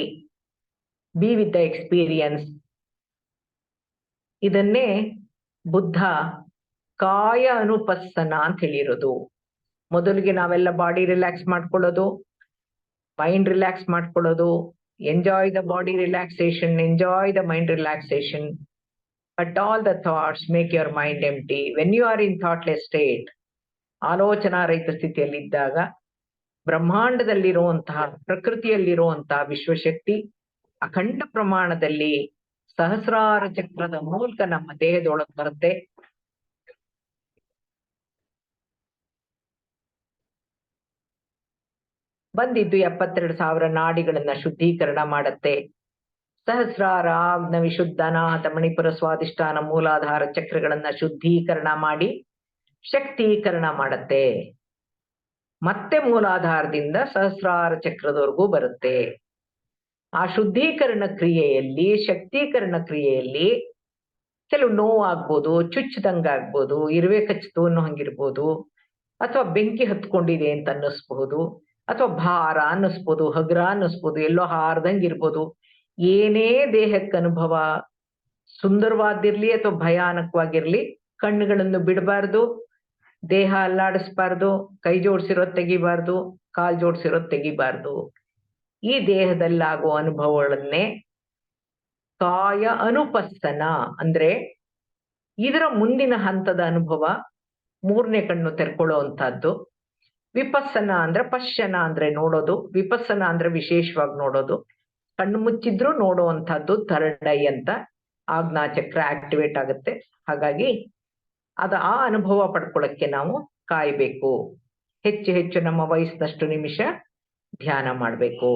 ಬಿ ವಿತ್ ದ ಎಕ್ಸ್ಪೀರಿಯನ್ಸ್. ಇದನ್ನೇ ಬುದ್ಧ ಕಾಯ ಅನುಪಸ್ಸನ ಅಂತ ಹೇಳಿರೋದು. ಮೊದಲಿಗೆ ನಾವೆಲ್ಲ ಬಾಡಿ ರಿಲ್ಯಾಕ್ಸ್ ಮಾಡ್ಕೊಳ್ಳೋದು, ಮೈಂಡ್ ರಿಲ್ಯಾಕ್ಸ್ ಮಾಡ್ಕೊಳ್ಳೋದು, enjoy the body relaxation, enjoy the mind relaxation. But all the thoughts make your mind empty. When you are in thoughtless state, ಆಲೋಚನಾ ರಹಿತ ಸ್ಥಿತಿಯಲ್ಲಿದ್ದಾಗ ಬ್ರಹ್ಮಾಂಡದಲ್ಲಿರುವಂತಹ, ಪ್ರಕೃತಿಯಲ್ಲಿರುವಂತಹ ವಿಶ್ವಶಕ್ತಿ ಅಖಂಡ ಪ್ರಮಾಣದಲ್ಲಿ ಸಹಸ್ರಾರ ಚಕ್ರದ ಮೂಲಕ ನಮ್ಮ ದೇಹದೊಳಗೆ ಬರುತ್ತೆ. ಬಂದಿದ್ದು 72,000 ನಾಡಿಗಳನ್ನ ಶುದ್ಧೀಕರಣ ಮಾಡತ್ತೆ. ಸಹಸ್ರಾರ ಆಜ್ಞ ವಿಶುದ್ಧ ಅನಾಹತ ಮಣಿಪುರ ಸ್ವಾದಿಷ್ಠಾನ ಮೂಲಾಧಾರ ಚಕ್ರಗಳನ್ನ ಶುದ್ಧೀಕರಣ ಮಾಡಿ ಶಕ್ತೀಕರಣ ಮಾಡತ್ತೆ. ಮತ್ತೆ ಮೂಲಾಧಾರದಿಂದ ಸಹಸ್ರಾರ ಚಕ್ರದವರೆಗೂ ಬರುತ್ತೆ. ಆ ಶುದ್ಧೀಕರಣ ಕ್ರಿಯೆಯಲ್ಲಿ, ಶಕ್ತೀಕರಣ ಕ್ರಿಯೆಯಲ್ಲಿ ಕೆಲವು ನೋವು ಆಗ್ಬೋದು, ಚುಚ್ಚದಂಗಾಗ್ಬೋದು, ಇರುವೆ ಕಚ್ಚಿತು ಅನ್ನೋ ಹಂಗಿರ್ಬೋದು, ಅಥವಾ ಬೆಂಕಿ ಹತ್ಕೊಂಡಿದೆ ಅಂತ ಅನ್ನಿಸ್ಬಹುದು, ಅಥವಾ ಭಾರ ಅನ್ನಿಸ್ಬೋದು, ಹಗುರ ಅನ್ನಿಸ್ಬೋದು, ಎಲ್ಲೋ ಹಾರ್ದಂಗಿರ್ಬೋದು. ಏನೇ ದೇಹಕ್ಕೆ ಅನುಭವ ಸುಂದರವಾದಿರ್ಲಿ ಅಥವಾ ಭಯಾನಕವಾಗಿರ್ಲಿ, ಕಣ್ಣುಗಳನ್ನು ಬಿಡಬಾರ್ದು, ದೇಹ ಅಲ್ಲಾಡಿಸ್ಬಾರ್ದು, ಕೈ ಜೋಡಿಸಿರೋದ್ ತೆಗಿಬಾರ್ದು, ಕಾಲ್ ಜೋಡಿಸಿರೋದ್ ತೆಗಿಬಾರ್ದು. ಈ ದೇಹದಲ್ಲಾಗುವ ಅನುಭವಗಳನ್ನೇ ಕಾಯ ಅನುಪಸ್ಸನ ಅಂದ್ರೆ ಇದರ ಮುಂದಿನ ಹಂತದ ಅನುಭವ, 3ನೇ ಕಣ್ಣು ತೆರ್ಕೊಳ್ಳೋ ಅಂತದ್ದು. ವಿಪಸ್ಸನ ಅಂದ್ರೆ ಪಶ್ಯನ ಅಂದ್ರೆ ನೋಡೋದು, ವಿಪಸ್ಸನ ಅಂದ್ರೆ ವಿಶೇಷವಾಗಿ ನೋಡೋದು. ಕಣ್ಣು ಮುಚ್ಚಿದ್ರು ನೋಡುವಂತಹದ್ದು ಥರ್ಡ್ ಐ ಅಂತ ಆಜ್ಞಾಚಕ್ರ ಆಕ್ಟಿವೇಟ್ ಆಗುತ್ತೆ. ಹಾಗಾಗಿ ಆ ಅನುಭವ ಪಡ್ಕೊಳ್ಳಕ್ಕೆ ನಾವು ಕಾಯ್ಬೇಕು. ಹೆಚ್ಚು ಹೆಚ್ಚು ನಮ್ಮ ವಯಸ್ಸಿನಷ್ಟು ನಿಮಿಷ ಧ್ಯಾನ ಮಾಡ್ಬೇಕು.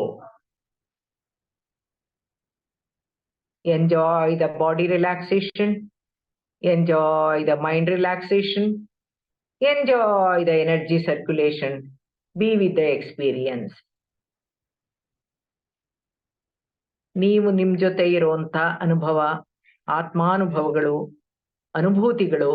Enjoy the body relaxation, enjoy the mind relaxation, enjoy the energy circulation, be with the experience. ನೀವು ನಿಮ್ ಜೊತೆ ಇರುವಂತ ಅನುಭವ, ಆತ್ಮಾನುಭವಗಳು, ಅನುಭೂತಿಗಳು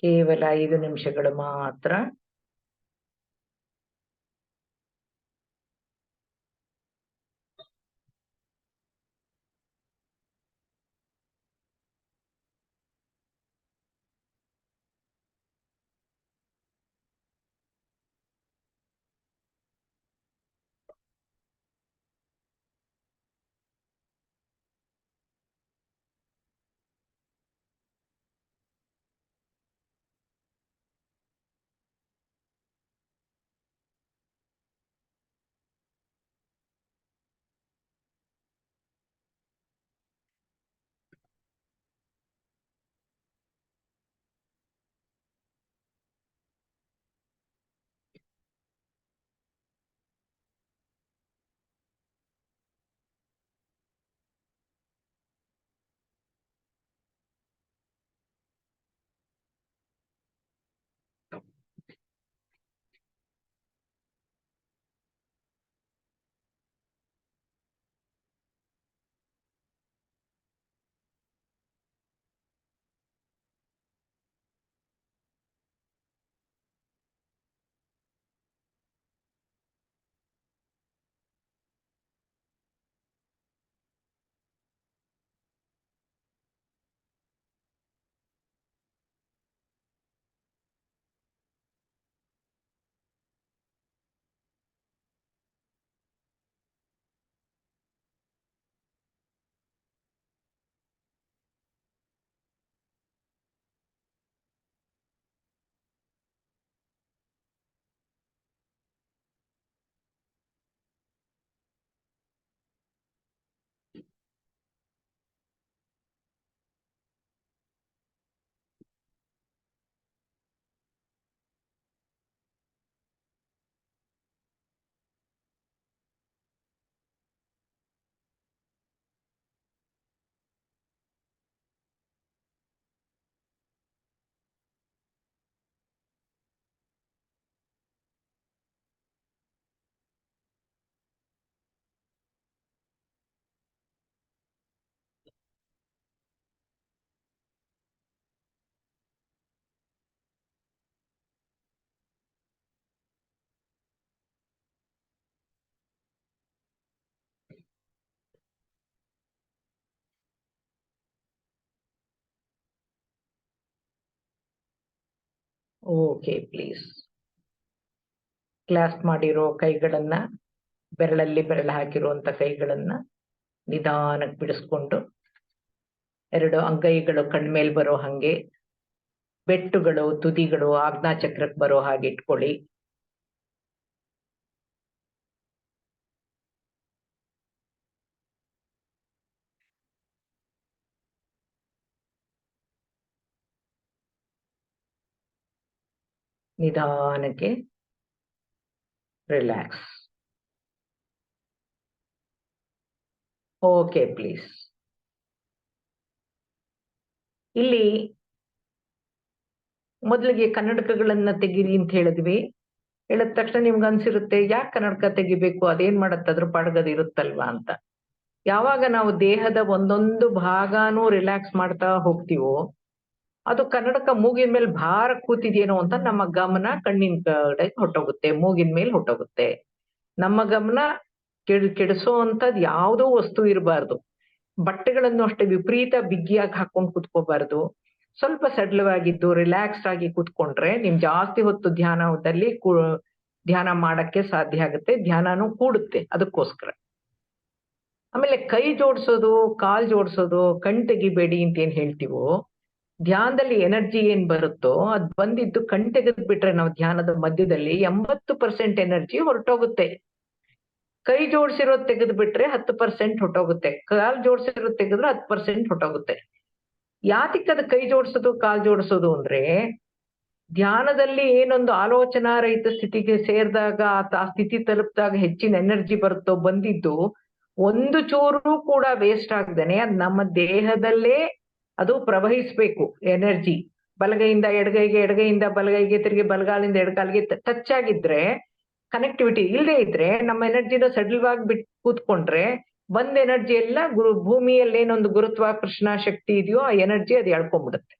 ಕೇವಲ 5 ನಿಮಿಷಗಳು ಮಾತ್ರ. Okay, please. ಕ್ಲಾಸ್ ಮಾಡಿರೋ ಕೈಗಳನ್ನ, ಬೆರಳಲ್ಲಿ ಬೆರಳು ಹಾಕಿರುವಂತ ಕೈಗಳನ್ನ ನಿಧಾನಕ್ಕೆ ಬಿಡಿಸ್ಕೊಂಡು 2 ಅಂಗೈಗಳು ಕಣ್ಮೇಲ್ ಬರೋ ಹಂಗೆ, ಬೆಟ್ಟುಗಳು ತುದಿಗಳು ಆಜ್ಞಾಚಕ್ರಕ್ಕೆ ಬರೋ ಹಾಗೆ ಇಟ್ಕೊಳ್ಳಿ. ನಿಧಾನಕ್ಕೆ ರಿಲ್ಯಾಕ್ಸ್. Okay, please. ಇಲ್ಲಿ ಮೊದಲಿಗೆ ಕನ್ನಡಕಗಳನ್ನ ತೆಗೀರಿ ಅಂತ ಹೇಳಿದ್ವಿ. ಹೇಳಿದ ತಕ್ಷಣ ನಿಮ್ಗೆ ಅನ್ಸಿರುತ್ತೆ, ಯಾಕೆ ಕನ್ನಡಕ ತೆಗಿಬೇಕು, ಅದೇನ್ ಮಾಡತ್ತೆ, ಅದ್ರ ಪಾಡ್ಗದ್ ಇರುತ್ತಲ್ವಾ ಅಂತ. ಯಾವಾಗ ನಾವು ದೇಹದ ಒಂದೊಂದು ಭಾಗನೂ ರಿಲ್ಯಾಕ್ಸ್ ಮಾಡ್ತಾ ಹೋಗ್ತೀವೋ, ಅದು ಕನ್ನಡಕ ಮೂಗಿನ ಮೇಲೆ ಭಾರ ಕೂತಿದೇನೋ ಅಂತ ನಮ್ಮ ಗಮನ ಕಣ್ಣಿನ ಕಡೆ ಹೊಟ್ಟೋಗುತ್ತೆ, ಮೂಗಿನ ಮೇಲೆ ಹೊಟ್ಟೋಗುತ್ತೆ. ನಮ್ಮ ಗಮನ ಕೆಡಿಸೋ ಅಂತದ್ ಯಾವುದೋ ವಸ್ತು ಇರಬಾರ್ದು. ಬಟ್ಟೆಗಳನ್ನು ಅಷ್ಟೇ ವಿಪರೀತ ಬಿಗಿಯಾಗಿ ಹಾಕೊಂಡು ಕುತ್ಕೋಬಾರ್ದು. ಸ್ವಲ್ಪ ಸಡ್ಲವಾಗಿದ್ದು ರಿಲ್ಯಾಕ್ಸ್ ಆಗಿ ಕೂತ್ಕೊಂಡ್ರೆ ನಿಮ್ ಜಾಸ್ತಿ ಹೊತ್ತು ಧ್ಯಾನದಲ್ಲಿ ಧ್ಯಾನ ಮಾಡಕ್ಕೆ ಸಾಧ್ಯ ಆಗುತ್ತೆ, ಧ್ಯಾನನೂ ಕೂಡುತ್ತೆ. ಅದಕ್ಕೋಸ್ಕರ ಆಮೇಲೆ ಕೈ ಜೋಡಿಸೋದು, ಕಾಲ್ ಜೋಡಿಸೋದು, ಕಣ್ ತೆಗಿಬೇಡಿ ಅಂತ ಏನ್ ಹೇಳ್ತೀವೋ, ಧ್ಯಾನದಲ್ಲಿ ಎನರ್ಜಿ ಏನ್ ಬರುತ್ತೋ ಅದ್ ಬಂದಿದ್ದು ಕಣ್ ತೆಗೆದ್ ಬಿಟ್ರೆ ನಾವು ಧ್ಯಾನದ ಮಧ್ಯದಲ್ಲಿ 80% ಎನರ್ಜಿ ಹೊರಟೋಗುತ್ತೆ. ಕೈ ಜೋಡಿಸಿರೋದ್ ತೆಗೆದು ಬಿಟ್ರೆ 10% ಹೊಟ್ಟೋಗುತ್ತೆ. ಕಾಲ್ ಜೋಡಿಸಿರೋದ್ ತೆಗೆದ್ರೆ 10% ಹೊಟ್ಟೋಗುತ್ತೆ. ಯಾತಿಕ್ಕದ ಕೈ ಜೋಡಿಸೋದು ಕಾಲ್ ಜೋಡಿಸೋದು ಅಂದ್ರೆ, ಧ್ಯಾನದಲ್ಲಿ ಏನೊಂದು ಆಲೋಚನಾ ರಹಿತ ಸ್ಥಿತಿಗೆ ಸೇರಿದಾಗ ಆ ಸ್ಥಿತಿ ತಲುಪಿದಾಗ ಹೆಚ್ಚಿನ ಎನರ್ಜಿ ಬರುತ್ತೋ ಬಂದಿದ್ದು ಒಂದು ಚೂರು ಕೂಡ ವೇಸ್ಟ್ ಆಗದೇನೆ ಅದ್ ನಮ್ಮ ದೇಹದಲ್ಲೇ ಅದು ಪ್ರವಹಿಸ್ಬೇಕು. ಎನರ್ಜಿ ಬಲಗೈಯಿಂದ ಎಡಗೈಗೆ, ಎಡಗೈಯಿಂದ ಬಲಗೈಗೆ, ತಿರುಗಿ ಬಲಗಾಲಿಂದ ಎಡಗಾಲಿಗೆ ಟಚ್ ಆಗಿದ್ರೆ ಕನೆಕ್ಟಿವಿಟಿ ಇಲ್ಲದೆ ಇದ್ರೆ ನಮ್ಮ ಎನರ್ಜಿನ ಸಡಿಲವಾಗಿ ಬಿಟ್ಟು ಕೂತ್ಕೊಂಡ್ರೆ ಬಂದ ಎನರ್ಜಿ ಎಲ್ಲ ಭೂಮಿಯಲ್ಲಿ ಏನೊಂದು ಗುರುತ್ವಾಕರ್ಷಣಾ ಶಕ್ತಿ ಇದೆಯೋ ಆ ಎನರ್ಜಿ ಅದು ಎಳ್ಕೊಂಡ್ಬಿಡುತ್ತೆ.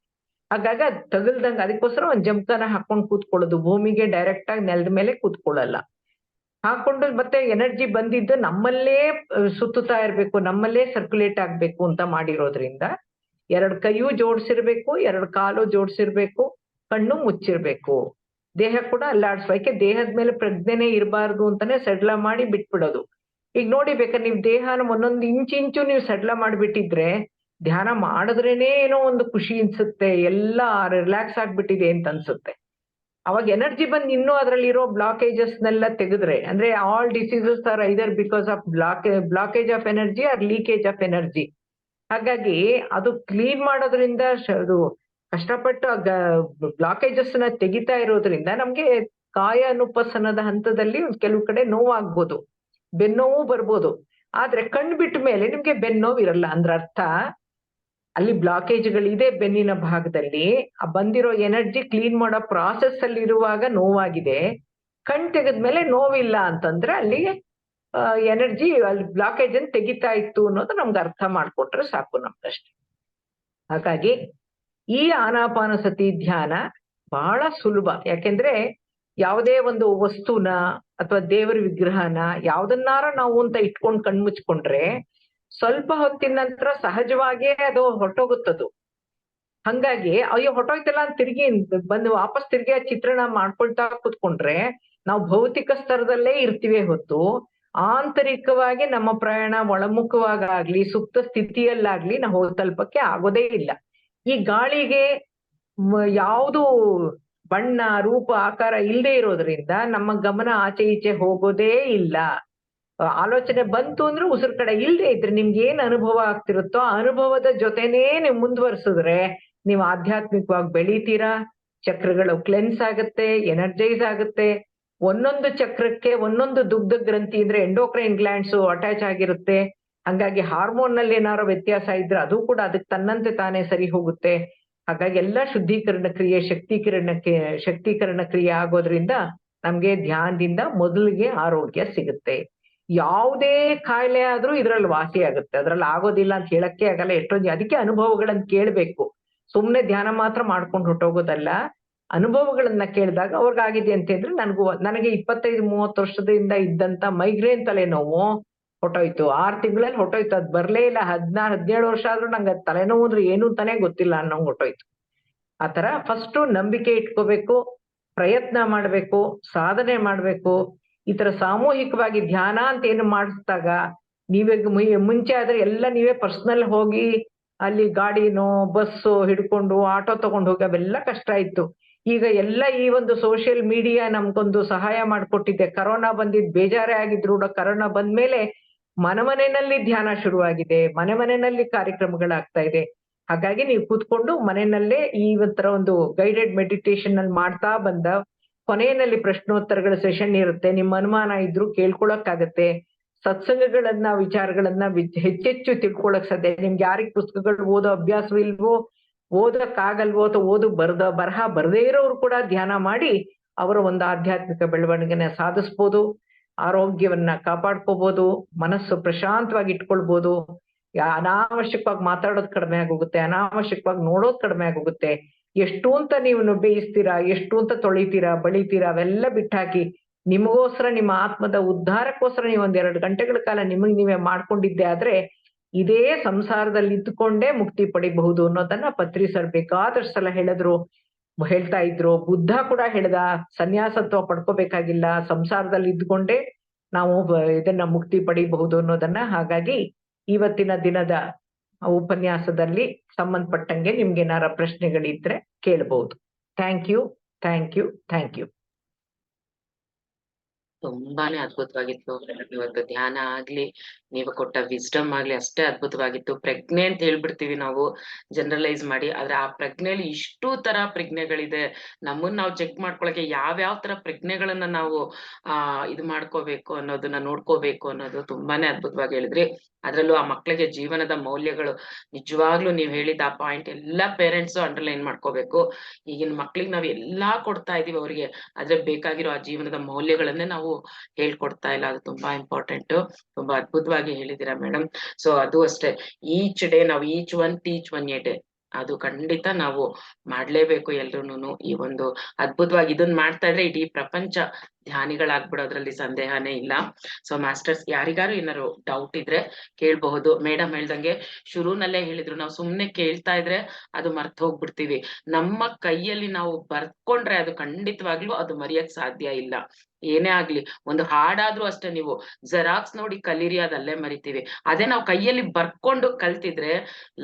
ಹಾಗಾಗಿ ಅದ್ ತಗಲ್ದಂಗ ಅದಕ್ಕೋಸ್ಕರ ಒಂದ್ ಜಂಕನ ಹಾಕೊಂಡ್ ಕೂತ್ಕೊಳ್ಳೋದು, ಭೂಮಿಗೆ ಡೈರೆಕ್ಟ್ ಆಗಿ ನೆಲದ ಮೇಲೆ ಕೂತ್ಕೊಳ್ಳಲ್ಲ. ಹಾಕೊಂಡು ಮತ್ತೆ ಎನರ್ಜಿ ಬಂದಿದ್ದು ನಮ್ಮಲ್ಲೇ ಸುತ್ತುತ್ತಾ ಇರ್ಬೇಕು, ನಮ್ಮಲ್ಲೇ ಸರ್ಕ್ಯುಲೇಟ್ ಆಗ್ಬೇಕು ಅಂತ ಮಾಡಿರೋದ್ರಿಂದ 2 ಕೈಯೂ ಜೋಡಿಸಿರ್ಬೇಕು, 2 ಕಾಲು ಜೋಡಿಸಿರ್ಬೇಕು, ಕಣ್ಣು ಮುಚ್ಚಿರ್ಬೇಕು, ದೇಹ ಕೂಡ ಅಲ್ಲಾಡ್ಸ್ಬೇಕು. ದೇಹದ ಮೇಲೆ ಪ್ರಜ್ಞೆನೇ ಇರಬಾರ್ದು ಅಂತಾನೆ ಸಡ್ಲ ಮಾಡಿ ಬಿಟ್ಬಿಡೋದು. ಈಗ ನೋಡಿ ಬೇಕಾದ್ರೆ ನೀವು ದೇಹನ ಒಂದೊಂದು ಇಂಚು ನೀವು ಸಡ್ಲ ಮಾಡಿಬಿಟ್ಟಿದ್ರೆ ಧ್ಯಾನ ಮಾಡಿದ್ರೇನೆ ಏನೋ ಒಂದು ಖುಷಿ ಅನ್ಸುತ್ತೆ, ಎಲ್ಲ ರಿಲ್ಯಾಕ್ಸ್ ಆಗ್ಬಿಟ್ಟಿದೆ ಅಂತ ಅನ್ಸುತ್ತೆ. ಅವಾಗ ಎನರ್ಜಿ ಬಂದು ಇನ್ನೂ ಅದ್ರಲ್ಲಿರೋ ಬ್ಲಾಕೇಜಸ್ನೆಲ್ಲ ತೆಗೆದ್ರೆ, ಅಂದ್ರೆ all diseases are either because of blockage of energy or leakage of energy. ಹಾಗಾಗಿ ಅದು ಕ್ಲೀನ್ ಮಾಡೋದ್ರಿಂದ ಅದು ಕಷ್ಟಪಟ್ಟು ಬ್ಲಾಕೇಜಸ್ ನ ತೆಗಿತಾ ಇರೋದ್ರಿಂದ ನಮ್ಗೆ ಕಾಯ ಅನುಪಸನದ ಹಂತದಲ್ಲಿ ಕೆಲವು ಕಡೆ ನೋವಾಗ್ಬೋದು, ಬೆನ್ನೋವು ಬರ್ಬೋದು. ಆದ್ರೆ ಕಣ್ ಬಿಟ್ಟ ಮೇಲೆ ನಿಮ್ಗೆ ಬೆನ್ನೋವು ಇರಲ್ಲ. ಅಂದ್ರ ಅರ್ಥ ಅಲ್ಲಿ ಬ್ಲಾಕೇಜ್ಗಳಿದೆ ಬೆನ್ನಿನ ಭಾಗದಲ್ಲಿ, ಆ ಬಂದಿರೋ ಎನರ್ಜಿ ಕ್ಲೀನ್ ಮಾಡೋ ಪ್ರಾಸೆಸ್ ಅಲ್ಲಿ ಇರುವಾಗ ನೋವಾಗಿದೆ. ಕಣ್ ತೆಗೆದ್ಮೇಲೆ ನೋವಿಲ್ಲ ಅಂತಂದ್ರೆ ಅಲ್ಲಿ ಎನರ್ಜಿ ಅಲ್ಲಿ ಬ್ಲಾಕೇಜ್ ಅನ್ನು ತೆಗಿತಾ ಇತ್ತು ಅನ್ನೋದು ನಮ್ಗೆ ಅರ್ಥ ಮಾಡ್ಕೊಟ್ರೆ ಸಾಕು ನಮ್ಗಷ್ಟೇ. ಹಾಗಾಗಿ ಈ ಆನಾಪಾನಸತಿ ಧ್ಯಾನ ಬಹಳ ಸುಲಭ. ಯಾಕೆಂದ್ರೆ ಯಾವುದೇ ಒಂದು ವಸ್ತುನ ಅಥವಾ ದೇವರ ವಿಗ್ರಹನ ಯಾವ್ದನ್ನಾರ ನಾವು ಅಂತ ಇಟ್ಕೊಂಡು ಕಣ್ಮುಚ್ಕೊಂಡ್ರೆ ಸ್ವಲ್ಪ ಹೊತ್ತಿನ ನಂತರ ಸಹಜವಾಗಿಯೇ ಅದು ಹೊರಟೋಗುತ್ತದು. ಹಂಗಾಗಿ ಅಯ್ಯೋ ಹೊರಟೋಯ್ತಲ್ಲ ಅಂತ ತಿರ್ಗಿ ಬಂದು ವಾಪಸ್ ತಿರ್ಗಿ ಆ ಚಿತ್ರಣ ಮಾಡ್ಕೊಳ್ತಾ ಕೂತ್ಕೊಂಡ್ರೆ ನಾವು ಭೌತಿಕ ಸ್ತರದಲ್ಲೇ ಇರ್ತೀವಿ ಹೊತ್ತು ಆಂತರಿಕವಾಗಿ ನಮ್ಮ ಪ್ರಯಾಣ ಒಳಮುಖವಾಗ್ಲಿ ಸುಪ್ತ ಸ್ಥಿತಿಯಲ್ಲಾಗ್ಲಿ ನಾವು ಹೋಗಿ ತಲುಪಕ್ಕೆ ಆಗೋದೇ ಇಲ್ಲ. ಈ ಗಾಳಿಗೆ ಯಾವುದು ಬಣ್ಣ ರೂಪ ಆಕಾರ ಇಲ್ಲದೆ ಇರೋದ್ರಿಂದ ನಮ್ಮ ಗಮನ ಆಚೆ ಈಚೆ ಹೋಗೋದೇ ಇಲ್ಲ. ಆಲೋಚನೆ ಬಂತು ಅಂದ್ರೆ ಉಸಿರು ಕಡೆ ಇಲ್ಲದೆ ಇದ್ರೆ ನಿಮ್ಗೆ ಏನ್ ಅನುಭವ ಆಗ್ತಿರುತ್ತೋ ಆ ಅನುಭವದ ಜೊತೆನೇ ನೀವು ಮುಂದುವರ್ಸಿದ್ರೆ ನೀವು ಆಧ್ಯಾತ್ಮಿಕವಾಗಿ ಬೆಳಿತೀರಾ. ಚಕ್ರಗಳು ಕ್ಲೆನ್ಸ್ ಆಗುತ್ತೆ, ಎನರ್ಜೈಸ್ ಆಗುತ್ತೆ. ಒಂದೊಂದು ಚಕ್ರಕ್ಕೆ ಒಂದೊಂದು ದುಗ್ಧ ಗ್ರಂಥಿ ಅಂದ್ರೆ ಎಂಡೋಕ್ರೈನ್ ಗ್ಲ್ಯಾಂಡ್ಸ್ ಅಟ್ಯಾಚ್ ಆಗಿರುತ್ತೆ. ಹಂಗಾಗಿ ಹಾರ್ಮೋನ್ ನಲ್ಲಿ ಏನಾರೋ ವ್ಯತ್ಯಾಸ ಇದ್ರೆ ಅದು ಕೂಡ ಅದಕ್ಕೆ ತನ್ನಂತೆ ತಾನೇ ಸರಿ ಹೋಗುತ್ತೆ. ಹಾಗಾಗಿ ಎಲ್ಲ ಶುದ್ಧೀಕರಣ ಕ್ರಿಯೆ ಶಕ್ತೀಕರಣ ಕ್ರಿಯೆ ಆಗೋದ್ರಿಂದ ನಮ್ಗೆ ಧ್ಯಾನದಿಂದ ಮೊದಲಿಗೆ ಆರೋಗ್ಯ ಸಿಗುತ್ತೆ. ಯಾವುದೇ ಕಾಯಿಲೆ ಆದ್ರೂ ಇದ್ರಲ್ಲಿ ವಾಸಿ ಆಗುತ್ತೆ, ಅದ್ರಲ್ಲಿ ಆಗೋದಿಲ್ಲ ಅಂತ ಹೇಳಕ್ಕೆ ಆಗಲ್ಲ. ಎಷ್ಟೊಂದು ಅದಕ್ಕೆ ಅನುಭವಗಳನ್ನ ಕೇಳ್ಬೇಕು, ಸುಮ್ನೆ ಧ್ಯಾನ ಮಾತ್ರ ಮಾಡ್ಕೊಂಡು ಹೊಟ್ಟೋಗೋದಲ್ಲ. ಅನುಭವಗಳನ್ನ ಕೇಳಿದಾಗ ಅವ್ರಿಗಾಗಿದೆ ಅಂತ ಹೇಳಿದ್ರೆ ನನಗೆ 25-30 ವರ್ಷದಿಂದ ಇದ್ದಂತ ಮೈಗ್ರೇನ್ ತಲೆನೋವು ಹೊಟ್ಟೋಯ್ತು, 6 ತಿಂಗಳಲ್ಲಿ ಹೊಟ್ಟೋಯ್ತು. ಅದ್ ಬರ್ಲೇ ಇಲ್ಲ. 16-17 ವರ್ಷ ಆದ್ರೂ ನಂಗೆ ತಲೆನೋವು ಅಂದ್ರೆ ಏನು ಅಂತಾನೆ ಗೊತ್ತಿಲ್ಲ ಅನ್ನೋಂಗ್ ಹೊಟ್ಟೋಯ್ತು. ಆತರ ಫಸ್ಟ್ ನಂಬಿಕೆ ಇಟ್ಕೋಬೇಕು, ಪ್ರಯತ್ನ ಮಾಡ್ಬೇಕು, ಸಾಧನೆ ಮಾಡ್ಬೇಕು. ಈ ತರ ಸಾಮೂಹಿಕವಾಗಿ ಧ್ಯಾನ ಅಂತ ಏನು ಮಾಡಿಸಿದಾಗ ಮುಂಚೆ ಆದ್ರೆ ಎಲ್ಲ ನೀವೇ ಪರ್ಸನಲ್ ಹೋಗಿ ಅಲ್ಲಿ ಗಾಡಿನೋ ಬಸ್ಸು ಹಿಡ್ಕೊಂಡು ಆಟೋ ತಗೊಂಡು ಹೋಗಿ ಅವೆಲ್ಲ ಕಷ್ಟ ಇತ್ತು. ಈಗ ಎಲ್ಲ ಈ ಒಂದು ಸೋಷಿಯಲ್ ಮೀಡಿಯಾ ನಮ್ಗೊಂದು ಸಹಾಯ ಮಾಡ್ಕೊಟ್ಟಿದೆ. ಕರೋನಾ ಬಂದಿದ್ ಬೇಜಾರೇ ಆಗಿದ್ರು ಕರೋನಾ ಬಂದ್ಮೇಲೆ ಮನೆಯಲ್ಲಿ ಧ್ಯಾನ ಶುರುವಾಗಿದೆ, ಮನೆಯಲ್ಲಿ ಕಾರ್ಯಕ್ರಮಗಳಾಗ್ತಾ ಇದೆ. ಹಾಗಾಗಿ ನೀವು ಕೂತ್ಕೊಂಡು ಮನೆಯಲ್ಲೇ ಈ ತರ ಒಂದು ಗೈಡೆಡ್ ಮೆಡಿಟೇಷನ್ ಅಲ್ಲಿ ಮಾಡ್ತಾ ಬಂದ ಕೊನೆಯಲ್ಲಿ ಪ್ರಶ್ನೋತ್ತರಗಳ ಸೆಷನ್ ಇರುತ್ತೆ. ನಿಮ್ಮ ಅನುಮಾನ ಇದ್ರು ಕೇಳ್ಕೊಳಕ್ಕಾಗತ್ತೆ. ಸತ್ಸಂಗಗಳನ್ನ ವಿಚಾರಗಳನ್ನ ಹೆಚ್ಚೆಚ್ಚು ತಿಳ್ಕೊಳಕ್ ಸಾಧ್ಯ. ನಿಮ್ಗೆ ಯಾರಿಗ್ ಪುಸ್ತಕಗಳು ಓದೋ ಅಭ್ಯಾಸವಿಲ್ವೋ, ಓದಕ್ಕಾಗಲ್ವೋ ಅಥವಾ ಬರಹ ಬರದೇ ಇರೋರು ಕೂಡ ಧ್ಯಾನ ಮಾಡಿ ಅವರ ಒಂದು ಆಧ್ಯಾತ್ಮಿಕ ಬೆಳವಣಿಗೆನ ಸಾಧಿಸ್ಬೋದು, ಆರೋಗ್ಯವನ್ನ ಕಾಪಾಡ್ಕೋಬಹುದು, ಮನಸ್ಸು ಪ್ರಶಾಂತವಾಗಿ ಇಟ್ಕೊಳ್ಬಹುದು. ಅನಾವಶ್ಯಕವಾಗಿ ಮಾತಾಡೋದು ಕಡಿಮೆ ಆಗೋಗುತ್ತೆ, ಅನಾವಶ್ಯಕವಾಗಿ ನೋಡೋದು ಕಡಿಮೆ ಆಗೋಗುತ್ತೆ. ಎಷ್ಟು ಅಂತ ನೀವು ಬೇಯಿಸ್ತೀರಾ, ಎಷ್ಟು ಅಂತ ತೊಳಿತೀರಾ, ಬಳಿತೀರಾ, ಅವೆಲ್ಲ ಬಿಟ್ಟಾಕಿ ನಿಮಗೋಸ್ಕರ ನಿಮ್ಮ ಆತ್ಮದ ಉದ್ಧಾರಕ್ಕೋಸ್ಕರ ನೀವು 2 ಗಂಟೆಗಳ ಕಾಲ ನಿಮಗ್ ನೀವೇ ಮಾಡ್ಕೊಂಡಿದ್ದೆ ಆದ್ರೆ ಇದೇ ಸಂಸಾರದಲ್ಲಿ ಇದ್ದುಕೊಂಡೇ ಮುಕ್ತಿ ಪಡಿಬಹುದು ಅನ್ನೋದನ್ನ ಪತ್ರಿ ಸರ್ ಬೇಕಾದಷ್ಟು ಸಲ ಹೇಳ್ತಾ ಇದ್ರು. ಬುದ್ಧ ಕೂಡ ಹೇಳ್ದ, ಸನ್ಯಾಸತ್ವ ಪಡ್ಕೋಬೇಕಾಗಿಲ್ಲ, ಸಂಸಾರದಲ್ಲಿ ಇದ್ದುಕೊಂಡೇ ನಾವು ಇದನ್ನ ಮುಕ್ತಿ ಪಡಿಬಹುದು ಅನ್ನೋದನ್ನ. ಹಾಗಾಗಿ ಇವತ್ತಿನ ದಿನದ ಉಪನ್ಯಾಸದಲ್ಲಿ ಸಂಬಂಧಪಟ್ಟಂಗೆ ನಿಮ್ಗೆ ಏನಾರ ಪ್ರಶ್ನೆಗಳಿದ್ರೆ ಕೇಳ್ಬಹುದು. Thank you. ತುಂಬಾನೇ ಅದ್ಭುತವಾಗಿತ್ತು. ಇವತ್ತು ಧ್ಯಾನ ಆಗ್ಲಿ, ನೀವು ಕೊಟ್ಟ ವಿಸ್ಡಮ್ ಆಗ್ಲಿ ಅಷ್ಟೇ ಅದ್ಭುತವಾಗಿತ್ತು. ಪ್ರಜ್ಞೆ ಅಂತ ಹೇಳ್ಬಿಡ್ತೀವಿ ನಾವು ಜನರಲೈಸ್ ಮಾಡಿ, ಆದ್ರೆ ಆ ಪ್ರಜ್ಞೆಯಲ್ಲಿ ಇಷ್ಟು ತರ ಪ್ರಜ್ಞೆಗಳಿದೆ. ನಮ್ಮನ್ನ ನಾವು ಚೆಕ್ ಮಾಡ್ಕೊಳಕ್ಕೆ ಯಾವ್ಯಾವ ತರ ಪ್ರಜ್ಞೆಗಳನ್ನ ನಾವು ಇದು ಮಾಡ್ಕೋಬೇಕು ಅನ್ನೋದನ್ನ ನೋಡ್ಕೋಬೇಕು ಅನ್ನೋದು ತುಂಬಾನೇ ಅದ್ಭುತವಾಗಿ ಹೇಳಿದ್ರಿ. ಅದ್ರಲ್ಲೂ ಆ ಮಕ್ಳಿಗೆ ಜೀವನದ ಮೌಲ್ಯಗಳು ನಿಜವಾಗ್ಲೂ ನೀವ್ ಹೇಳಿದ ಆ ಪಾಯಿಂಟ್ ಎಲ್ಲಾ ಪೇರೆಂಟ್ಸ್ ಅಂಡರ್ಲೈನ್ ಮಾಡ್ಕೋಬೇಕು. ಈಗಿನ ಮಕ್ಳಿಗೆ ನಾವ್ ಎಲ್ಲಾ ಕೊಡ್ತಾ ಇದೀವಿ ಅವ್ರಿಗೆ, ಆದ್ರೆ ಬೇಕಾಗಿರೋ ಆ ಜೀವನದ ಮೌಲ್ಯಗಳನ್ನೇ ನಾವು ಹೇಳ್ಕೊಡ್ತಾ ಇಲ್ಲ. ಅದು ತುಂಬಾ ಇಂಪಾರ್ಟೆಂಟ್. ತುಂಬಾ ಅದ್ಭುತವಾಗಿ ಹೇಳಿದೀರಾ ಮೇಡಮ್. ಸೊ ಅದು ಅಷ್ಟೇ, ಈಚ್ ಡೇ ನಾವು each one teach one A day. ಅದು ಖಂಡಿತ ನಾವು ಮಾಡ್ಲೇಬೇಕು ಎಲ್ರೂನು. ಈ ಒಂದು ಅದ್ಭುತವಾಗಿ ಇದನ್ನ ಮಾಡ್ತಾ ಇದ್ರೆ ಇಡೀ ಪ್ರಪಂಚ ಧ್ಯಾನಿಗಳಾಗ್ಬಿಡೋದ್ರಲ್ಲಿ ಸಂದೇಹನೇ ಇಲ್ಲ. ಸೊ ಮಾಸ್ಟರ್ಸ್ ಯಾರಿಗಾರು ಏನಾರು ಡೌಟ್ ಇದ್ರೆ ಕೇಳ್ಬಹುದು. ಮೇಡಮ್ ಹೇಳ್ದಂಗೆ ಶುರುನಲ್ಲೇ ಹೇಳಿದ್ರು, ನಾವು ಸುಮ್ನೆ ಕೇಳ್ತಾ ಇದ್ರೆ ಅದು ಮರ್ತ್ ಹೋಗ್ಬಿಡ್ತೀವಿ. ನಮ್ಮ ಕೈಯಲ್ಲಿ ನಾವು ಬರ್ಕೊಂಡ್ರೆ ಅದು ಖಂಡಿತವಾಗ್ಲೂ ಅದು ಮರೆಯಕ್ ಸಾಧ್ಯ ಇಲ್ಲ. ಏನೇ ಆಗ್ಲಿ, ಒಂದು ಹಾಡಾದ್ರೂ ಅಷ್ಟೇ, ನೀವು ಜೆರಾಕ್ಸ್ ನೋಡಿ ಕಲೀರಿ, ಅದಲ್ಲೇ ಮರಿತೀವಿ. ಅದೇ ನಾವು ಕೈಯಲ್ಲಿ ಬರ್ಕೊಂಡು ಕಲ್ತಿದ್ರೆ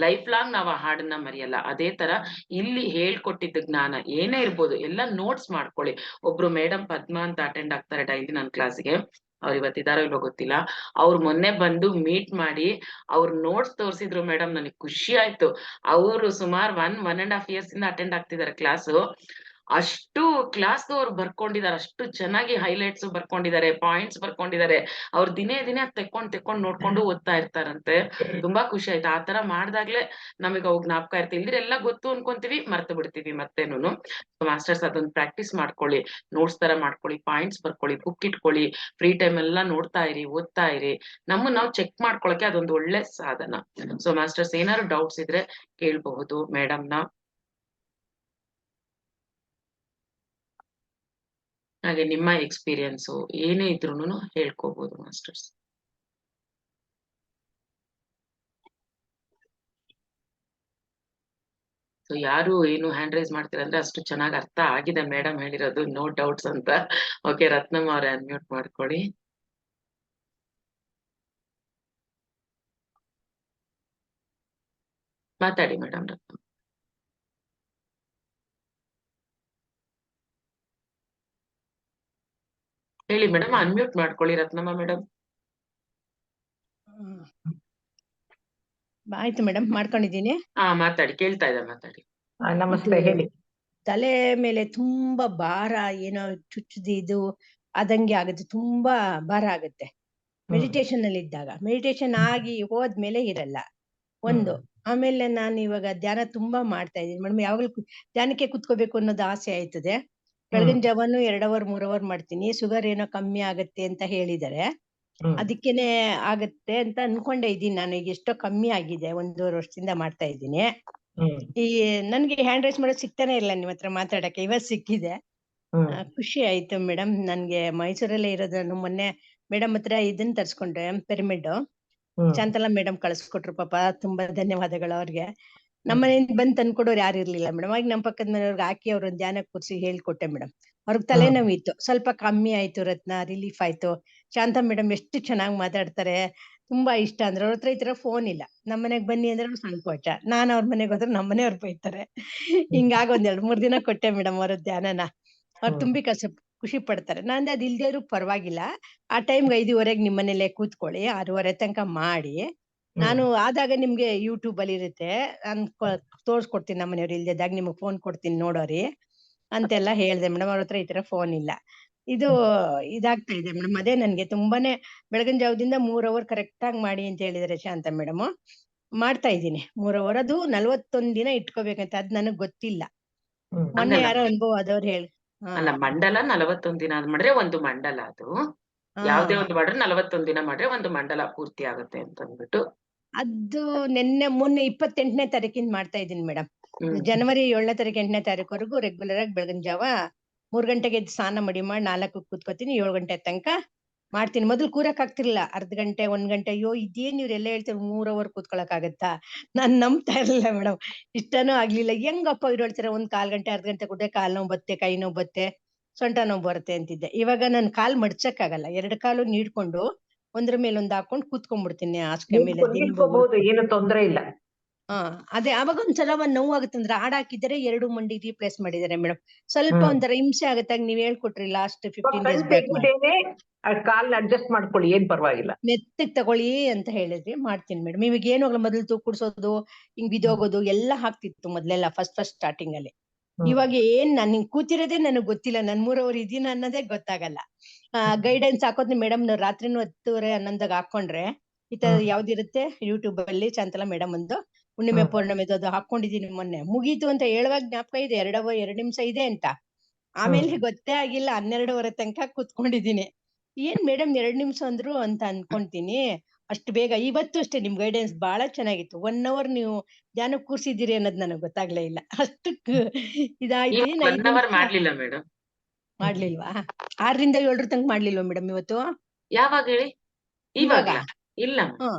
ಲೈಫ್ ಲಾಂಗ್ ನಾವು ಆ ಹಾಡನ್ನ ಮರೆಯಲ್ಲ. ಅದೇ ತರ ಇಲ್ಲಿ ಹೇಳ್ಕೊಟ್ಟಿದ್ದ ಜ್ಞಾನ ಏನೇ ಇರ್ಬೋದು ಎಲ್ಲ ನೋಟ್ಸ್ ಮಾಡ್ಕೊಳ್ಳಿ. ಒಬ್ರು ಮೇಡಮ್ ಪದ್ಮಾ ಅಂತ ಅಟೆಂಡ್ ಆಗ್ತಾರೆ ಡೈಲಿ ನನ್ನ ಕ್ಲಾಸ್ಗೆ. ಅವ್ರು ಇವತ್ತಿದಾರೋ ಇಲ್ವೋ ಗೊತ್ತಿಲ್ಲ. ಅವ್ರು ಮೊನ್ನೆ ಬಂದು ಮೀಟ್ ಮಾಡಿ ಅವ್ರ ನೋಟ್ಸ್ ತೋರಿಸಿದ್ರು ಮೇಡಮ್, ನನಗೆ ಖುಷಿ ಆಯ್ತು. ಅವರು ಸುಮಾರು 1.5 years ಇಂದ ಅಟೆಂಡ್ ಆಗ್ತಿದ್ದಾರೆ ಕ್ಲಾಸು. ಅಷ್ಟು ಕ್ಲಾಸ್ಗೂ ಅವ್ರು ಬರ್ಕೊಂಡಿದ್ದಾರೆ, ಅಷ್ಟು ಚೆನ್ನಾಗಿ ಹೈಲೈಟ್ಸ್ ಬರ್ಕೊಂಡಿದ್ದಾರೆ, ಪಾಯಿಂಟ್ಸ್ ಬರ್ಕೊಂಡಿದ್ದಾರೆ. ಅವ್ರು ದಿನೇ ದಿನೇ ತೆಕ್ಕೊಂಡ್ ನೋಡ್ಕೊಂಡು ಓದ್ತಾ ಇರ್ತಾರಂತೆ. ತುಂಬಾ ಖುಷಿ ಆಯ್ತು. ಆ ತರ ಮಾಡ್ದಾಗ್ಲೇ ನಮಗೆ ಅವು ಜ್ಞಾಪಕ ಇರ್ತೀವಿ. ಇಲ್ದಿರ ಎಲ್ಲ ಗೊತ್ತು ಅನ್ಕೊಂತೀವಿ, ಮರ್ತು ಬಿಡ್ತೀವಿ ಮತ್ತೇನು. ಮಾಸ್ಟರ್ಸ್ ಅದನ್ನ ಪ್ರಾಕ್ಟೀಸ್ ಮಾಡ್ಕೊಳ್ಳಿ, ನೋಟ್ಸ್ ತರ ಮಾಡ್ಕೊಳ್ಳಿ, ಪಾಯಿಂಟ್ಸ್ ಬರ್ಕೊಳ್ಳಿ, ಬುಕ್ ಇಟ್ಕೊಳ್ಳಿ, ಫ್ರೀ ಟೈಮ್ ಎಲ್ಲ ನೋಡ್ತಾ ಇರಿ, ಓದ್ತಾ ಇರಿ. ನಮ್ಮನ್ನ ನಾವು ಚೆಕ್ ಮಾಡ್ಕೊಳಕ್ಕೆ ಅದೊಂದು ಒಳ್ಳೆ ಸಾಧನ. ಸೊ ಮಾಸ್ಟರ್ಸ್ ಏನಾದ್ರು ಡೌಟ್ಸ್ ಇದ್ರೆ ಕೇಳಬಹುದು ಮೇಡಮ್ನ. ಹಾಗೆ ನಿಮ್ಮ ಎಕ್ಸ್ಪೀರಿಯನ್ಸು ಏನೇ ಇದ್ರೂನು ಹೇಳ್ಕೋಬಹುದು ಮಾಸ್ಟರ್ಸ್. ಸೊ ಯಾರು ಏನು ಹ್ಯಾಂಡ್ ರೈಸ್ ಮಾಡ್ತೀರಂದ್ರೆ ಅಷ್ಟು ಚೆನ್ನಾಗಿ ಅರ್ಥ ಆಗಿದೆ ಮೇಡಮ್ ಹೇಳಿರೋದು, ನೋ ಡೌಟ್ಸ್ ಅಂತ. ಓಕೆ, ರತ್ನಮ್ಮ ಅವ್ರೆ ಅನ್ಮ್ಯೂಟ್ ಮಾಡ್ಕೊಳ್ಳಿ. ಮಾತಾಡಿ ಮೇಡಮ್. ರತ್ನಮ್ಮ ಹೇಳಿ ಮೇಡಮ್, ಅನ್ಮ್ಯೂಟ್ ಮಾಡ್ಕೊಳ್ಳಿ ರತ್ನಮ್ಮ ಮೇಡಮ್. ಆಯ್ತು ಮೇಡಮ್, ಮಾಡ್ಕೊಂಡಿದ್ದೀನಿ. ಮಾತಾಡಿ, ಕೇಳ್ತಾ ಇದೆ, ಮಾತಾಡಿ. ನಮಸ್ತೆ, ಹೇಳಿ. ತಲೆ ಮೇಲೆ ತುಂಬಾ ಭಾರ, ಏನೋ ಚುಚ್ಚುದಿದ್ದು ಆದಂಗೆ ಆಗುತ್ತೆ, ತುಂಬಾ ಭಾರ ಆಗುತ್ತೆ ಮೆಡಿಟೇಷನ್ ಅಲ್ಲಿ ಇದ್ದಾಗ. ಮೆಡಿಟೇಷನ್ ಆಗಿ ಹೋದ್ಮೇಲೆ ಇರಲ್ಲ ಒಂದು. ಆಮೇಲೆ ನಾನು ಇವಾಗ ಧ್ಯಾನ ತುಂಬಾ ಮಾಡ್ತಾ ಇದ್ದೀನಿ ಮೇಡಮ್. ಯಾವಾಗಲೂ ಧ್ಯಾನಕ್ಕೆ ಕುತ್ಕೋಬೇಕು ಅನ್ನೋದು ಆಸೆ ಆಯ್ತದೆ. ಬೆಳಗಿನ ಜಾವನು 2 hour 3 hour ಮಾಡ್ತೀನಿ. ಶುಗರ್ ಏನೋ ಕಮ್ಮಿ ಆಗತ್ತೆ ಅಂತ ಹೇಳಿದ್ದಾರೆ, ಅದಕ್ಕೇನೆ ಆಗತ್ತೆ ಅಂತ ಅನ್ಕೊಂಡೆ ಇದ್ದೀನಿ. ನಾನು ಈಗ ಎಷ್ಟೋ ಕಮ್ಮಿ ಆಗಿದೆ, 1.5 ವರ್ಷದಿಂದ ಮಾಡ್ತಾ ಇದ್ದೀನಿ. ಈ ನನ್ಗೆ ಹ್ಯಾಂಡ್ ರೈಸ್ ಮಾಡೋದು ಸಿಗ್ತಾನೆ ಇಲ್ಲ ನಿಮ್ ಹತ್ರ ಮಾತಾಡಕ್ಕೆ, ಇವತ್ ಸಿಕ್ಕಿದೆ. ಖುಷಿ ಆಯ್ತು ಮೇಡಮ್. ನನ್ಗೆ ಮೈಸೂರಲ್ಲೇ ಇರೋದು. ನಾನು ಮೊನ್ನೆ ಮೇಡಮ್ ಹತ್ರ ಇದನ್ನ ತರ್ಸ್ಕೊಂಡ್ರೆ, ಪಿರಮಿಡ್ ಶಾಂತಲಾ ಮೇಡಮ್ ಕಳ್ಸ್ಕೊಟ್ರು, ಪಾಪ ತುಂಬಾ ಧನ್ಯವಾದಗಳು ಅವ್ರಿಗೆ. ನಮ್ಮನೆಯಿಂದ ಬಂದ್ ತಂದ್ಕೊಡೋರು ಯಾರು ಇರ್ಲಿಲ್ಲ ಮೇಡಮ್. ಆಗ ನಮ್ಮ ಪಕ್ಕದ ಮನೆಯವ್ರಿಗೆ ಹಾಕಿ ಅವ್ರನ್ನ ಧ್ಯಾನ ಕೂರ್ಸಿ ಹೇಳ್ಕೊಟ್ಟೆ ಮೇಡಮ್. ಅವ್ರಿಗೆ ತಲೆನೋವು ಇತ್ತು, ಸ್ವಲ್ಪ ಕಮ್ಮಿ ಆಯ್ತು ರತ್ನ, ರಿಲೀಫ್ ಆಯ್ತು. ಶಾಂತ ಮೇಡಮ್ ಎಷ್ಟು ಚೆನ್ನಾಗಿ ಮಾತಾಡ್ತಾರೆ, ತುಂಬಾ ಇಷ್ಟ ಅಂದ್ರೆ. ಅವ್ರ ಹತ್ರ ಈ ತರ ಫೋನ್ ಇಲ್ಲ. ನಮ್ಮನೆಗ್ ಬನ್ನಿ ಅಂದ್ರೆ ಸಂಕೋಚ, ನಾನ್ ಅವ್ರ ಮನೆಗ್ ಹೋದ್ರೆ ನಮ್ಮನೆಯವ್ರು ಬೈತಾರೆ. ಹಿಂಗಾಗಿ 1-2-3 ದಿನ ಕೊಟ್ಟೆ ಮೇಡಮ್ ಅವ್ರ ಧ್ಯಾನನ. ಅವ್ರು ತುಂಬಿ ಖುಷಿ ಪಡ್ತಾರೆ. ನಾನ್ ಅದ್ ಇಲ್ದೇ ಇದ್ರು ಪರವಾಗಿಲ್ಲ, ಆ ಟೈಮ್ಗೆ 5:30 ನಿಮ್ಮನೇಲೆ ಕೂತ್ಕೊಳ್ಳಿ, 6:30 ತನಕ ಮಾಡಿ. ನಾನು ಆದಾಗ ನಿಮ್ಗೆ ಯೂಟ್ಯೂಬ್ ಅಲ್ಲಿ ಇರುತ್ತೆ, ನಾನ್ ತೋರ್ಸ್ಕೊಡ್ತೀನಿ. ನಮ್ಮನೆಯವ್ರು ಇಲ್ದಿದ್ದಾಗ ನಿಮ್ಗೆ ಫೋನ್ ಕೊಡ್ತೀನಿ ನೋಡೋರಿ ಅಂತೆಲ್ಲ ಹೇಳ್ದೆ ಮೇಡಮ್. ಅವ್ರ ಹತ್ರ ಈ ತರ ಫೋನ್ ಇಲ್ಲ. ಇದು ಇದಾಗ್ತಾ ಇದೆ ಮೇಡಮ್. ಅದೇ ನನ್ಗೆ ತುಂಬಾನೇ ಬೆಳಗಿನ ಜಾವದಿಂದ 3 hour ಕರೆಕ್ಟ್ ಆಗಿ ಮಾಡಿ ಅಂತ ಹೇಳಿದಾರೆ ಶಾಂತ ಮೇಡಮ್. ಮಾಡ್ತಾ ಇದ್ದೀನಿ 3 hour. ಅದು 41 ದಿನ ಇಟ್ಕೋಬೇಕಂತ, ಅದ್ ನನಗ್ ಗೊತ್ತಿಲ್ಲ. ಮೊನ್ನೆ ಯಾರೋ ಅನುಭವ ಆದವ್ರು ಹೇಳಿ. ಅಲ್ಲ, ಮಂಡಲ 41 ದಿನ ಮಾಡ್ರೆ ಒಂದು ಮಂಡಲ. ಅದು ಯಾವ್ದೇ ಒಂದು ಮಾಡ್ರೆ 41 ದಿನ ಮಾಡ್ರೆ ಒಂದು ಮಂಡಲ ಪೂರ್ತಿ ಆಗುತ್ತೆ ಅಂತ ಅಂದ್ಬಿಟ್ಟು. ಅದು ಮೊನ್ನೆ 28ನೇ ತಾರೀಕಿಂದ ಮಾಡ್ತಾ ಇದ್ದೀನಿ ಮೇಡಮ್. ಜನವರಿ 7ನೇ ತಾರೀಕು 8ನೇ ತಾರೀಕುವರೆಗೂ ರೆಗ್ಯುಲರ್ ಆಗಿ ಬೆಳಗಿನ ಜಾವ 3 ಗಂಟೆಗೆ ಸ್ನಾನ ಮಡಿ ಮಾಡಿ 4ಕ್ಕೆ ಕೂತ್ಕೋತೀನಿ, 7 ಗಂಟೆ ತನಕ ಮಾಡ್ತೀನಿ. ಮೊದಲು ಕೂರಕ್ ಆಗ್ತಿರ್ಲಿಲ್ಲ, ಅರ್ಧ ಗಂಟೆ 1 ಗಂಟೆ. ಅಯ್ಯೋ ಇದೇನ್ ಇವ್ರೆಲ್ಲ ಹೇಳ್ತಾರೆ 3 hour ಕೂತ್ಕೊಳಕ್ ಆಗತ್ತಾ, ನಾನ್ ನಂಬ್ತಾ ಇರ್ಲಿಲ್ಲ ಮೇಡಮ್. ಇಷ್ಟನೂ ಆಗ್ಲಿಲ್ಲ. ಹೆಂಗಪ್ಪ ಇವ್ರು ಹೇಳ್ತಾರೆ 1/4 ಗಂಟೆ 1/2 ಗಂಟೆ ಕೂತ್ರೆ ಕಾಲ್ ನೋವು ಬತ್ತೆ, ಕೈ ನೋವು ಬತ್ತೆ, ಸೊಂಟ ನೋವು ಬರುತ್ತೆ ಅಂತಿದ್ದೆ. ಇವಾಗ ನನ್ ಕಾಲ್ ಮಡ್ಚಕ್ ಆಗಲ್ಲ, 2 ಕಾಲು ನೀಡ್ಕೊಂಡು ಒಂದ್ರ ಮೇಲೆ ಒಂದ್ ಹಾಕೊಂಡು ಕೂತ್ಕೊಂಡ್ಬಿಡ್ತೀನಿ ಹಾಸಿಗೆ ಮೇಲೆ. ಏನು ತೊಂದ್ರೆ ಇಲ್ಲ. ಅದೇ ಅವಾಗ ಒಂದ್ಸಲ ನೋವು ಆಗುತ್ತಂದ್ರೆ ಹಾಡ್ ಹಾಕಿದರೆ 2 ಮಂಡಿ ರೀಪ್ಲೇಸ್ ಮಾಡಿದ್ದಾರೆ ಮೇಡಮ್. ಸ್ವಲ್ಪ ಒಂಥರ ಹಿಂಸೆ ಆಗತ್ತಾಗ ನೀವ್ ಹೇಳ್ಕೊಟ್ರಿ ಲಾಸ್ಟ್ 15 days ಬ್ಯಾಕ್. ಕಾಲ್ ಅಡ್ಜಸ್ಟ್ ಮಾಡ್ಕೊಳ್ಳಿ, ಏನ್ ಪರವಾಗಿಲ್ಲ. ಮೆತ್ತಗ್ ತಗೊಳ್ಳಿ ಅಂತ ಹೇಳಿದ್ರಿ, ಮಾಡ್ತೀನಿ ಮೇಡಮ್. ಇವಾಗ ಏನು ಆಗಲ್ಲ. ಮೊದಲು ತೂಕ್ ಕುಡ್ಸೋದು, ಹಿಂಗ್ ಬಿದೋಗೋದು ಎಲ್ಲ ಆಗ್ತಿತ್ತು ಮೊದ್ಲೆಲ್ಲ, ಫಸ್ಟ್ ಸ್ಟಾರ್ಟಿಂಗ್ ಅಲ್ಲಿ. ಇವಾಗ ಏನ್ ನಾನ್ ಹಿಂಗ್ ಕೂತಿರೋದೇ ನನಗ್ ಗೊತ್ತಿಲ್ಲ, ನನ್ 3 hour ಇದೀನ ಅನ್ನೋದೇ ಗೊತ್ತಾಗಲ್ಲ. ಗೈಡೆನ್ಸ್ ಹಾಕೋದ್ನಿ ಮೇಡಮ್. ನಾವು ರಾತ್ರಿನೂ 10:30 11 ಹಾಕೊಂಡ್ರೆ ಈ ತರ ಯಾವ್ದಿರುತ್ತೆ ಯೂಟ್ಯೂಬ್ ಅಲ್ಲಿ ಶಾಂತಲಾ ಮೇಡಮ್ ಒಂದು ಹುಣ್ಣಿಮೆ ಪೌರ್ಣಮೆದು ಅದು ಹಾಕೊಂಡಿದೀನಿ. ಮೊನ್ನೆ ಮುಗೀತು ಅಂತ ಹೇಳುವಾಗ ಜ್ಞಾಪಕ ಇದೆ, 2 ನಿಮಿಷ ಇದೆ ಅಂತ. ಆಮೇಲೆ ಗೊತ್ತೇ ಆಗಿಲ್ಲ, 12:30 ತನಕ ಕೂತ್ಕೊಂಡಿದೀನಿ. ಏನ್ ಮೇಡಮ್ 2 ನಿಮಿಷ ಅಂದ್ರು ಅಂತ ಅನ್ಕೊಂತೀನಿ. ಅಷ್ಟು ಬೇಗ. ಇವತ್ತು ಅಷ್ಟೇ ನಿಮ್ ಗೈಡೆನ್ಸ್ ಬಹಳ ಚೆನ್ನಾಗಿತ್ತು. 1 ಅವರ್ ನೀವು ಧ್ಯಾನ ಕೂರ್ಸಿದ್ದೀರಿ ಅನ್ನೋದು ನನಗೆ ಗೊತ್ತಾಗ್ಲೇ ಇಲ್ಲ. ಅಷ್ಟಕ್ಕೆ ಇದಾಯ್ತು. ಈಗ 1 5 ಅವರ್ ನಿಮಿಷ ಮಾಡ್ಲಿಲ್ಲ ಮೇಡಮ್. ಮಾಡ್ಲಿಲ್ವಾ? 6ರಿಂದ 7 ತನಕ ಮಾಡ್ಲಿಲ್ವಾ ಮೇಡಮ್ ಇವತ್ತು? ಯಾವಾಗ ಹೇಳಿ? ಇವಾಗ? ಇವಾಗ್ಲಾ? ಇಲ್ಲ ಹಾ.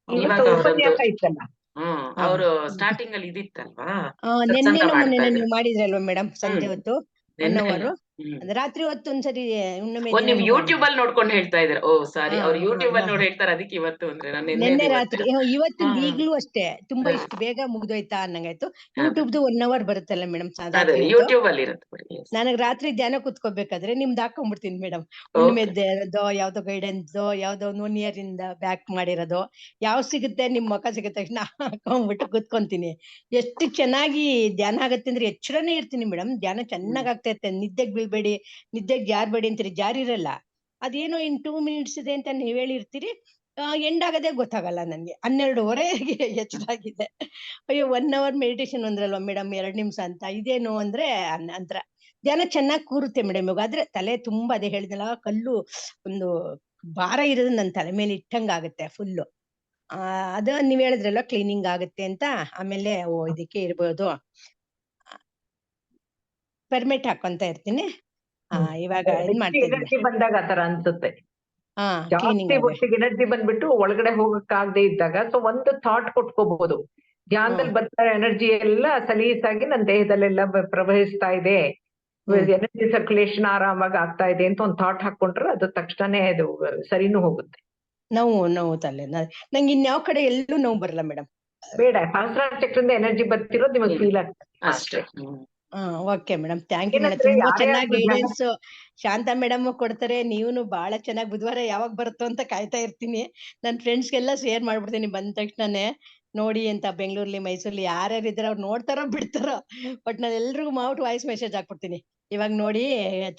ಇವತ್ತು ಇವಾಗ ಅವರೊಂದು ಉಪನ್ಯಾಸ ಇತ್ತಲ್ಲ. ಹಾ. ಅವರು ಸ್ಟಾರ್ಟಿಂಗ್ ಅಲ್ಲಿ ಇದಿತ್ತಲ್ವಾ, ಸತ್ಸಂಗ ನೆನ್ನೆನೋ ಮಾಡ್ತಾ ಮೊನ್ನೆನೋ ಇದ್ರು. ನೀವು ಮಾಡಿದ್ರಲ್ವಾ ಮೇಡಮ್ ಸಂಜೆ ಹ್ಮ್ ಹೊತ್ತು 1 ನೆನ್ನೆ ಅಲ್ಲ. ಅವರ್? ಹ್ಮ್ ಅಂದ್ರೆ ರಾತ್ರಿ ಹೊತ್ತು ಒಂದ್ಸರಿ ಹುಣ್ಣಿಮೆ ಓ, ನೀವ್ ದಿನನೂ ಯೂಟ್ಯೂಬ್ ಮಾಡಿದ್ರಿ. ಅಲ್ಲಿ ನೋಡ್ಕೊಂಡು ಹೇಳ್ತಾ ಇದ್ರ? ಓ ಸಾರಿ, ಹಾ ಅವ್ರು ಹಾ ಯೂಟ್ಯೂಬ್ ಅಲ್ಲಿ ಹಾ. ನೋಡಿ ಹೇಳ್ತಾರೆ, ಅದಕ್ಕೆ ಇವತ್ತು ಅಂದ್ರೆ ನಾನು ನಿನ್ನೆದು ನೆನ್ನೆ ಇವತ್ತು. ರಾತ್ರಿ ಇವತ್ತಿಂದ ಹ್ಮ್ ಈಗ್ಲೂ ಅಷ್ಟೇ ತುಂಬಾ ಹ್ಮ್ ಇಷ್ಟು ಬೇಗ ಮುಗ್ದೋಯ್ತಾ ಅನ್ನಂಗಾಯ್ತು. ಅದೇ ಯೂಟ್ಯೂಬ್ದು 1 ಅವರ್ ಬರುತ್ತಲ್ಲ ಮೇಡಮ್ ಅದೇ ರಾತ್ರಿ ಹೊತ್ತು. ಯೂಟ್ಯೂಬ್ ಅಲ್ಲಿ ಇರುತ್ತೆ ಬಿಡಿ. Yes. ನನಗ್ ರಾತ್ರಿ ಧ್ಯಾನ ಕುತ್ಕೋಬೇಕಾದ್ರೆ ನಿಮ್ದು ಹಾಕೊಂಡ್ಬಿಡ್ತೀನಿ ಮೇಡಮ್. ಹುಣ್ಣಿಮೆ Okay. ಯಾವ್ದೋ ಗೈಡೆನ್ಸ್, ಯಾವ್ದೋ 1 year ಇಂದ ಬ್ಯಾಕ್ ಮಾಡಿರೋದು ಯಾವ ಸಿಗುತ್ತೆ ನಿಮ್ ಮುಖ ಸಿಗೋ ತಕ್ಷಣ ಹಾಕೊಂಡ್ಬಿಟ್ಟು ಕುತ್ಕೊಂತೀನಿ. ಎಷ್ಟು ಚೆನ್ನಾಗಿ ಧ್ಯಾನ ಆಗತ್ತೆ ಅಂದ್ರೆ ಎಚ್ಚರನೇ ಇರ್ತೀನಿ ಮೇಡಮ್. ಧ್ಯಾನ ಚೆನ್ನಾಗ್ ಆಗ್ತಾ ಇರುತ್ತೆ. ನಿದ್ದೆಗ್ ಬೀಳ್ಬೇಡಿ, ನಿದ್ದೆಗ್ ಜಾರ್ಬೇಡಿ ಅಂತೀರಿ, ಜಾರಿರಲ್ಲ. ಅದೇನೋ ಇನ್ 2 ಮಿನಿಟ್ಸ್ ಇದೆ ಅಂತ ನೀವ್ ಹೇಳಿರ್ತೀರಿ. ಎಂಡ್ ಆಗೋದೇ ಗೊತ್ತಾಗಲ್ಲ ನನ್ಗೆ. 12:30ಗೆ ಎಚ್ಚರಾಗಿದೆ. ಅಯ್ಯೋ 1 ಅವರ್ ಮೆಡಿಟೇಷನ್ ಅಂದ್ರಲ್ವಾ ಮೇಡಮ್ 2 ನಿಮಿಷ ಅಂತ. ಇದೇನು ಅಂದ್ರೆ ನಂತರ ಧ್ಯಾನ ಚೆನ್ನಾಗ್ ಕೂರುತ್ತೆ ಮೇಡಮ್. ಇವಾಗ ಆದ್ರೆ ತಲೆ ತುಂಬಾ ಅದೇ ಹೇಳಿದ್ನಲ್ಲ ಕಲ್ಲು ಒಂದು ಭಾರ ಇರೋದು ನನ್ ತಲೆ ಮೇಲೆ ಇಟ್ಟಂಗ್ ಆಗುತ್ತೆ ಫುಲ್ಲು. ಅದು ನೀವ್ ಹೇಳಿದ್ರಲ್ವಾ ಕ್ಲೀನಿಂಗ್ ಆಗುತ್ತೆ ಅಂತ. ಆಮೇಲೆ ಇದಕ್ಕೆ ಇರ್ಬೋದು ಪರ್ಮಿಟ್ ಹಾಕೊಂತ ಇರ್ತೀನಿ. ಇವಾಗ ಇದ್ ಮಾಡ್ತಾ ಇದ್ದೀನಿ. ಎನರ್ಜಿ ಬಂದಾಗ ಆತರ ಅನ್ಸುತ್ತೆ. ಕ್ಲೀನಿಂಗ್ ಜಾಸ್ತಿ ಆಗ. ಹೊತ್ತಿಗೆ ಎನರ್ಜಿ ಬಂದ್ಬಿಟ್ಟು ಒಳಗಡೆ ಹೋಗಕ್ಕಾಗದೆ ಇದ್ದಾಗ ಸೊ ಒಂದು ಥಾಟ್ ಕೊಟ್ಕೋಬಹುದು. ಧ್ಯಾನದಲ್ಲಿ ಬರ್ತಾ ಎನರ್ಜಿ ಎಲ್ಲ ಸಲೀಸಾಗಿ ನನ್ನ ದೇಹದಲ್ಲೆಲ್ಲ ಪ್ರವಹಿಸ್ತಾ ಇದೆ, ಎನರ್ಜಿ ಸರ್ಕ್ಯುಲೇಷನ್ ಆರಾಮಾಗಿ ಆಗ್ತಾ ಇದೆ ಅಂತ ಒಂದು ಥಾಟ್ ಹಾಕೊಂಡ್ರೆ ಅದು ತಕ್ಷಣನೇ ಅದು ಸರಿನೂ ಹೋಗುತ್ತೆ. ನೋವು ತಲೆ ನಂಗೆ ಇನ್ಯಾವ ಕಡೆ ಎಲ್ಲೂ ನೋವು ಬರಲ್ಲ ಮೇಡಮ್. ಬೇಡ, ಸಹಸ್ರಾರ ಚಕ್ರದಿಂದ ಎನರ್ಜಿ ಬರ್ತಿರೋದು ನಿಮಗೆ ಫೀಲ್ ಆಗ್ತದೆ ಅಷ್ಟೇ. Okay madam, thank you madam. ಏನಂದ್ರೆ ತುಂಬಾ ಯಾರೇ ಚೆನ್ನಾಗಿ ಆಗ್ಲಿ ಗೈಡೆನ್ಸ್ ಶಾಂತಾ ಮೇಡಮ್ ಕೊಡ್ತಾರೆ. ನೀವುನು ಬಹಳ ಚೆನ್ನಾಗಿ ಬುಧವಾರ ಯಾವಾಗ ಬರುತ್ತೋ ಅಂತ ಕಾಯ್ತಾ ಇರ್ತೀನಿ. ನನ್ನ ಫ್ರೆಂಡ್ಸ್ಗೆಲ್ಲ ಶೇರ್ ಮಾಡ್ಬಿಡ್ತೀನಿ ಬಂದ ತಕ್ಷಣನೇ ನೋಡಿ ಅಂತ. ಬೆಂಗಳೂರಲ್ಲಿ ಮೈಸೂರಲ್ಲಿ ಯಾರ್ಯಾರು ಇದಾರೆ ಅವ್ರು ನೋಡ್ತಾರೋ ಬಿಡ್ತಾರೋ, ಬಟ್ ನಾನು ಎಲ್ರಿಗೂ ಮಾಡ್ಬಿಟ್ಟು ವಾಯ್ಸ್ ಮೆಸೇಜ್ ಹಾಕ್ಬಿಡ್ತೀನಿ. ಇವಾಗ ನೋಡಿ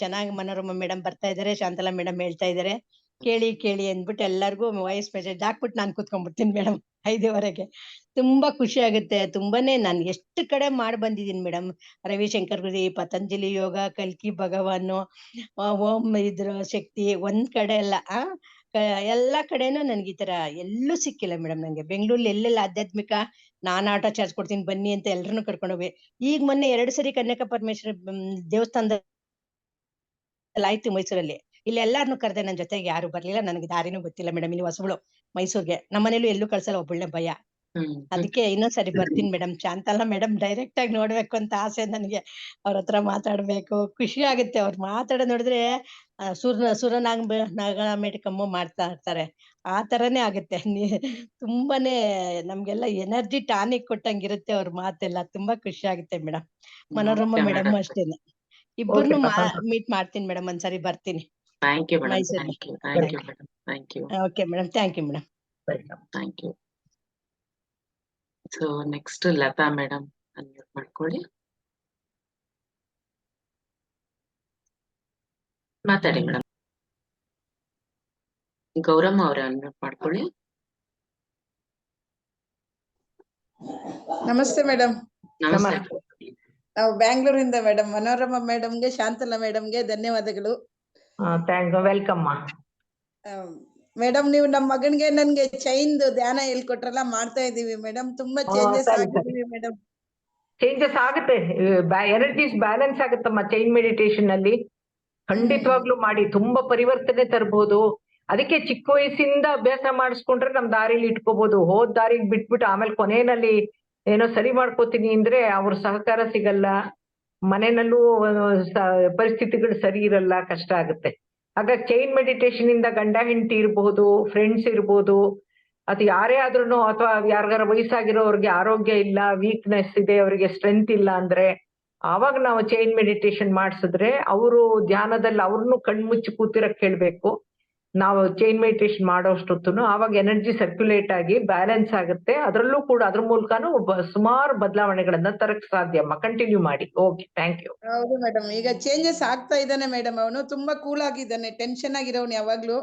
ಚೆನ್ನಾಗಿ ಮನೋರಮಾ ಮೇಡಮ್ ಬರ್ತಾ ಇದಾರೆ, ಶಾಂತಲಾ ಮೇಡಮ್ ಹೇಳ್ತಾ ಇದಾರೆ, ಕೇಳಿ ಅಂದ್ಬಿಟ್ಟು ಎಲ್ಲರಿಗೂ ವಾಯ್ಸ್ ಮೆಸೇಜ್ ಹಾಕ್ಬಿಟ್ಟು ನಾನು ಕುತ್ಕೊಂಡ್ಬಿಡ್ತೀನಿ ಮೇಡಮ್ 5:30ಗೆ. ತುಂಬಾ ಖುಷಿ ಆಗುತ್ತೆ. ತುಂಬಾನೇ ನಾನು ಎಷ್ಟು ಕಡೆ ಮಾಡಿ ಬಂದಿದ್ದೀನಿ ಮೇಡಮ್. ರವಿಶಂಕರ್ ಗುರಿ, ಪತಂಜಲಿ ಯೋಗ, ಕಲ್ಕಿ ಭಗವಾನು, ಓಂ ಇದ್ರ ಶಕ್ತಿ, ಒಂದ್ ಕಡೆ ಅಲ್ಲ ಎಲ್ಲಾ ಕಡೆನೂ ನನ್ಗೆ ಈ ತರ ಎಲ್ಲೂ ಸಿಕ್ಕಿಲ್ಲ ಮೇಡಮ್. ನಂಗೆ ಬೆಂಗಳೂರಲ್ಲಿ ಎಲ್ಲೆಲ್ಲ ಆಧ್ಯಾತ್ಮಿಕ ನಾನ್ ಆಟೋ ಚಾರ್ಜ್ ಕೊಡ್ತೀನಿ ಬನ್ನಿ ಅಂತ ಎಲ್ರನ್ನೂ ಕರ್ಕೊಂಡು ಹೋಗಿ. ಈಗ ಮೊನ್ನೆ 2 ಸರಿ ಕನ್ಯಕ ಪರಮೇಶ್ವರಿ ದೇವಸ್ಥಾನದಲ್ಲಿ ಆಯ್ತು ಮೈಸೂರಲ್ಲಿ. ಇಲ್ಲಿ ಎಲ್ಲಾರನ್ನೂ ಕರೆದೆ, ನನ್ ಜೊತೆಗೆ ಯಾರು ಬರ್ಲಿಲ್ಲ. ನನಗೆ ದಾರಿನೂ ಗೊತ್ತಿಲ್ಲ ಮೇಡಮ್. ಇಲ್ಲಿ ಹೊಸಬಳು ಮೈಸೂರ್ಗೆ, ನಮ್ಮನೇಲೂ ಎಲ್ಲೂ ಕಳ್ಸಲ್ಲ, ಒಬ್ಬಳನ್ನೇ ಭಯ. ಅದಕ್ಕೆ ಇನ್ನೊಂದ್ಸರಿ ಬರ್ತೀನಿ ಮೇಡಮ್. ಶಾಂತಲಾ ಮೇಡಮ್ ಡೈರೆಕ್ಟ್ ಆಗಿ ನೋಡ್ಬೇಕು ಅಂತ ಆಸೆ ನನಗೆ. ಅವ್ರ ಹತ್ರ ಮಾತಾಡ್ಬೇಕು, ಖುಷಿ ಆಗುತ್ತೆ. ಅವ್ರು ಮಾತಾಡೋದ್ ನೋಡಿದ್ರೆ ನಾಗಮೇಟಿಕಮ್ಮ ಮಾಡ್ತಾ ಇರ್ತಾರೆ, ಆ ತರನೇ ಆಗುತ್ತೆ. ತುಂಬಾನೇ ನಮ್ಗೆಲ್ಲ ಎನರ್ಜಿ ಟಾನಿಕ್ ಕೊಟ್ಟಂಗಿರುತ್ತೆ ಅವ್ರ ಮಾತೆಲ್ಲ. ತುಂಬಾ ಖುಷಿ ಆಗುತ್ತೆ ಮೇಡಮ್. ಮನೋರಮಾ ಮೇಡಮ್ ಅಷ್ಟೇನೆ. ಇಬ್ಬರನ್ನು ಮೀಟ್ ಮಾಡ್ತೀನಿ ಮೇಡಮ್. ಒಂದ್ಸರಿ ಬರ್ತೀನಿ ಥ್ಯಾಂಕ್ ಯು ಮೇಡಮ್. ಮೈಸೂರಿಗೆ. Thank you madam. Thank you. Okay madam, thank you madam. Thank you. So next Latha madam unmute ಮಾಡ್ಕೊಳ್ಳಿ, ಮಾತಾಡಿ ಮೇಡಮ್. ಗೌರಮ್ಮ ಅವರೇ ಅನ್ಮ್ಯೂಟ್ ಮಾಡ್ಕೊಳ್ಳಿ. ನಮಸ್ತೆ ಮೇಡಮ್. ನಮಸ್ತೆ. ನಾವು ಬ್ಯಾಂಗ್ಳೂರಿಂದ ಮೇಡಮ್. ಮನೋರಮಾ ಮೇಡಮ್ಗೆ, ಶಾಂತಲಾ ಮೇಡಮ್ಗೆ ಧನ್ಯವಾದಗಳು. Welcome madam. ನೀವು ನಮ್ಮ ಮಗನ್ಗೆ ನನ್ಗೆ ಚೈನ್ದು ಧ್ಯಾನ ಹೇಳ್ಕೊಟ್ರಲ್ಲ, ಮಾಡ್ತಾ ಇದೀವಿ ಮೇಡಮ್. ತುಂಬಾ ಚೇಂಜಸ್ ಆಗಿದೀವಿ ಮೇಡಮ್. ಚೇಂಜಸ್ ಆಗುತ್ತೆ, ಎನರ್ಜೀಸ್ ಬ್ಯಾಲೆನ್ಸ್ ಆಗುತ್ತಮ್ಮ ಚೈನ್ ಮೆಡಿಟೇಷನ್ ಅಲ್ಲಿ. ಖಂಡಿತವಾಗ್ಲೂ ಮಾಡಿ, ತುಂಬಾ ಪರಿವರ್ತನೆ ತರಬಹುದು. ಅದಕ್ಕೆ ಚಿಕ್ಕ ವಯಸ್ಸಿಂದ ಅಭ್ಯಾಸ ಮಾಡಿಸ್ಕೊಂಡ್ರೆ ನಮ್ ದಾರಿಲಿ ಇಟ್ಕೋಬಹುದು. ಹೋದ್ ದಾರಿಗೆ ಬಿಟ್ಬಿಟ್ಟು ಆಮೇಲೆ ಕೊನೆಯಲ್ಲಿ ಏನೋ ಸರಿ ಮಾಡ್ಕೋತೀನಿ ಅಂದ್ರೆ ಅವ್ರ ಸಹಕಾರ ಸಿಗಲ್ಲ, ಮನೆಯಲ್ಲೂ ಪರಿಸ್ಥಿತಿಗಳು ಸರಿ ಇರಲ್ಲ, ಕಷ್ಟ ಆಗುತ್ತೆ. ಹಾಗಾಗಿ ಚೈನ್ ಮೆಡಿಟೇಷನ್ ಇಂದ ಗಂಡ ಹೆಂಡತಿ ಇರಬಹುದು, ಫ್ರೆಂಡ್ಸ್ ಇರ್ಬೋದು, ಅದು ಯಾರೇ ಆದ್ರೂ, ಅಥವಾ ಯಾರಿಗಾರ ವಯಸ್ಸಾಗಿರೋರ್ಗೆ ಆರೋಗ್ಯ ಇಲ್ಲ, ವೀಕ್ನೆಸ್ ಇದೆ, ಅವರಿಗೆ ಸ್ಟ್ರೆಂತ್ ಇಲ್ಲ ಅಂದ್ರೆ ಆವಾಗ ನಾವು ಚೈನ್ ಮೆಡಿಟೇಷನ್ ಮಾಡಿಸಿದ್ರೆ ಅವರು ಧ್ಯಾನದಲ್ಲಿ ಅವ್ರನ್ನು ಕಣ್ಮುಚ್ಚಿ ಕೂತಿರಕ್ ಹೇಳ್ಬೇಕು. ನಾವು ಚೈನ್ ಮೆಡಿಟೇಷನ್ ಮಾಡೋಷ್ಟೊತ್ತುನು ಆವಾಗ ಎನರ್ಜಿ ಸರ್ಕ್ಯುಲೇಟ್ ಆಗಿ ಬ್ಯಾಲೆನ್ಸ್ ಆಗುತ್ತೆ. ಅದರಲ್ಲೂ ಕೂಡ ಅದ್ರ ಮೂಲಕನೂ ಸುಮಾರು ಬದಲಾವಣೆಗಳನ್ನ ತರಕ್ ಸಾಧ್ಯ ಅಮ್ಮ. ಕಂಟಿನ್ಯೂ ಮಾಡಿ. Okay, thank you. ಹೌದು ಮೇಡಮ್, ಈಗ ಚೇಂಜಸ್ ಆಗ್ತಾ ಇದ್ದಾನೆ ಮೇಡಮ್. ಅವನು ತುಂಬಾ ಕೂಲ್ ಆಗಿದ್ದಾನೆ, ಟೆನ್ಷನ್ ಆಗಿರೋನು ಯಾವಾಗ್ಲೂ.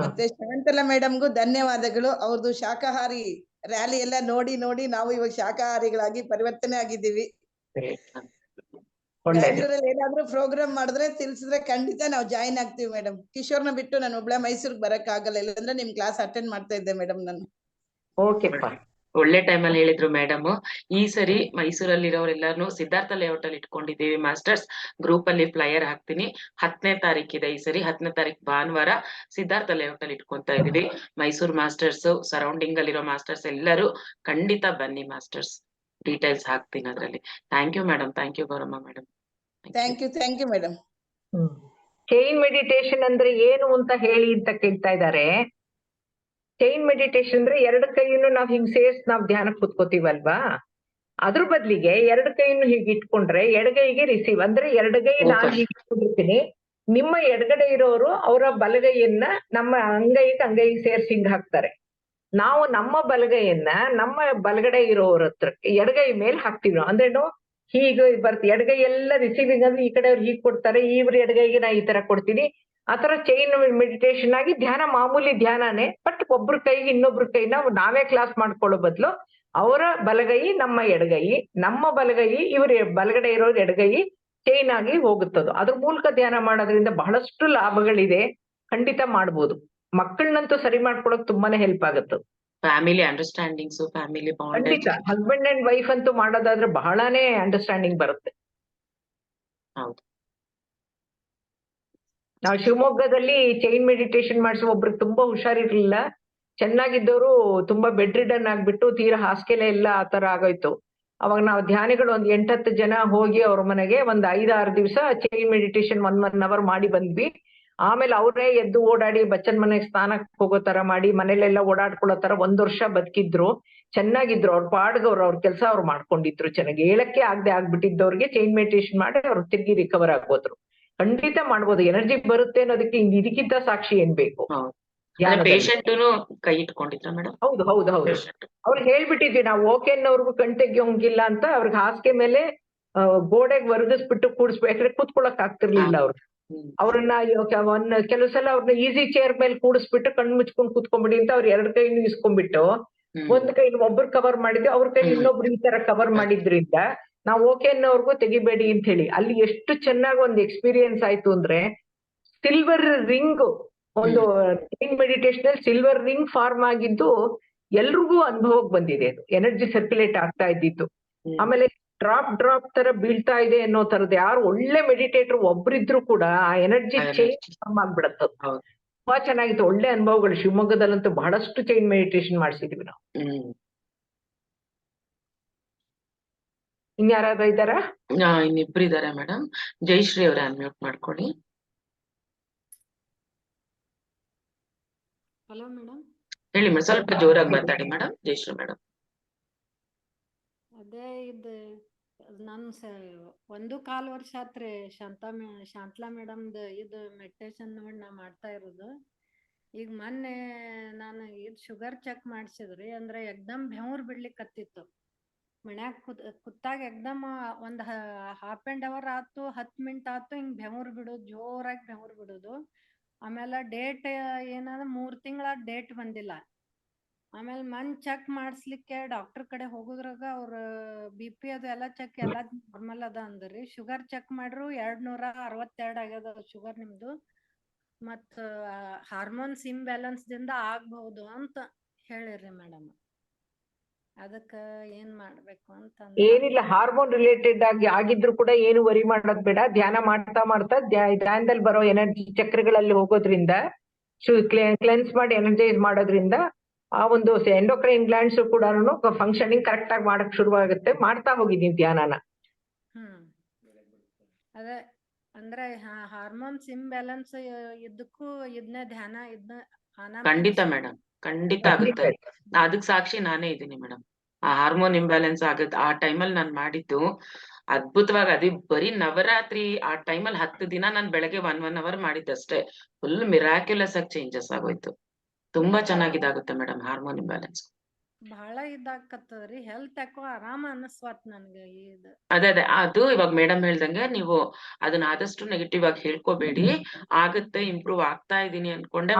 ಮತ್ತೆ ಶಾಂತಲಾ ಮೇಡಮ್ಗೂ ಧನ್ಯವಾದಗಳು. ಅವ್ರದ್ದು ಶಾಕಾಹಾರಿ ರ್ಯಾಲಿ ಎಲ್ಲ ನೋಡಿ ನಾವು ಇವಾಗ ಶಾಕಾಹಾರಿಗಳಾಗಿ ಪರಿವರ್ತನೆ ಆಗಿದ್ದೀವಿ. ಒಳ್ಳೇದು. ಬ್ಯಾಂಗ್ಳೂರಲ್ಲಿ ಏನಾದ್ರೂ ಪ್ರೋಗ್ರಾಮ್ ಮಾಡಿದ್ರೆ ತಿಳಿಸಿದ್ರೆ ಖಂಡಿತ ನಾವು ಜಾಯಿನ್ ಆಗ್ತೀವಿ ಮೇಡಮ್. ಕಿಶೋರ್ನ ಬಿಟ್ಟು ನಾನು ಒಬ್ಳೆ ಮೈಸೂರಿಗೆ ಬರಕ್ ಆಗಲ್ಲ, ಇಲ್ಲಾಂದ್ರೆ ನಿಮ್ ಕ್ಲಾಸ್ ಅಟೆಂಡ್ ಮಾಡ್ತಾ ಇದ್ದೆ ಮೇಡಮ್ ನಾನು. ಓಕೆಪ್ಪ. ಒಳ್ಳೆ ಟೈಮಲ್ಲಿ ಹೇಳಿದ್ರು ಮೇಡಮ್. ಈ ಸರಿ ಮೈಸೂರಲ್ಲಿರೋರೆಲ್ಲಾರು ಸಿದ್ಧಾರ್ಥ ಲೇಔಟ್ ಅಲ್ಲಿ ಇಟ್ಕೊಂಡಿದ್ದೀವಿ ಮಾಸ್ಟರ್ಸ್. ಗ್ರೂಪ್ ಅಲ್ಲಿ ಫ್ಲೈಯರ್ ಹಾಕ್ತೀನಿ. 10ನೇ ತಾರೀಕಿದೆ ಈ ಸರಿ, 10ನೇ ತಾರೀಕು ಭಾನುವಾರ ಸಿದ್ಧಾರ್ಥ ಲೇಔಟ್ ಅಲ್ಲಿ ಇಟ್ಕೊಂತಾ ಇದೀವಿ. ಮೈಸೂರು ಮಾಸ್ಟರ್ಸ್, ಸರೌಂಡಿಂಗ್ ಅಲ್ಲಿರೋ ಮಾಸ್ಟರ್ಸ್ ಎಲ್ಲರೂ ಖಂಡಿತ ಬನ್ನಿ ಮಾಸ್ಟರ್ಸ್. ಡೀಟೇಲ್ಸ್ ಹಾಕ್ತೀನಿ ಅದ್ರಲ್ಲಿ. Thank you madam, thank you Gowramma madam. Thank you madam. Chain meditation ಅಂದ್ರೆ ಏನು ಅಂತ ಹೇಳಿ ಅಂತ ಕೇಳ್ತಾ ಇದ್ದಾರೆ. ಚೈನ್ ಮೆಡಿಟೇಷನ್ ಅಂದ್ರೆ ಎರಡು ಕೈಯನ್ನು ನಾವ್ ಹಿಂಗ್ ಸೇರ್ಸ್ ನಾವ್ ಧ್ಯಾನಕ್ಕೆ ಕೂತ್ಕೋತೀವಲ್ವಾ, ಅದ್ರ ಬದ್ಲಿಗೆ ಎರಡು ಕೈಯನ್ನು ಹೀಗೆ ಇಟ್ಕೊಂಡ್ರೆ ಎಡಗೈಗೆ ರಿಸೀವ್ ಅಂದ್ರೆ ಎಡಗೈ ನಾನ್ ಹೀಗೆ ಇಟ್ಕೊಂಡಿರ್ತೀನಿ, ನಿಮ್ಮ ಎಡಗಡೆ ಇರೋರು ಅವರ ಬಲಗೈಯನ್ನ ನಮ್ಮ ಅಂಗೈಗೆ ಸೇರ್ಸಿ ಹಿಂಗ್ ಹಾಕ್ತಾರೆ. ನಾವು ನಮ್ಮ ಬಲಗೈಯನ್ನ ನಮ್ಮ ಬಲಗಡೆ ಇರೋರ ಹತ್ರ ಎಡಗೈ ಮೇಲೆ ಹಾಕ್ತಿವಿ ನಾವು. ಅಂದ್ರೇನು, ಹೀಗೆ ಬರ್ತಿ ಎಡಗೈ ಎಲ್ಲ ರಿಸೀವಿಂಗ್ ಅಂದ್ರೆ ಈ ಕಡೆ ಅವ್ರು ಹೀಗೆ ಕೊಡ್ತಾರೆ, ಇವ್ರ ಎಡಗೈಗೆ ನಾ ಈ ತರ ಕೊಡ್ತೀನಿ. ಆತರ ಚೈನ್ ಮೆಡಿಟೇಷನ್ ಆಗಿ ಧ್ಯಾನ, ಮಾಮೂಲಿ ಧ್ಯಾನನೇ. ಬಟ್ ಒಬ್ರ ಕೈಗೆ ಇನ್ನೊಬ್ರ ಕೈನ ನಾವೇ ಕ್ಲಾಸ್ ಮಾಡ್ಕೊಳ್ಳೋ ಬದಲು ಅವರ ಬಲಗೈ ನಮ್ಮ ಎಡಗೈ, ನಮ್ಮ ಬಲಗೈ ಇವ್ರ ಬಲಗಡೆ ಇರೋರ್ ಎಡಗೈ ಚೈನ್ ಆಗಿ ಹೋಗುತ್ತದು. ಅದ್ರ ಮೂಲಕ ಧ್ಯಾನ ಮಾಡೋದ್ರಿಂದ ಬಹಳಷ್ಟು ಲಾಭಗಳಿದೆ. ಖಂಡಿತ ಮಾಡ್ಬೋದು. ಮಕ್ಕಳನ್ನಂತೂ ಸರಿ ಮಾಡ್ಕೊಳಕ್ ತುಂಬಾನೇ ಹೆಲ್ಪ್ ಆಗುತ್ತೆ. Family understandings, family bondage. ಖಂಡಿತ ಹಸ್ಬೆಂಡ್ ಅಂಡ್ ವೈಫ್ ಅಂತೂ ಮಾಡೋದಾದ್ರೆ ಬಹಳಾನೇ ಅಂಡರ್ಸ್ಟ್ಯಾಂಡಿಂಗ್ ಬರುತ್ತೆ. ಹೌದು. ನಾವು ಶಿವಮೊಗ್ಗದಲ್ಲಿ ಚೈನ್ ಮೆಡಿಟೇಷನ್ ಮಾಡಿಸಿ ಒಬ್ರಿಗೆ ತುಂಬಾ ಹುಷಾರಿರ್ಲಿಲ್ಲ, ಚೆನ್ನಾಗಿದ್ದವರು ತುಂಬಾ ಬೆಡ್ ರಿಡನ್ ಆಗ್ಬಿಟ್ಟು ತೀರಾ ಹಾಸಿಗೆ ಎಲ್ಲ ಆತರ ಆಗೋಯ್ತು. ಅವಾಗ ನಾವು ಧ್ಯಾನಿಗಳು ಒಂದ್ 8-10 ಜನ ಹೋಗಿ ಅವ್ರ ಮನೆಗೆ ಒಂದ್ 5-6 ದಿವಸ ಚೈನ್ ಮೆಡಿಟೇಷನ್ 1 hour ಮಾಡಿ ಬಂದ್ವಿ. ಆಮೇಲೆ ಅವರೇ ಎದ್ದು ಓಡಾಡಿ ಬಚ್ಚನ್ ಮನೆಗೆ ಸ್ನಾನಕ್ಕೆ ಹೋಗೋ ತರ ಮಾಡಿ ಮನೇಲೆಲ್ಲ ಓಡಾಡ್ಕೊಳ್ಳೋ ತರ 1 ವರ್ಷ ಬದುಕಿದ್ರು. ಚೆನ್ನಾಗಿದ್ರು. ಅವ್ರ ಪಾಡ್ಗವ್ರು ಅವ್ರ ಕೆಲಸ ಅವ್ರು ಮಾಡ್ಕೊಂಡಿದ್ರು ಚೆನ್ನಾಗಿ. ಹೇಳಕ್ಕೆ ಆಗದೆ ಆಗ್ಬಿಟ್ಟಿದ್ದವ್ರಿಗೆ ಚೈನ್ ಮೆಡಿಟೇಷನ್ ಮಾಡಿ ಅವ್ರು ತಿರ್ಗಿ ರಿಕವರ್ ಆಗೋದ್ರು. ಖಂಡಿತ ಮಾಡ್ಬೋದು. ಎನರ್ಜಿ ಬರುತ್ತೆ ಅನ್ನೋದಕ್ಕೆ ಇದಕ್ಕಿಂತ ಸಾಕ್ಷಿ ಏನ್ ಬೇಕು? ಪೇಷಂಟ್ನು ಕೈ ಇಟ್ಕೊಂಡಿದ್ರ ಮೇಡಮ್? ಹೌದು ಹೌದು ಹೌದು. ಅವ್ರಿಗೆ ಹೇಳ್ಬಿಟ್ಟಿದ್ವಿ ನಾವು, ಓಕೆ ಅನ್ನೋರ್ಗು ಕಣ್ ತೆಗಿಯೋಂಗಿಲ್ಲ ಅಂತ. ಅವ್ರಿಗೆ ಹಾಸಿಗೆ ಮೇಲೆ ಗೋಡೆಗೆ ವರ್ಗಿಸ್ಬಿಟ್ಟು ಕೂಡಿಸ್ಬೇಕು. ಯಾಕಂದ್ರೆ ಕೂತ್ಕೊಳಕ್ ಆಗ್ತಿರ್ಲಿಲ್ಲ ಅವ್ರು. ಅವ್ರನ್ನ ಕೆಲವು ಸಲ ಅವ್ರನ್ನ ಈಸಿ ಚೇರ್ ಮೇಲೆ ಕೂಡಿಸ್ಬಿಟ್ಟು ಕಣ್ ಮುಚ್ಕೊಂಡ್ ಕೂತ್ಕೊಂಡ್ಬಿಡಿ ಅಂತ ಅವ್ರ 2 ಕೈನು ಇಸ್ಕೊಂಡ್ಬಿಟ್ಟು ಒಂದ್ ಕೈ ಒಬ್ರು ಕವರ್ ಮಾಡಿದ್ವಿ, ಅವ್ರ ಕೈ ಇನ್ನೊಬ್ರು ಈ ತರ ಕವರ್ ಮಾಡಿದ್ರಿಂದ ನಾವು ಓಕೆ ಅನ್ನೋರ್ಗು ತೆಗಿಬೇಡಿ ಅಂತ ಹೇಳಿ. ಅಲ್ಲಿ ಎಷ್ಟು ಚೆನ್ನಾಗಿ ಒಂದು ಎಕ್ಸ್ಪೀರಿಯನ್ಸ್ ಆಯ್ತು ಅಂದ್ರೆ, ಸಿಲ್ವರ್ ರಿಂಗ್ ಒಂದು ಮೆಡಿಟೇಷನ್ ಅಲ್ಲಿ ಸಿಲ್ವರ್ ರಿಂಗ್ ಫಾರ್ಮ್ ಆಗಿದ್ದು ಎಲ್ರಿಗೂ ಅನುಭವಕ್ಕೆ ಬಂದಿದೆ. ಅದು ಎನರ್ಜಿ ಸರ್ಕ್ಯುಲೇಟ್ ಆಗ್ತಾ ಇದ್ದಿತ್ತು. ಆಮೇಲೆ ಡ್ರಾಪ್ ತರ ಬೀಳ್ತಾ ಇದೆ ಅನ್ನೋ ತರದ್ ಯಾರು ಒಳ್ಳೆ ಮೆಡಿಟೇಟರ್ ಒಬ್ರಿದ್ರು ಕೂಡ ಆ ಎನರ್ಜಿ ಚೇಂಜ್ ಫಾರ್ಮ್ ಆಗ್ಬಿಡತ್ತ. ತುಂಬಾ ಚೆನ್ನಾಗಿತ್ತು. ಒಳ್ಳೆ ಅನುಭವಗಳು. ಶಿವಮೊಗ್ಗದಲ್ಲಂತೂ ಬಹಳಷ್ಟು ಚೈನ್ ಮೆಡಿಟೇಷನ್ ಮಾಡಿಸಿದ್ವಿ ನಾವು. ಇನ್ಯಾರಾದ್ರೂ ಇದ್ದಾರಾ? ಇನ್ನಿಬ್ರು ಇದಾರೆ ಮೇಡಮ್. ಜಯಶ್ರೀ ಅವ್ರ ಅನ್ಮ್ಯೂಟ್ ಮಾಡ್ಕೊಳ್ಳಿ. Hello madam. ಹೇಳಿ ಮೇಡಮ್, ಸ್ವಲ್ಪ ಜೋರಾಗಿ ಮಾತಾಡಿ ಮೇಡಮ್. ಜಯಶ್ರೀ ಮೇಡಮ್. ಅದೇ ಇದು ನಾನು 1.25 ವರ್ಷ ಆತ್ರಿ ಶಾಂತಲಾ ಮೇಡಮ್ದು ಇದು ಮೆಡಿಟೇಷನ್ ನೋಡಿ ನಾ ಮಾಡ್ತಾ ಇರೋದು. ಈಗ ಮೊನ್ನೆ ನಾನು ಇದು ಶುಗರ್ ಚೆಕ್ ಮಾಡಿಸಿದ್ರಿ, ಅಂದ್ರೆ ಎಕ್ದಮ್ ಬೆವ್ರು ಬಿಡ್ಲಿಕ್ಕತ್ತಿತ್ತು. ಮನ್ಯಾಗ ಕುತ್ತಾಗ ಎಕ್ದಮ್ ಒಂದ್ ಹಾಫ್ ಆನ್ ಅವರ್ ಆತು, 10 ಮಿನಿಟ್ ಆತು, ಹಿಂಗ್ ಬೆವ್ರು ಬಿಡೋದು, ಜೋರಾಗಿ ಬೆವ್ರು ಬಿಡೋದು. ಆಮೇಲೆ ಡೇಟ್ ಏನಂದ್ರೆ 3 ತಿಂಗಳ ಡೇಟ್ ಬಂದಿಲ್ಲ. ಆಮೇಲೆ ಚೆಕ್ ಮಾಡಿಸ್ಲಿಕ್ಕೆ ಡಾಕ್ಟರ್ ಕಡೆ ಹೋಗುದ್ರಾಗ ಅವ್ರ BP ಅದು ಎಲ್ಲ ಚೆಕ್ ಎಲ್ಲ ನಾರ್ಮಲ್ ಅದ ಅಂದ್ರಿ. ಶುಗರ್ ಚೆಕ್ ಮಾಡ್ರು 262 ಆಗ್ಯದ ಶುಗರ್ ನಿಮ್ದು. ಮತ್ತ ಹಾರ್ಮೋನ್ಸ್ ಇಂಬ್ಯಾಲೆನ್ಸ್ ದಿಂದ ಆಗ್ಬಹುದು ಅಂತ ಹೇಳಿರಿ ಮೇಡಮ್. ಅದಕ್ಕ ಏನ್ ಮಾಡ್ಬೇಕು ಅಂತ. ಏನಿಲ್ಲ, ಹಾರ್ಮೋನ್ ರಿಲೇಟೆಡ್ ಆಗಿದ್ರು ಕೂಡ ಏನು ವರಿ ಮಾಡೋದ್ ಬೇಡ. ಧ್ಯಾನ ಮಾಡ್ತಾ ಮಾಡ್ತಾ ಧ್ಯಾನದಲ್ಲಿ ಬರೋ ಎನರ್ಜಿ ಚಕ್ರಗಳಲ್ಲಿ ಹೋಗೋದ್ರಿಂದ, ಕ್ಲೆನ್ಸ್ ಮಾಡಿ ಎನರ್ಜೈಸ್ ಮಾಡೋದ್ರಿಂದ ಆ ಒಂದು ಎಂಡೋಕ್ರೈನ್ ಗ್ಲ್ಯಾಂಡ್ಸ್ ಕೂಡ ಫಂಕ್ಷನಿಂಗ್ ಕರೆಕ್ಟ್ ಆಗಿ ಮಾಡಕ್ ಶುರುವಾಗುತ್ತೆ. ಮಾಡ್ತಾ ಹೋಗಿದೀನಿ ಧ್ಯಾನನ. ಅದೇ ಅಂದ್ರೆ ಹಾರ್ಮೋನ್ಸ್ ಇಂಬ್ಯಾಲೆನ್ಸ್ ಇದಕ್ಕೂ ಇದನ್ನ ಧ್ಯಾನ ಖಂಡಿತ ಮೇಡಮ್, ಖಂಡಿತ ಆಗುತ್ತೆ. ಅದಕ್ ಸಾಕ್ಷಿ ನಾನೇ ಇದ್ದೀನಿ ಮೇಡಮ್. ಆ ಹಾರ್ಮೋನ್ ಇಂಬ್ಯಾಲೆನ್ಸ್ ಆಗದ್ ಆ ಟೈಮಲ್ಲಿ ನಾನ್ ಮಾಡಿದ್ದು ಅದ್ಭುತವಾಗಿ. ಅದು ಬರೀ ನವರಾತ್ರಿ ಆ ಟೈಮಲ್ಲಿ 10 ದಿನ ನಾನ್ ಬೆಳಗ್ಗೆ 1 hour ಮಾಡಿದ್ದಷ್ಟೇ. ಫುಲ್ ಮಿರಾಕ್ಯುಲಸ್ ಆಗಿ ಚೇಂಜಸ್ ಆಗೋಯ್ತು. ತುಂಬಾ ಚೆನ್ನಾಗಿದಾಗುತ್ತೆ ಮೇಡಮ್ ಹಾರ್ಮೋನ್ ಇಂಬ್ಯಾಲೆನ್ಸ್. ಬಹಳ ಇದಾಕತ್ತದ್ರಿ. ಹೆಲ್ತ್ ಯಾಕೋ ಆರಾಮ ಅನಸ್ವಾತ್ ನನ್ಗೆ. ಅದೇ ಅದು ಇವಾಗ ಮೇಡಮ್ ಹೇಳ್ದಂಗೆ ನೀವು ಅದನ್ನ ಆದಷ್ಟು ನೆಗೆಟಿವ್ ಆಗಿ ಹೇಳ್ಕೋಬೇಡಿ. ಆಗುತ್ತೆ, ಇಂಪ್ರೂವ್ ಆಗ್ತಾ ಇದೀನಿ ಅನ್ಕೊಂಡೆ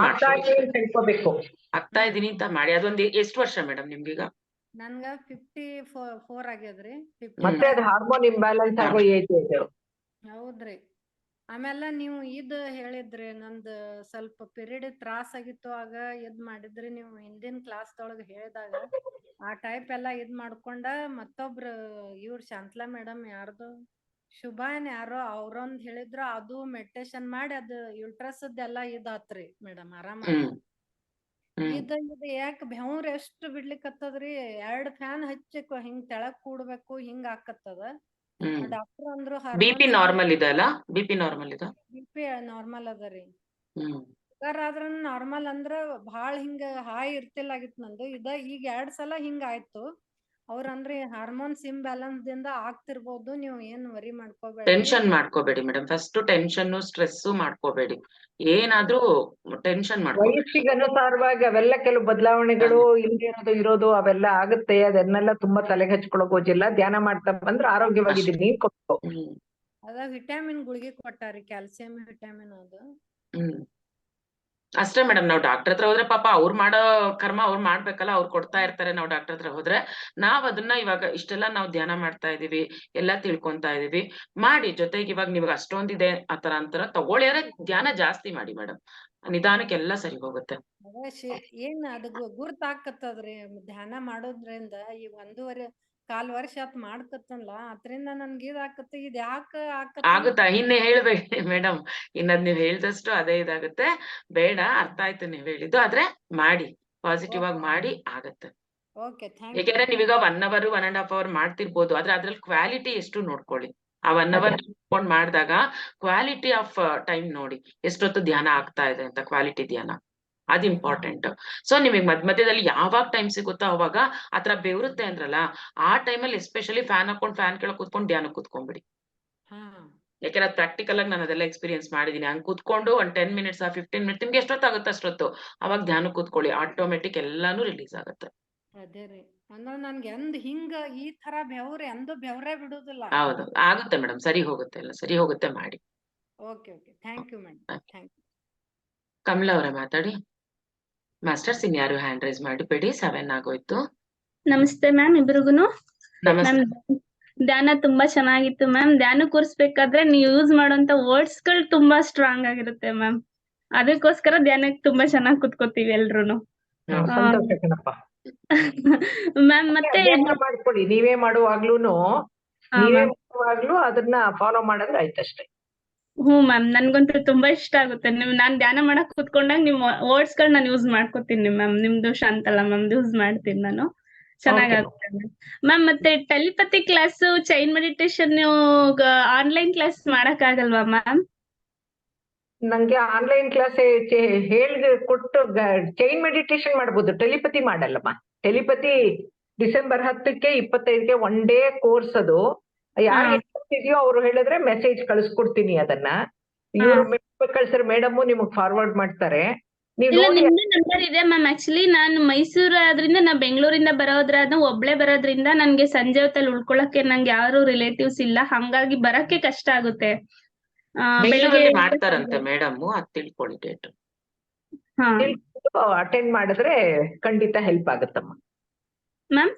ಆಗ್ತಾ ಇದೀನಿ ಅಂತ ಮಾಡಿ. ಅದೊಂದು ಎಷ್ಟು ವರ್ಷ ಮೇಡಮ್ ನಿಮ್ಗೀಗ? ನನ್ಗ 54 ಆಗ್ಯದ್ರಿ. ಮತ್ತೆ ಅದು ಹಾರ್ಮೋನ್ ಇಂಬ್ಯಾಲೆನ್ಸ್ ಆಗೋ ಏಜ್ ಇದೆ. ಹೌದ್ರಿ. ಆಮೇಲೆ ನೀವು ಇದ್ ಹೇಳಿದ್ರಿ ನಂದ್ ಸ್ವಲ್ಪ ಪಿರಿಯಡ್ ತ್ರಾಸ್ ಆಗಿತ್ತು ಆಗ ಇದ್ ಮಾಡಿದ್ರಿ ನೀವು ಹಿಂದಿನ ಕ್ಲಾಸ್ದೊಳಗ ಹೇಳಿದಾಗ ಆ ಟೈಪ್ ಎಲ್ಲಾ ಇದ್ ಮಾಡ್ಕೊಂಡ ಮತ್ತೊಬ್ರು ಇವ್ರ ಶಾಂತಲಾ ಮೇಡಮ್ ಯಾರ್ದು ಶುಭಾನ್ ಯಾರೋ ಅವ್ರೊಂದ್ ಹೇಳಿದ್ರ ಅದು ಮೆಡಿಟೇಷನ್ ಮಾಡಿ ಅದು ಯುಟ್ರಸ್ದೆಲ್ಲಾ ಇದಾತ್ರಿ ಮೇಡಮ್ ಆರಾಮಾತ್. ಹ್ಮ್ ಹ್ಮ್ ಇದ್ ಯಾಕ ಬೆವ್ರ ಎಷ್ಟ್ ಬಿಡ್ಲಿಕತ್ತದ್ರಿ 2 ಫ್ಯಾನ್ ಹಚ್ಚಿ ಹಿಂಗ್ ತೆಳಗ್ ಕೂಡ್ಬೇಕು ಹಿಂಗ್ ಆಕತ್ತದ. ಹ್ಮ್ ಡಾಕ್ಟರ್ ಅಂದ್ರು ಬಿಪಿ ಹಾರ್ಮೋನ್ಸ್ ನಾರ್ಮಲ್ ಇದೆ ಅಲ್ಲ? ಬಿಪಿ ನಾರ್ಮಲ್ ಇದೆ? ಬಿಪಿ ನಾರ್ಮಲ್ ಅದರಿ. ಹ್ಮ್ ಶುಗರ್ ಆದ್ರ ನಾರ್ಮಲ್ ಅಂದ್ರ ಭಾಳ ಹಿಂಗ ಹಾಯ್ ಇರ್ತಿಲ್ಲಾಗಿತ್ ನಂದು ಈಗ 2 ಸಲ ಹಿಂಗ ಆಯ್ತು. ಅವ್ರ ಅಂದ್ರಿ ಹಾರ್ಮೋನ್ಸ್ ಇಂಬ್ಯಾಲೆನ್ಸ್ ದಿಂದ ಆಗ್ತಿರ್ಬೋದು, ನೀವು ಏನ್ ವರಿ ಮಾಡ್ಕೋಬೇಡ್ರಿ. ಟೆನ್ಷನ್ ಮಾಡ್ಕೋಬೇಡಿ ಮೇಡಮ್. ಫಸ್ಟ್ ಟೆನ್ಷನ್ ಸ್ಟ್ರೆಸ್ ಮಾಡ್ಕೋಬೇಡಿ. ಏನಾದ್ರೂ ಟೆನ್ಷನ್ ಮಾಡ್ಕೋಬೇಡಿ. ವಯಸ್ಸಿಗೆ ಅನುಸಾರವಾಗಿ ಅವೆಲ್ಲ ಕೆಲವು ಬದಲಾವಣೆಗಳು ಇಲ್ದಿರೋದು ಇರೋದು ಅವೆಲ್ಲ ಆಗುತ್ತೆ. ಅದನ್ನೆಲ್ಲ ತುಂಬಾ ತಲೆಗೆ ಹಚ್ಕೊಳಕ್ ಹೋಗಿಲ್ಲ. ಧ್ಯಾನ ಮಾಡ್ತಾ ಬಂದ್ರೆ ಆರೋಗ್ಯವಾಗಿದ್ದೀನಿ ಕೊಟ್ಟು. ಹ್ಮ್ ಅದ ವಿಟಮಿನ್ ಗುಳಿಗೆ ಕೊಟ್ಟಾರಿ, ಕ್ಯಾಲ್ಸಿಯಂ ವಿಟಮಿನ್ ಅದು. ಹ್ಮ್ ಅಷ್ಟೇ ಮೇಡಮ್. ನಾವ್ ಡಾಕ್ಟರ್ ಹತ್ರ ಹೋದ್ರೆ ಪಾಪ ಅವ್ರು ಮಾಡೋ ಕರ್ಮ ಅವ್ರು ಮಾಡ್ಬೇಕಲ್ಲ, ಅವ್ರು ಕೊಡ್ತಾ ಇರ್ತಾರೆ. ನಾವ್ ಡಾಕ್ಟರ್ ಹತ್ರ ಹೋದ್ರೆ ನಾವ್ ಅದನ್ನ ಇವಾಗ ಇಷ್ಟೆಲ್ಲ ನಾವ್ ಧ್ಯಾನ ಮಾಡ್ತಾ ಇದೀವಿ, ಎಲ್ಲಾ ತಿಳ್ಕೊಂತಾ ಇದೀವಿ ಮಾಡಿ. ಜೊತೆಗೆ ಇವಾಗ ನಿಮ್ಗೆ ಅಷ್ಟೊಂದಿದೆ ಆತರ ಅಂತರ ತಗೊಳ್ಳಿ ಅಂದ್ರೆ ಧ್ಯಾನ ಜಾಸ್ತಿ ಮಾಡಿ ಮೇಡಮ್. ನಿಧಾನಕ್ಕೆ ಎಲ್ಲ ಸರಿ ಹೋಗುತ್ತೆ. ಅದೇ ಏನ್ ಅದು ಗುರ್ತಾಕತ್ತದ್ರಿ ಧ್ಯಾನ ಮಾಡೋದ್ರಿಂದ. ಈ 1.25 ವರ್ಷ ಆತ್ ಮಾಡ್ಕತ್ತನ್ಲ, ಅದ್ರಿಂದ ನನ್ಗೆ ಇದಾಕತ್ತ. ಇದ್ ಯಾಕ ಆಗುತ್ತಾ? ಇನ್ನೇ ಹೇಳ್ಬೇಡಿ ಮೇಡಮ್. ಇನ್ನದ್ ನೀವ್ ಹೇಳ್ದಷ್ಟು ಅದೇ ಇದಾಗುತ್ತೆ. ಬೇಡ, ಅರ್ಥ ಆಯ್ತು ನೀವ್ ಹೇಳಿದ್ದು. ಆದ್ರೆ ಮಾಡಿ, ಪಾಸಿಟಿವ್ ಆಗಿ ಮಾಡಿ, ಆಗತ್ತೆ. Okay, thank you. ಯಾಕೆಂದ್ರೆ ನೀವೀಗ 1 hour 1.5 hour ಮಾಡ್ತಿರ್ಬೋದು, ಆದ್ರೆ ಅದ್ರಲ್ಲಿ ಕ್ವಾಲಿಟಿ ಎಷ್ಟು ನೋಡ್ಕೊಳ್ಳಿ. ಆ 1 hour ಇಟ್ಕೊಂಡ್ ಮಾಡಿದಾಗ ಕ್ವಾಲಿಟಿ ಆಫ್ ಟೈಮ್ ನೋಡಿ, ಎಷ್ಟೊತ್ತು ಧ್ಯಾನ ಆಗ್ತಾ ಇದೆ ಅಂತ. ಕ್ವಾಲಿಟಿ ಧ್ಯಾನ ಅದು ಇಂಪಾರ್ಟೆಂಟ್. ಸೊ ನಿಮಗೆ ಮಧ್ಯದಲ್ಲಿ ಯಾವಾಗ ಟೈಮ್ ಸಿಗುತ್ತೋ ಅವಾಗ ಆತರ ಬೆವರುತ್ತೆ ಅಂದ್ರಲ್ಲ, ಆ ಟೈಮಲ್ಲಿ ಎಸ್ಪೆಷಲಿ ಫ್ಯಾನ್ ಹಾಕೊಂಡ್ ಫ್ಯಾನ್ ಕೆಳಗೆ ಕೂತ್ಕೊಂಡು ಧ್ಯಾನ ಕೂತ್ಕೊಂಡ್ಬಿಡಿ. ಯಾಕಂದ್ರೆ ಅದು ಪ್ರಾಕ್ಟಿಕಲ್ ಆಗಿ ನಾನು ಅದೆಲ್ಲ ಎಕ್ಸ್ಪೀರಿಯನ್ಸ್ ಮಾಡಿದೀನಿ. ಹಂಗ್ ಕೂತ್ಕೊಂಡು ಒಂದ್ 10 minutes 15 minutes ನಿಮ್ಗೆ ಎಷ್ಟೊತ್ತಾಗುತ್ತೆ ಅಷ್ಟೊತ್ತು ಅವಾಗ ಧ್ಯಾನ ಕೂತ್ಕೊಳ್ಳಿ. ಆಟೋಮೆಟಿಕ್ ಎಲ್ಲಾನು ರಿಲೀಸ್ ಆಗುತ್ತೆ. ಅದೇ ರೀ, ಅಂದ್ರೆ ನನ್ಗೆ ಹಿಂಗ ಈ ತರ ಬೆವರೇ ಬಿಡುದಿಲ್ಲ. ಹೌದು, ಆಗುತ್ತೆ ಮೇಡಮ್. ಸರಿ ಹೋಗುತ್ತೆ, ಎಲ್ಲ ಸರಿ ಹೋಗುತ್ತೆ, ಮಾಡಿ. Okay, thank you madam. Thank you. Kamala ಅವರೇ ಮಾತಾಡಿ. ಮಾಸ್ಟರ್ಸ್ ಇನ್ಯಾರು ಹ್ಯಾಂಡ್ ರೈಸ್ ಮಾಡಬೇಡಿ, 7 ಆಗೋಯ್ತು. ನಮಸ್ತೆ ಮ್ಯಾಮ್ ಇಬ್ರಿಗುನು. ನಮಸ್ತೆ. ಮ್ಯಾಮ್ ಧ್ಯಾನ ತುಂಬಾ ಚೆನ್ನಾಗಿತ್ತು ಮ್ಯಾಮ್. ಧ್ಯಾನ ಕೂರಿಸ್ಬೇಕಾದ್ರೆ ನೀವು ಯೂಸ್ ಮಾಡುವಂತ ವರ್ಡ್ಸ್ ಗಳು ತುಂಬಾ ಸ್ಟ್ರಾಂಗ್ ಆಗಿರುತ್ತೆ ಮ್ಯಾಮ್. ಅದಕ್ಕೋಸ್ಕರ ಧ್ಯಾನಕ್ಕೆ ತುಂಬಾ ಚೆನ್ನಾಗಿ ಕುತ್ಕೋತೀವಿ ಎಲ್ರುನು. ಸಂತೋಷ ಕಣಪ್ಪ. ಮ್ಯಾಮ್ ಮತ್ತೆ ಅಭ್ಯಾಸ ಮಾಡ್ಕೊಳ್ಳಿ. ನೀವೇ ಮಾಡುವಾಗ್ಲೂನು ಅದನ್ನ ಫಾಲೋ ಮಾಡಿದ್ರೆ ಆಯ್ತಷ್ಟೇ. ಮ್ಯಾಮ್, ನನ್ಗಂತೂ ತುಂಬಾ ಇಷ್ಟ ಆಗುತ್ತೆ. ನಾನ್ ಧ್ಯಾನ ಮಾಡಕ್ ಕುತ್ಕೊಂಡಾಗ ನಿಮ್ ವರ್ಡ್ಸ್ ಗಳ್ ನಾನು ಯೂಸ್ ಮಾಡ್ಕೋತೀನಿ ಮ್ಯಾಮ್. ನಿಮ್ದು ಶಾಂತಲಾ ಮ್ಯಾಮ್ದು ಯೂಸ್ ಮಾಡ್ತೀನಿ ನಾನು. ಚೆನ್ನಾಗಾಗುತ್ತೆ ಮ್ಯಾಮ್. ಮತ್ತೆ telepathy class, chain meditation online class ಮಾಡಕ್ ಆಗಲ್ವಾ ಮ್ಯಾಮ್? ನಂಗೆ ಆನ್ಲೈನ್ ಕ್ಲಾಸ್ ಕೊಟ್ಟು ಚೈನ್ ಮೆಡಿಟೇಷನ್ ಮಾಡ್ಬೋದು, ಟೆಲಿಪತಿ ಮಾಡಲ್ಲಮ್ಮ. ಟೆಲಿಪತಿ ಡಿಸೆಂಬರ್ 10ಕ್ಕೆ 25ಕ್ಕೆ 1 day ಕೋರ್ಸ್. ಅದು ಯಾರಿಗೆ ಇದೆಯೋ ಅವ್ರು ಹೇಳಿದ್ರೆ ಮೆಸೇಜ್ ಕಳಿಸ್ಕೊಡ್ತೀನಿ. ಅದನ್ನ ಇವ್ರು ಕಳ್ಸಿದ್ರೆ ಮೇಡಮ್ ನಿಮಗ್ ಫಾರ್ವರ್ಡ್ ಮಾಡ್ತಾರೆ. ಇಲ್ಲ, ನಿಮ್ದು ನಂಬರ್ ಇದೆ ಮ್ಯಾಮ್. ಆಕ್ಚುಲಿ ನಾನು ಮೈಸೂರು ಆದ್ರಿಂದ, ನಾ ಬೆಂಗಳೂರಿಂದ ಒಬ್ಳೆ ಬರೋದ್ರಿಂದ ನನ್ಗೆ ಸಂಜೆ ಹೊತ್ತಲ್ಲಿ ಉಳ್ಕೊಳಕ್ಕೆ ನಂಗೆ ಯಾರು ರಿಲೇಟಿವ್ಸ್ ಇಲ್ಲ. ಹಂಗಾಗಿ ಬರಕ್ಕೆ ಕಷ್ಟ ಆಗುತ್ತೆ. ಬೆಳಿಗ್ಗೆ ಮಾಡ್ತಾರಂತೆ ಮೇಡಮ್, ಅದ್ ತಿಳ್ಕೊಳ್ಳಿ ಡೇಟ್. ಅಟೆಂಡ್ ಮಾಡಿದ್ರೆ ಖಂಡಿತ ಹೆಲ್ಪ್ ಆಗುತ್ತಮ್ಮ. ಮ್ಯಾಮ್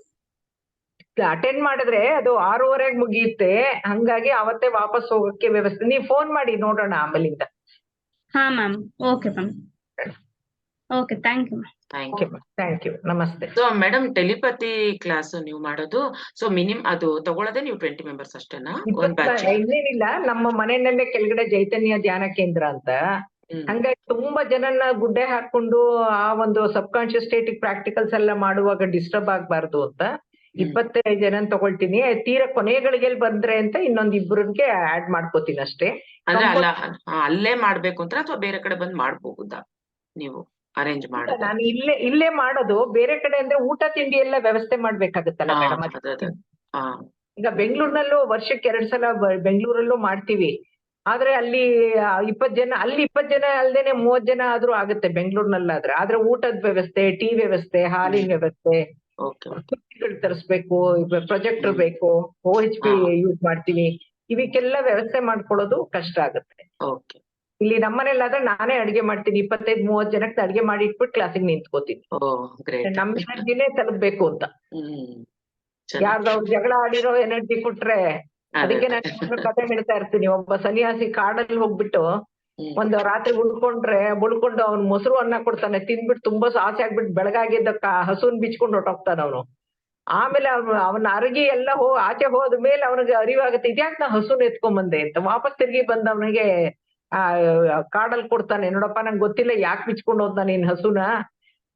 ಅಟೆಂಡ್ ಮಾಡಿದ್ರೆ ಅದು 6:30 ಮುಗಿಯುತ್ತೆ. ಹಂಗಾಗಿ ಅವತ್ತೇ ವಾಪಸ್ ಹೋಗಕ್ಕೆ ವ್ಯವಸ್ಥೆ. ನೀವು ಫೋನ್ ಮಾಡಿ ನೋಡೋಣ ಆಮೇಲಿಂದ. ಹಾ ma'am. Okay ma'am. Okay, thank you. Thank you. ನಮಸ್ತೆ. ಸೊ ಮೇಡಮ್, ಟೆಲಿಪತಿ ಕ್ಲಾಸ್ ನೀವು ಮಾಡೋದು, ಸೊ ಅದು ತಗೊಳ್ಳೋದೇ ನೀವು 20 members ಅಷ್ಟೇನಾ? ಇನ್ನೇನಿಲ್ಲ, ನಮ್ಮ ಮನೆಯಲ್ಲೇ ಕೆಳಗಡೆ ಚೈತನ್ಯ ಧ್ಯಾನ ಕೇಂದ್ರ ಅಂತ. ಹಂಗಾಗಿ ತುಂಬಾ ಜನನ್ನ ಗುಡ್ಡೆ ಹಾಕೊಂಡು ಆ ಒಂದು ಸಬ್ ಕಾನ್ಶಿಯಸ್ ಸ್ಟೇಟಿಕ್ ಪ್ರಾಕ್ಟಿಕಲ್ಸ್ ಎಲ್ಲ ಮಾಡುವಾಗ ಡಿಸ್ಟರ್ಬ್ ಆಗ್ಬಾರ್ದು ಅಂತ 25 ಜನ ತಗೊಳ್ತೀನಿ. ತೀರಾ ಕೊನೆಗಳಿಗೆ ಬಂದ್ರೆ ಅಂತ ಇನ್ನೊಂದ್ 2 ಆಡ್ ಮಾಡ್ಕೋತೀನಿ ಅಷ್ಟೇ. ಅಂದ್ರೆ ಅಲ್ಲೇ ಮಾಡ್ಬೇಕು ಅಂತ ಅಥವಾ ಬೇರೆ ಕಡೆ ಬಂದ್ ಮಾಡ್ಬಹುದಾ ನೀವು ಅರೇಂಜ್ ಮಾಡೋದು? ನಾನು ಇಲ್ಲೇ ಮಾಡೋದು. ಬೇರೆ ಕಡೆ ಅಂದ್ರೆ ಊಟ ತಿಂಡಿ ಎಲ್ಲ ವ್ಯವಸ್ಥೆ ಮಾಡ್ಬೇಕಾಗತ್ತಲ್ಲ ಮೇಡಮ್. ಈಗ ಬೆಂಗಳೂರಿನಲ್ಲೂ ವರ್ಷಕ್ಕೆ 2 ಸಲ ಬೆಂಗಳೂರಲ್ಲೂ ಮಾಡ್ತೀವಿ. ಆದ್ರೆ ಅಲ್ಲಿ 20 ಜನ, ಅಲ್ಲಿ 20 ಜನ ಅಲ್ದೇನೆ 30 ಜನ ಆದ್ರೂ ಆಗುತ್ತೆ ಬೆಂಗಳೂರಿನಲ್ಲಾದ್ರೆ. ಆದ್ರೆ ಊಟದ ವ್ಯವಸ್ಥೆ, ಟೀ ವ್ಯವಸ್ಥೆ, ಹಾಲಿನ ವ್ಯವಸ್ಥೆ, ತರಿಸ್ಬೇಕು, ಪ್ರೊಜೆಕ್ಟರ್ ಬೇಕು, OHP ಯೂಸ್ ಮಾಡ್ತೀವಿ. ಇವಕ್ಕೆಲ್ಲ ವ್ಯವಸ್ಥೆ ಮಾಡ್ಕೊಳ್ಳೋದು ಕಷ್ಟ ಆಗುತ್ತೆ. ಇಲ್ಲಿ ನಮ್ಮನೇಲಾದ್ರೆ ನಾನೇ ಅಡಿಗೆ ಮಾಡ್ತೀನಿ. 25-30 ಜನಕ್ಕೆ ಅಡಿಗೆ ಮಾಡಿ ಇಟ್ಬಿಟ್ಟು ಕ್ಲಾಸಿಗೆ ನಿಂತ್ಕೋತೀನಿ. ನಮ್ಮ ಎನರ್ಜಿನೇ ತಲುಪಬೇಕು ಅಂತ. ಯಾರ್ದಾವ್ರು ಜಗಳ ಆಡಿರೋ ಎನರ್ಜಿ ಕೊಟ್ರೆ ಅದಕ್ಕೆ ನಾನು ಯಾವಾಗ್ಲೂ ಕತೆ ಹೇಳ್ತಾ ಇರ್ತೀನಿ. ಒಬ್ಬ ಸನ್ಯಾಸಿ ಕಾಡಲ್ಲಿ ಹೋಗ್ಬಿಟ್ಟು ಒಂದು ರಾತ್ರಿ ಉಳ್ಕೊಂಡು ಅವ್ನು ಮೊಸರು ಅನ್ನ ಕೊಡ್ತಾನೆ, ತಿಂದ್ಬಿಟ್ಟು ತುಂಬಾ ಆಸೆ ಆಗ್ಬಿಟ್ಟು ಬೆಳಗಾಗಿದ್ದ ಹಸುನ್ ಬಿಚ್ಕೊಂಡು ಹೊಟ್ಟೋಗ್ತಾನೆ ಅವನು. ಆಮೇಲೆ ಅವನ ಅರಗಿ ಎಲ್ಲ ಆಚೆ ಹೋದ ಮೇಲೆ ಅವನಿಗೆ ಅರಿವಾಗುತ್ತೆ, ಇದ್ಯಾಕ್ ನಾ ಹಸುನ್ ಎತ್ಕೊಂಡ್ ಬಂದೆ ಅಂತ. ವಾಪಸ್ ತಿರ್ಗಿ ಬಂದ ಅವನಿಗೆ ಕಾಡಲ್ಲಿ ಕೊಡ್ತಾನೆ, ನೋಡಪ್ಪ ನಂಗೆ ಗೊತ್ತಿಲ್ಲ ಯಾಕೆ ಬಿಚ್ಕೊಂಡು ಹೋದ್ ನೀನ್ ಹಸುನ,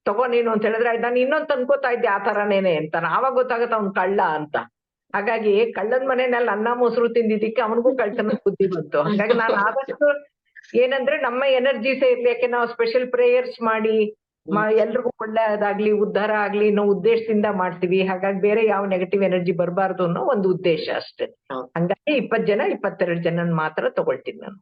ತಗೋ ನೀನು ಅಂತ ಹೇಳಿದ್ರೆ, ನಾನು ಇನ್ನೊಂದ್ ಅನ್ಕೋತಾ ಇದ್ದೆ ಆ ತರಾನೇನೆ ಅಂತಾನ. ಆವಾಗ ಗೊತ್ತಾಗತ್ತ ಅವ್ನ್ ಕಳ್ಳ ಅಂತ. ಹಾಗಾಗಿ ಕಳ್ಳನ ಮನೆಯಲ್ಲಿ ಅನ್ನ ಮೊಸರು ತಿಂದಿದ್ದಕ್ಕೆ ಅವನಿಗೂ ಕಳ್ತನದ ಬುದ್ಧಿ ಬಂತು. ಹಾಗಾಗಿ ನಾನು ಆದಷ್ಟು ಏನಂದ್ರೆ ನಮ್ಮ ಎನರ್ಜೀಸ್ ಇರ್ಲಿ, ಯಾಕೆ ನಾವು ಸ್ಪೆಷಲ್ ಪ್ರೇಯರ್ಸ್ ಮಾಡಿ ಎಲ್ರಿಗೂ ಒಳ್ಳೆಯದಾಗ್ಲಿ, ಉದ್ಧಾರ ಆಗ್ಲಿ ಅನ್ನೋ ಉದ್ದೇಶದಿಂದ ಮಾಡ್ತೀವಿ. ಹಾಗಾಗಿ ಬೇರೆ ಯಾವ ನೆಗೆಟಿವ್ ಎನರ್ಜಿ ಬರಬಾರ್ದು ಅನ್ನೋ ಒಂದು ಉದ್ದೇಶ ಅಷ್ಟೇ. ಹಂಗಾಗಿ 20 ಜನ 22 ಜನ ಮಾತ್ರ ತಗೊಳ್ತೀನಿ ನಾನು.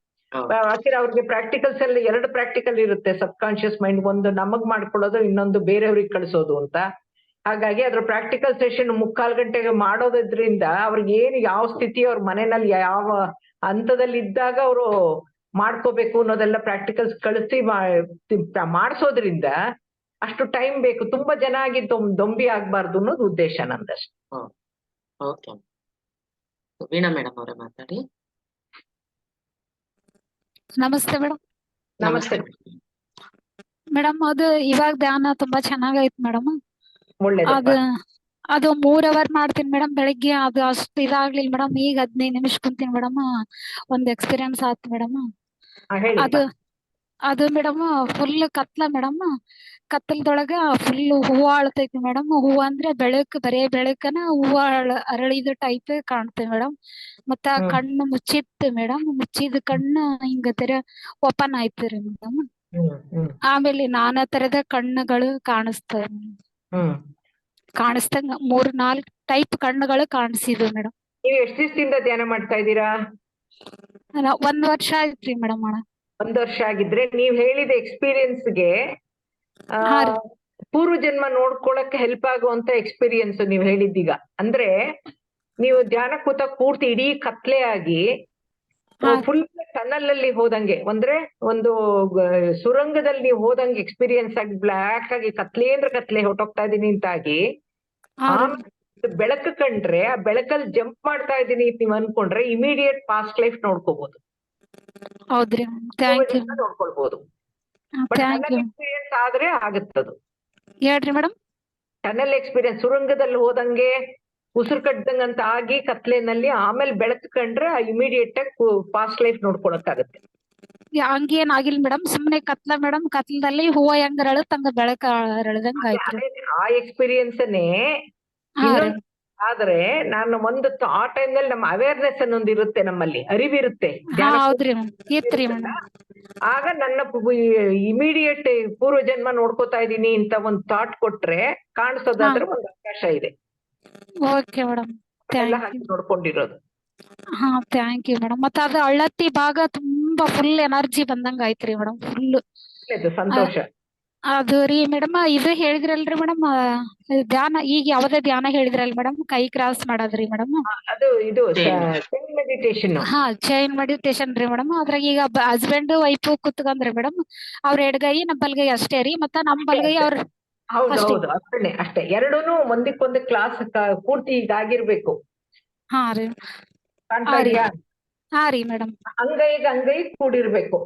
ಅವ್ರಿಗೆ ಪ್ರಾಕ್ಟಿಕಲ್ಸ್ ಅಲ್ಲಿ 2 ಪ್ರಾಕ್ಟಿಕಲ್ ಇರುತ್ತೆ ಸಬ್ ಕಾನ್ಶಿಯಸ್ ಮೈಂಡ್, ಒಂದು ನಮಗ್ ಮಾಡ್ಕೊಳ್ಳೋದು, ಇನ್ನೊಂದು ಬೇರೆಯವ್ರಿಗೆ ಕಳಿಸೋದು ಅಂತ. ಹಾಗಾಗಿ ಅದ್ರ ಪ್ರಾಕ್ಟಿಕಲ್ ಸೆಷನ್ 3/4 ಗಂಟೆಗೆ ಮಾಡೋದ್ರಿಂದ ಅವ್ರಿಗೆ ಏನು ಯಾವ ಸ್ಥಿತಿ ಅವ್ರ ಮನೆಯಲ್ಲಿ ಯಾವ ಹಂತದಲ್ಲಿ ಇದ್ದಾಗ ಅವರು ಮಾಡ್ಕೋಬೇಕು ಅನ್ನೋದೆಲ್ಲ ಪ್ರಾಕ್ಟಿಕಲ್ಸ್ ಕಳಿಸಿ ಮಾಡಿಸೋದ್ರಿಂದ ಅಷ್ಟು ಟೈಮ್ ಬೇಕು. ತುಂಬಾ ಜನ ಆಗಿ ದೊಂಬಿ ಆಗ್ಬಾರ್ದು ಅನ್ನೋದು ಉದ್ದೇಶ ನಂದಷ್ಟೇ. ಓಕೆ, ವೀಣಾ ಮೇಡಮ್ ಅವರೇ ಮಾತಾಡಿ. ನಮಸ್ತೆ ಮೇಡಮ್. ನಮಸ್ತೆ ಮೇಡಮ್, ಅದು ಇವಾಗ ಧ್ಯಾನ ತುಂಬಾ ಚೆನ್ನಾಗೈತ್ ಮೇಡಮ್. ಒಳ್ಳೇದಪ್ಪ. ಅದು 3 ಅವರ್ ಮಾಡ್ತೀನಿ ಮೇಡಮ್ ಬೆಳಿಗ್ಗೆ. ಅದು ಅಷ್ಟು ಇದಾಗ್ಲಿಲ್ಲ ಮೇಡಮ್. ಈಗ 15 ನಿಮಿಷ ಕುಂತೀನಿ ಮೇಡಮ್. ಒಂದ್ ಎಕ್ಸ್ಪೀರಿಯನ್ಸ್ ಆಯ್ತು ಮೇಡಮ್. ಅದು ಮೇಡಮ್ ಫುಲ್ ಕತ್ಲ ಮೇಡಮ್. ಕತ್ತಲದೊಳಗ ಫುಲ್ ಹೂವ ಅಳ್ತೈತಿ ಮೇಡಮ್. ಹೂವ ಅಂದ್ರೆ ಬರೇ ಬೆಳಕನ ಹೂವ ಅರಳಿದ ಟೈಪ್ ಕಾಣ್ತೇವೆ ಮೇಡಮ್. ಮತ್ತ ಕಣ್ಣು ಮುಚ್ಚಿತ್ತು ಮೇಡಮ್. ಮುಚ್ಚಿದ ಕಣ್ಣು ಹಿಂಗ ತರ ಓಪನ್ ಆಯ್ತು ಮೇಡಮ್. ಆಮೇಲೆ ನಾನಾ ತರದ ಕಣ್ಣುಗಳು ಕಾಣಿಸ್ತವೆ. ಕಾಣಿಸ್ತಂಗ 3-4 ಟೈಪ್ ಕಣ್ಣುಗಳು ಕಾಣಿಸಿದ್ವು ಮೇಡಮ್. ನೀವು ಎಷ್ಟು ದಿವಸದಿಂದ ಧ್ಯಾನ ಮಾಡ್ತಾ ಇದ್ದೀರಾ? 1 ವರ್ಷ ಆಯ್ತ್ರಿ ಮೇಡಮ್. 1 ವರ್ಷ ಆಗಿದ್ರೆ ನೀವ್ ಹೇಳಿದ ಎಕ್ಸ್ಪೀರಿಯನ್ಸ್ಗೆ ಪೂರ್ವ ಜನ್ಮ ನೋಡ್ಕೊಳಕ್ಕೆ ಹೆಲ್ಪ್ ಆಗುವಂತ ಎಕ್ಸ್ಪೀರಿಯನ್ಸ್ ನೀವ್ ಹೇಳಿದ್ದೀಗ. ಅಂದ್ರೆ ನೀವು ಧ್ಯಾನ ಕೂತಾಗ ಪೂರ್ತಿ ಇಡೀ ಕತ್ಲೆ ಆಗಿ ಫುಲ್ ಟನಲ್ ಅಲ್ಲಿ ಹೋದಂಗೆ, ಅಂದ್ರೆ ಒಂದು ಸುರಂಗದಲ್ಲಿ ನೀವು ಹೋದಂಗೆ ಎಕ್ಸ್ಪೀರಿಯನ್ಸ್ ಆಗಿ ಬ್ಲಾಕ್ ಆಗಿ ಕತ್ಲೆ ಅಂದ್ರೆ ಕತ್ಲೆ ಹೊಟ್ಟೋಗ್ತಾ ಇದೀನಿ ಅಂತಾಗಿ, ಆಮೇಲೆ ಬೆಳಕು ಕಂಡ್ರೆ ಆ ಬೆಳಕಲ್ಲಿ ಜಂಪ್ ಮಾಡ್ತಾ ಇದೀನಿ ನೀವ್ ಅನ್ಕೊಂಡ್ರೆ ಇಮಿಡಿಯೇಟ್ ಪಾಸ್ಟ್ ಲೈಫ್ ನೋಡ್ಕೋಬಹುದು. ಹೌದ್ರಿ, ನೋಡ್ಕೊಳ್ಬಹುದು. ಎಕ್ಸ್ಪೀರಿಯನ್ಸ್ ಆದ್ರೆ ಆಗತ್ತದು. ಹೇಳ್ರಿ ಮೇಡಮ್. ಟನಲ್ ಎಕ್ಸ್ಪೀರಿಯನ್ಸ್, ಸುರಂಗದಲ್ಲಿ ಹೋದಂಗೆ ಉಸಿರು ಕಟ್ಟದಂಗಂತ ಆಗಿ ಕತ್ಲೆನಲ್ಲಿ ಆಮೇಲೆ ಬೆಳಕು ಕಂಡ್ರೆ ಇಮಿಡಿಯೇಟ್ ಆಗಿ ಪಾಸ್ಟ್ ಲೈಫ್ ನೋಡ್ಕೊಳಕ್ಕಾಗತ್ತೆ. ಹಂಗೇನ್ ಆಗಿಲ್ಲ ಮೇಡಮ್, ಸುಮ್ನೆ ಕತ್ಲ ಮೇಡಮ್. ಕತ್ಲದಲ್ಲಿ ಹೂವ ಹೆಂಗ್ ಅರಳತ್ ಬೆಳಕ ಅರಳದಂಗ ಆಯ್ತು. ಆ ಎಕ್ಸ್ಪೀರಿಯನ್ಸ್ನೇ ಆದ್ರೆ ನಾನು ಒಂದು ಆ ಟೈಮ್ನಲ್ಲಿ ನಮ್ಮ ಅವೇರ್ನೆಸ್ ಅನ್ನೊಂದು ಇರುತ್ತೆ, ನಮ್ಮಲ್ಲಿ ಅರಿವಿರುತ್ತೆ. ಆಗ ನನ್ನ ಇಮಿಡಿಯೇಟ್ ಪೂರ್ವ ಜನ್ಮ ನೋಡ್ಕೋತಾ ಇದೀನಿ ಅಂತ ಒಂದು ಥಾಟ್ ಕೊಟ್ರೆ ಕಾಣಿಸೋದಾದ್ರೆ ಒಂದು ಅವಕಾಶ ಇದೆ. ಓಕೆ ಮೇಡಮ್, ನೋಡ್ಕೊಂಡಿರೋದು. ಹಾ, ಥ್ಯಾಂಕ್ ಯು ಮೇಡಮ್. ಮತ್ತೆ ಅದು ಹಳ್ಳತ್ತಿ ಭಾಗ ತುಂಬಾ ಫುಲ್ ಎನರ್ಜಿ ಬಂದಂಗ ಆಯ್ತ್ರಿ ಮೇಡಮ್. ಫುಲ್ ಸಂತೋಷ. ಅದು ರೀ ಮೇಡಮ್, ಇದು ಹೇಳಿದ್ರಲ್ರಿ ಮೇಡಮ್ ಧ್ಯಾನ, ಈಗ ಯಾವ್ದೇ ಧ್ಯಾನ ಹೇಳಿದ್ರಲ್ ಮೇಡಮ್, ಕೈ ಕ್ರಾಸ್ ಮಾಡೋದ್ರಿ ಮೇಡಮ್. ಅದು ಇದು ಚೈನ್ ಮೆಡಿಟೇಷನ್. ಹಾ, ಚೈನ್ ಮೆಡಿಟೇಷನ್ ರೀ ಮೇಡಮ್. ಅದ್ರಾಗ ಈಗ ಹಸ್ಬೆಂಡ್ ವೈಫ್ ಕುತ್ಕಂದ್ರಿ ಮೇಡಮ್, ಅವ್ರ ಎಡಗೈ ನಮ್ಮ ಬಲಗೈ ಅಷ್ಟೇ ರೀ. ಮತ್ತ ನಮ್ ಬಲಗೈ ಅವ್ರ ಹೌದು ಅಷ್ಟೇ. ಎರಡೂನು ಒಂದಕ್ಕೊಂದು ಕ್ಲಾಸ್ ಪೂರ್ತಿ ಇದಾಗಿರ್ಬೇಕು. ಹಾ ರೀ, ಕಾಣ್ತಾ ಇದೆಯಾ? ಹಾ ರೀ ಮೇಡಮ್. ಅಂಗೈಗೆ ಅಂಗೈ ಕೂಡಿರ್ಬೇಕು.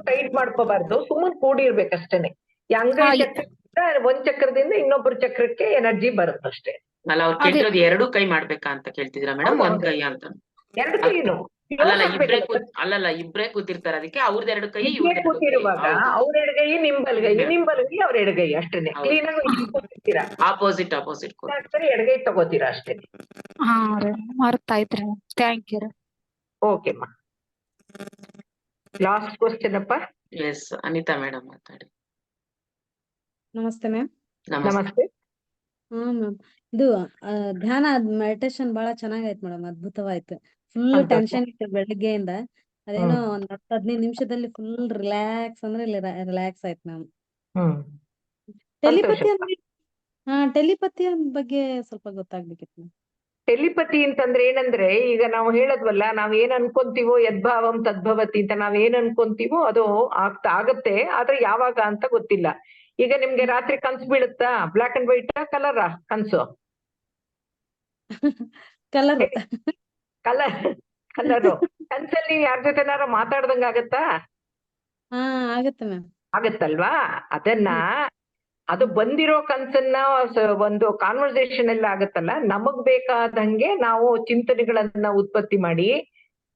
ಟೈಟ್ ಮಾಡ್ಕೋಬಾರ್ದು, ಸುಮ್ಮನೆ ಕೂಡಿರ್ಬೇಕಷ್ಟೇನೆ. ಅಂಗೈ ಚಕ್ರದಿಂದ ಒಂದ್ ಚಕ್ರದಿಂದ ಇನ್ನೊಬ್ಬರ ಚಕ್ರಕ್ಕೆ ಎನರ್ಜಿ ಬರುತ್ತಷ್ಟೇ. ಅಲ್ಲ, ಅವ್ರು ಕೇಳ್ತಿರೋದು 2 ಕೈ ಮಾಡ್ಬೇಕಾ ಅಂತ ಕೇಳ್ತಿದ್ರ ಮೇಡಮ್? 1 ಕೈ ಅಂತ? 2 ಕೈನು ಅಲ್ಲಲ್ಲ, ಇಬ್ರೇ ಕೂತಿರ್ತಾರೆ, ಅದಕ್ಕೆ ಅವ್ರದ್ದು 2 ಕೈ ಕೂತಿರುವಾಗ ಅವ್ರ ಎಡಗೈ ನಿಮ್ ಬಲಗೈ, ನಿಮ್ ಬಲಗೈ ಅವ್ರ ಎಡಗೈ ಅಷ್ಟೇನೆ. ಕ್ಲೀನ್ ಆಗಿ ಕೂತಿರ್ತೀರಾ, ಆಪೋಸಿಟ್ ಎಡಗೈ ತಗೋತೀರಾ ಅಷ್ಟೇ. ಹಾ ರೀ, ಅರ್ಥ ಆಯ್ತ್ರಿ. Thank you. ಓಕೆ ಮಾ. ಲಾಸ್ಟ್ ಕ್ವಶನ್ ಅಪ್ಪ. ಎಸ್, ಅನಿತಾ ಮೇಡಮ್ ಮಾತಾಡಿ. ನಮಸ್ತೆ ಮ್ಯಾಮ್. ನಮಸ್ತೆ. ಹಾ ಮ್ಯಾಮ್, ಇದು ಧ್ಯಾನ ಮೆಡಿಟೇಷನ್ ಬಹಳ ಚೆನ್ನಾಗೈತ್ ಮೇಡಮ್, ಅದ್ಭುತವಾಯ್ತು. ಫುಲ್ ಟೆನ್ಷನ್ ಇತ್ತು ಬೆಳಿಗ್ಗೆಯಿಂದ. ಅದೇನೋ ಒಂದ್ 10-15 ನಿಮಿಷದಲ್ಲಿ ಫುಲ್ ರಿಲ್ಯಾಕ್ಸ್ ಅಂದ್ರೆ ರಿಲ್ಯಾಕ್ಸ್ ಆಯ್ತು ಮ್ಯಾಮ್. ಟೆಲಿಪತಿ ಬಗ್ಗೆ ಸ್ವಲ್ಪ ಗೊತ್ತಾಗ್ಬೇಕಿತ್ತು. ಟೆಲಿಪತಿ ಅಂತಂದ್ರೆ ಏನಂದ್ರೆ, ಈಗ ನಾವು ಹೇಳದ್ವಲ್ಲ, ನಾವ್ ಏನ್ ಅನ್ಕೊಂತೀವೋ ಯದ್ಭಾವಂ ತದ್ಭವತಿ ಅಂತ, ನಾವ್ ಏನ್ ಅನ್ಕೊಂತೀವೋ ಅದು ಆಗತ್ತೆ. ಆದ್ರೆ ಯಾವಾಗ ಅಂತ ಗೊತ್ತಿಲ್ಲ. ಈಗ ನಿಮ್ಗೆ ರಾತ್ರಿ ಕನ್ಸು ಬೀಳುತ್ತಾ? ಬ್ಲಾಕ್ ಅಂಡ್ ವೈಟ್ ಕಲರಾ ಕನ್ಸು? ಕಲರ್ ಕಲರ್ ಕಲರು ಕನ್ಸಲ್ಲಿ ನೀವ್ ಯಾರ ಜೊತೆನಾರ ಮಾತಾಡ್ದಂಗ ಆಗತ್ತಾ? ಹಾ ಆಗತ್ತೆ ಮ್ಯಾಮ್. ಆಗತ್ತಲ್ವಾ? ಅದನ್ನ ಅದು ಬಂದಿರೋ ಕನ್ಸನ್ನ ಒಂದು ಕಾನ್ವರ್ಸೇಷನ್ ಎಲ್ಲ ಆಗತ್ತಲ್ಲ, ನಮಗ್ ಬೇಕಾದಂಗೆ ನಾವು ಚಿಂತನೆಗಳನ್ನ ಉತ್ಪತ್ತಿ ಮಾಡಿ,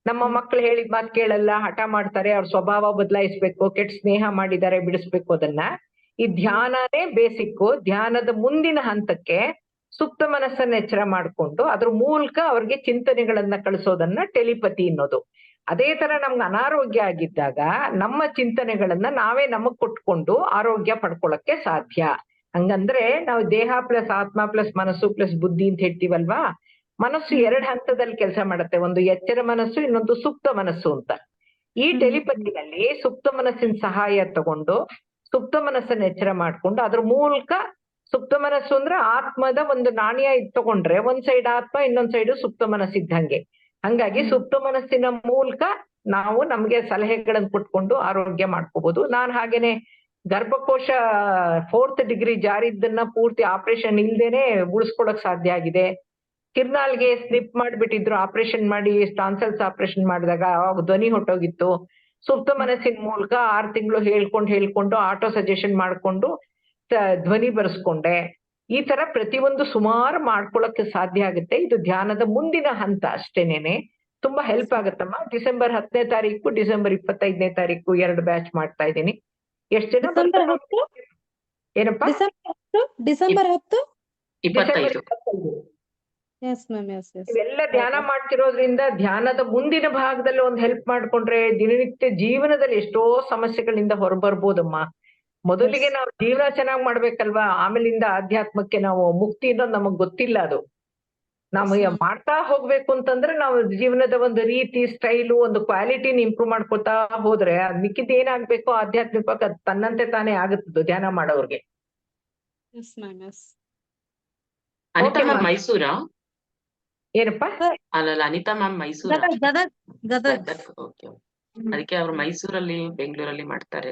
ನಮ್ಮ ಮಕ್ಳು ಹೇಳಿದ ಮಾತು ಕೇಳಲ್ಲ, ಹಠ ಮಾಡ್ತಾರೆ, ಅವ್ರ ಸ್ವಭಾವ ಬದಲಾಯಿಸ್ಬೇಕು, ಕೆಟ್ಟ ಸ್ನೇಹ ಮಾಡಿದ್ದಾರೆ, ಬಿಡಿಸ್ಬೇಕು ಅದನ್ನ. ಈ ಧ್ಯಾನನೇ ಬೇಸಿಕ್ಕು. ಧ್ಯಾನದ ಮುಂದಿನ ಹಂತಕ್ಕೆ ಸುಪ್ತ ಮನಸ್ಸನ್ನ ಎಚ್ಚರ ಮಾಡ್ಕೊಂಡು ಅದ್ರ ಮೂಲಕ ಅವ್ರಿಗೆ ಚಿಂತನೆಗಳನ್ನ ಕಳಿಸೋದನ್ನ ಟೆಲಿಪತಿ ಅನ್ನೋದು. ಅದೇ ತರ ನಮ್ಗೆ ಅನಾರೋಗ್ಯ ಆಗಿದ್ದಾಗ ನಮ್ಮ ಚಿಂತನೆಗಳನ್ನ ನಾವೇ ನಮಗ್ ಕೊಟ್ಕೊಂಡು ಆರೋಗ್ಯ ಪಡ್ಕೊಳಕ್ಕೆ ಸಾಧ್ಯ. ಹಂಗಂದ್ರೆ ನಾವು ದೇಹ ಪ್ಲಸ್ ಆತ್ಮ ಪ್ಲಸ್ ಮನಸ್ಸು ಪ್ಲಸ್ ಬುದ್ಧಿ ಅಂತ ಹೇಳ್ತೀವಲ್ವಾ? ಮನಸ್ಸು 2 ಹಂತದಲ್ಲಿ ಕೆಲಸ ಮಾಡುತ್ತೆ. ಒಂದು ಎಚ್ಚರ ಮನಸ್ಸು, ಇನ್ನೊಂದು ಸುಪ್ತ ಮನಸ್ಸು ಅಂತ. ಈ ಟೆಲಿಪತಿನಲ್ಲಿ ಸುಪ್ತ ಮನಸ್ಸಿನ ಸಹಾಯ ತಗೊಂಡು ಸುಪ್ತ ಮನಸ್ಸನ್ನ ಎಚ್ಚರ ಮಾಡ್ಕೊಂಡು ಅದ್ರ ಮೂಲಕ, ಸುಪ್ತ ಮನಸ್ಸು ಅಂದ್ರೆ ಆತ್ಮದ ಒಂದು ನಾಣ್ಯ ತಗೊಂಡ್ರೆ ಒಂದ್ ಸೈಡ್ ಆತ್ಮ, ಇನ್ನೊಂದ್ ಸೈಡ್ ಸುಪ್ತ ಮನಸ್ಸಿದ್ದಂಗೆ. ಹಂಗಾಗಿ ಸುಪ್ತ ಮನಸ್ಸಿನ ಮೂಲಕ ನಾವು ನಮ್ಗೆ ಸಲಹೆಗಳನ್ನ ಕೊಟ್ಕೊಂಡು ಆರೋಗ್ಯ ಮಾಡ್ಕೋಬಹುದು. ನಾನ್ ಹಾಗೇನೆ ಗರ್ಭಕೋಶ 4th ಡಿಗ್ರಿ ಜಾರಿದ್ದನ್ನ ಪೂರ್ತಿ ಆಪರೇಷನ್ ಇಲ್ದೇನೆ ಉಳಿಸ್ಕೊಳಕ್ ಸಾಧ್ಯ ಆಗಿದೆ. ಕಿರ್ನಾಲ್ಗೆ ಸ್ಲಿಪ್ ಮಾಡ್ಬಿಟ್ಟಿದ್ರು, ಆಪರೇಷನ್ ಮಾಡಿ ಟಾನ್ಸಲ್ಸ್ ಆಪರೇಷನ್ ಮಾಡಿದಾಗ ಅವಾಗ ಧ್ವನಿ ಹೊಟ್ಟೋಗಿತ್ತು. ಸುಪ್ತ ಮನಸ್ಸಿನ ಮೂಲಕ 6 ತಿಂಗಳು ಹೇಳ್ಕೊಂಡು ಆಟೋ ಸಜೆಷನ್ ಮಾಡ್ಕೊಂಡು ಧ್ವನಿ ಬರ್ಸ್ಕೊಂಡೆ. ಈ ತರ ಪ್ರತಿಯೊಂದು ಸುಮಾರು ಮಾಡ್ಕೊಳಕ್ಕೆ ಸಾಧ್ಯ ಆಗುತ್ತೆ. ಇದು ಧ್ಯಾನದ ಮುಂದಿನ ಹಂತ ಅಷ್ಟೇನೇನೆ. ತುಂಬಾ ಹೆಲ್ಪ್ ಆಗತ್ತಮ್ಮ. ಡಿಸೆಂಬರ್ 10ನೇ ತಾರೀಕು, ಡಿಸೆಂಬರ್ 25ನೇ ತಾರೀಕು 2 ಬ್ಯಾಚ್ ಮಾಡ್ತಾ ಇದ್ದೀನಿ. ಎಷ್ಟು ಜನ ಡಿಸೆಂಬರ್ 10 ಏನಪ್ಪಾ? December 10 25. Yes ma'am, yes yes. ಇವೆಲ್ಲ ಧ್ಯಾನ ಮಾಡ್ತಿರೋದ್ರಿಂದ ಧ್ಯಾನದ ಮುಂದಿನ ಭಾಗದಲ್ಲಿ ಒಂದು ಹೆಲ್ಪ್ ಮಾಡ್ಕೊಂಡ್ರೆ ದಿನನಿತ್ಯ ಜೀವನದಲ್ಲಿ ಎಷ್ಟೋ ಸಮಸ್ಯೆಗಳಿಂದ ಹೊರಬರ್ಬೋದಮ್ಮ. ಮೊದಲಿಗೆ ನಾವು ಜೀವನ ಚೆನ್ನಾಗ್ ಮಾಡ್ಬೇಕಲ್ವಾ, ಆಮೇಲಿಂದ ಆಧ್ಯಾತ್ಮಕ್ಕೆ ನಾವು ಮುಕ್ತಿ ಅನ್ನೋದು ನಮಗ್ ಗೊತ್ತಿಲ್ಲ. ಅದು ನಾವು ಮಾಡ್ತಾ ಹೋಗ್ಬೇಕು ಅಂತಂದ್ರೆ ನಾವು ಜೀವನದ ಒಂದು ರೀತಿ, ಸ್ಟೈಲು, ಒಂದು ಕ್ವಾಲಿಟಿನ ಇಂಪ್ರೂವ್ ಮಾಡ್ಕೊತಾ ಹೋದ್ರೆ ಅದ್ ಮಿಕ್ಕಿದ್ ಏನಾಗ್ಬೇಕು ಆಧ್ಯಾತ್ಮಿಕವಾಗಿ ಅದ್ ತನ್ನಂತೆ ತಾನೇ ಆಗುತ್ತದು ಧ್ಯಾನ ಮಾಡೋರ್ಗೆ. Yes ma'am, yes. Anita ma'am ಮೈಸೂರಾ? ಏನಪ್ಪಾ? ಅಲ್ಲಲ್ಲ, ಅನಿತಾ ಮ್ಯಾಮ್ ಮೈಸೂರ? ಗದಗ್. ಓಕೆ. ಅದಕ್ಕೆ ಅವ್ರು ಮೈಸೂರಲ್ಲಿ, ಬೆಂಗಳೂರಲ್ಲಿ ಮಾಡ್ತಾರೆ.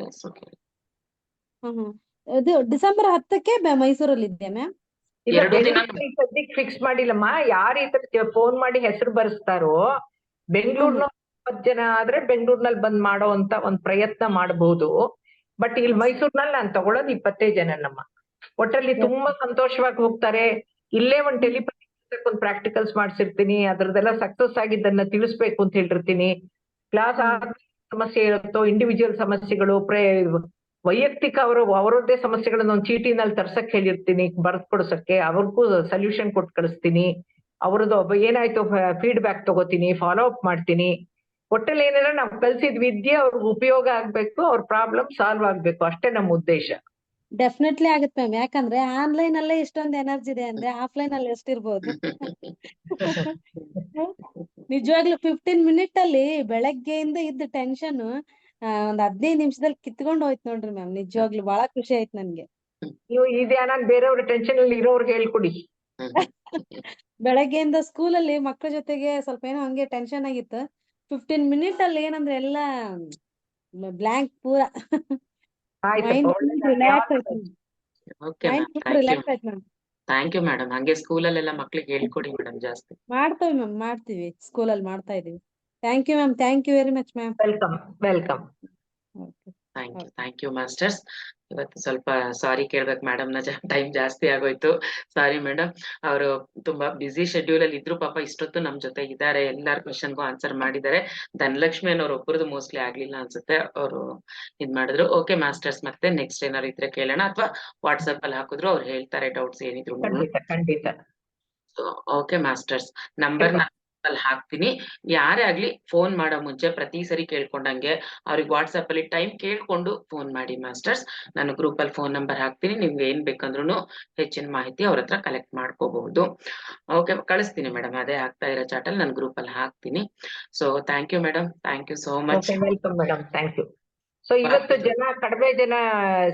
ಇದು ಡಿಸೆಂಬರ್ 10ಕ್ಕೆ ಮೈಸೂರಲ್ಲಿ ಇದ್ದೆ ಮ್ಯಾಮ್. ಇಲ್ಲ, 2 ದಿನ ಸದ್ಯಕ್ಕೆ ಫಿಕ್ಸ್ ಮಾಡಿಲ್ಲಮ್ಮ. ಯಾರು ಈ ತರ ಫೋನ್ ಮಾಡಿ ಹೆಸರು ಬರ್ಸ್ತಾರೋ, ಬೆಂಗಳೂರ್ನ 20 ಜನ ಆದ್ರೆ ಬೆಂಗಳೂರ್ನಲ್ಲಿ ಬಂದ್ ಮಾಡೋ ಅಂತ ಒಂದ್ ಪ್ರಯತ್ನ ಮಾಡಬಹುದು. ಬಟ್ ಇಲ್ಲಿ ಮೈಸೂರ್ನಲ್ಲಿ ನಾನು ತಗೊಳೋದು 20 ಜನನಮ್ಮ. ಒಟ್ಟಲ್ಲಿ ತುಂಬಾ ಸಂತೋಷವಾಗಿ ಹೋಗ್ತಾರೆ. ಇಲ್ಲೇ ಒಂದ್ ಟೆಲಿಪತಿ ಒಂದು ಪ್ರಾಕ್ಟಿಕಲ್ಸ್ ಮಾಡ್ಸಿರ್ತೀನಿ, ಅದ್ರದ್ದೆಲ್ಲ ಸಕ್ಸಸ್ ಆಗಿದ್ದನ್ನ ತಿಳಿಸ್ಬೇಕು ಅಂತ ಹೇಳಿರ್ತೀನಿ. ಕ್ಲಾಸ್ ಸಮಸ್ಯೆ ಇರುತ್ತೋ, ಇಂಡಿವಿಜುವಲ್ ಸಮಸ್ಯೆಗಳು, ವೈಯಕ್ತಿಕ ಅವರದ್ದೇ ಸಮಸ್ಯೆಗಳನ್ನ ಒಂದು ಚೀಟಿನಲ್ಲಿ ತರ್ಸಕ್ ಹೇಳಿರ್ತೀನಿ, ಬರ್ದ್ ಕೊಡ್ಸಕ್ಕೆ. ಅವ್ರಿಗೂ ಸೊಲ್ಯೂಷನ್ ಕೊಟ್ಟು ಕಳಿಸ್ತೀನಿ. ಅವ್ರದ್ದು ಏನಾಯ್ತು ಫೀಡ್ಬ್ಯಾಕ್ ತಗೋತೀನಿ, ಫಾಲೋ ಅಪ್ ಮಾಡ್ತೀನಿ. ಒಟ್ಟಲ್ಲಿ ಏನಾರ ನಾವು ಕಲ್ಸಿದ್ ವಿದ್ಯೆ ಅವ್ರಿಗೆ ಉಪಯೋಗ ಆಗ್ಬೇಕು, ಅವ್ರ ಪ್ರಾಬ್ಲಮ್ ಸಾಲ್ವ್ ಆಗ್ಬೇಕು, ಅಷ್ಟೇ ನಮ್ಮ ಉದ್ದೇಶ. ಡೆಫಿನೆಟ್ಲಿ ಆಗುತ್ತೆ ಮ್ಯಾಮ್. ಯಾಕಂದ್ರೆ ಆನ್ಲೈನ್ ಅಲ್ಲೇ ಇಷ್ಟೊಂದು ಎನರ್ಜಿ ಇದೆ ಅಂದ್ರೆ ಆಫ್ಲೈನ್ ಅಲ್ಲಿ ಎಷ್ಟಿರ್ಬೋದು. ನಿಜವಾಗ್ಲೂ 15 ಮಿನಿಟ್ ಅಲ್ಲಿ ಬೆಳಗ್ಗೆಯಿಂದ ಇದ್ದ ಟೆನ್ಷನ್ ಒಂದ್ 15 ನಿಮಿಷದಲ್ಲಿ ಕಿತ್ಕೊಂಡು ಹೋಯ್ತು ನೋಡ್ರಿ ಮ್ಯಾಮ್. ನಿಜವಾಗ್ಲೂ ಬಹಳ ಖುಷಿ ಆಯ್ತು ನನ್ಗೆ. ನೀವು ಈ ಧ್ಯಾನ ಬೇರೆಯವ್ರ ಟೆನ್ಷನ್ ಅಲ್ಲಿ ಇರೋರ್ಗೆ ಹೇಳ್ಕೊಡಿ. ಬೆಳಗ್ಗೆಯಿಂದ ಸ್ಕೂಲಲ್ಲಿ ಮಕ್ಕಳ ಜೊತೆಗೆ ಸ್ವಲ್ಪ ಏನೋ ಹಂಗೆ ಟೆನ್ಷನ್ ಆಗಿತ್ತು. 15 ಮಿನಿಟ್ ಅಲ್ಲಿ ಏನಂದ್ರೆ ಎಲ್ಲ ಬ್ಲಾಂಕ್ ಪೂರಾ ಮೈಂಡ್ ರಿಲ್ಯಾಕ್ಸ್ ಆಯ್ತು. ರಿಲ್ಯಾಕ್ಸ್ ಆಯ್ತು ಮ್ಯಾಮ್. Thank you madam. ಹಂಗೆ ಸ್ಕೂಲಲ್ಲೆಲ್ಲ ಮಕ್ಳಿಗೆ ಹೇಳ್ಕೊಡಿ ಮೇಡಮ್ ಜಾಸ್ತಿ. ಮಾಡ್ತೇವೆ ಮ್ಯಾಮ್, ಮಾಡ್ತೀವಿ. ಸ್ಕೂಲಲ್ಲಿ ಮಾಡ್ತಾ ಇದೀವಿ. Thank you ma'am. Thank you very much ma'am. Welcome. Thank you masters. ಇವತ್ತು ಸ್ವಲ್ಪ ಸಾರಿ ಕೇಳ್ಬೇಕು ಮೇಡಮ್ ನ, ಟೈಮ್ ಜಾಸ್ತಿ ಆಗೋಯ್ತು. ಸಾರಿ ಮೇಡಮ್, ಅವರು ತುಂಬಾ ಬಿಸಿ ಶೆಡ್ಯೂಲ್ ಅಲ್ಲಿ ಇದ್ರು. ಪಾಪ ಇಷ್ಟೊತ್ತು ನಮ್ ಜೊತೆ ಇದ್ದಾರೆ, ಎಲ್ಲಾರ ಕ್ವೆಶನ್ಗೂ ಆನ್ಸರ್ ಮಾಡಿದ್ದಾರೆ. ಧನಲಕ್ಷ್ಮಿ ಅನ್ನೋರು ಒಬ್ಬರದು ಮೋಸ್ಟ್ಲಿ ಆಗ್ಲಿಲ್ಲ ಅನ್ಸುತ್ತೆ, ಅವರು ಇದ್ ಮಾಡಿದ್ರು. ಓಕೆ ಮಾಸ್ಟರ್ಸ್, ಮತ್ತೆ ನೆಕ್ಸ್ಟ್ ಏನಾದ್ರು ಇದ್ರೆ ಕೇಳೋಣ, ಅಥವಾ ವಾಟ್ಸ್ಆಪ್ ಅಲ್ಲಿ ಹಾಕಿದ್ರು ಅವ್ರು ಹೇಳ್ತಾರೆ ಡೌಟ್ಸ್ ಏನಿದ್ರು. ಖಂಡಿತ. ಓಕೆ ಮಾಸ್ಟರ್ಸ್, ನಂಬರ್ ಅಲ್ಲಿ ಹಾಕ್ತೀನಿ. ಯಾರೇ ಆಗ್ಲಿ ಫೋನ್ ಮಾಡೋ ಮುಂಚೆ ಪ್ರತಿ ಸರಿ ಕೇಳ್ಕೊಂಡಂಗೆ ಅವ್ರಿಗೆ ವಾಟ್ಸ್ಆಪ್ ಅಲ್ಲಿ ಟೈಮ್ ಕೇಳ್ಕೊಂಡು ಫೋನ್ ಮಾಡಿ ಮಾಸ್ಟರ್ಸ್. ನಾನು ಗ್ರೂಪ್ ಅಲ್ಲಿ ಫೋನ್ ನಂಬರ್ ಹಾಕ್ತೀನಿ, ನಿಮ್ಗೆ ಏನ್ ಬೇಕಂದ್ರೂ ಹೆಚ್ಚಿನ ಮಾಹಿತಿ ಅವ್ರ ಹತ್ರ ಕಲೆಕ್ಟ್ ಮಾಡ್ಕೋಬಹುದು. ಓಕೆ, ಕಳಿಸ್ತೀನಿ ಮೇಡಮ್, ಅದೇ ಆಗ್ತಾ ಇರೋ ಚಾಟ್ ಅಲ್ಲಿ ನಾನು ಗ್ರೂಪ್ ಅಲ್ಲಿ ಹಾಕ್ತೀನಿ. So thank you madam, thank you so much. Welcome madam, thank you. So ಇವತ್ತು ಕಡಿಮೆ ಜನ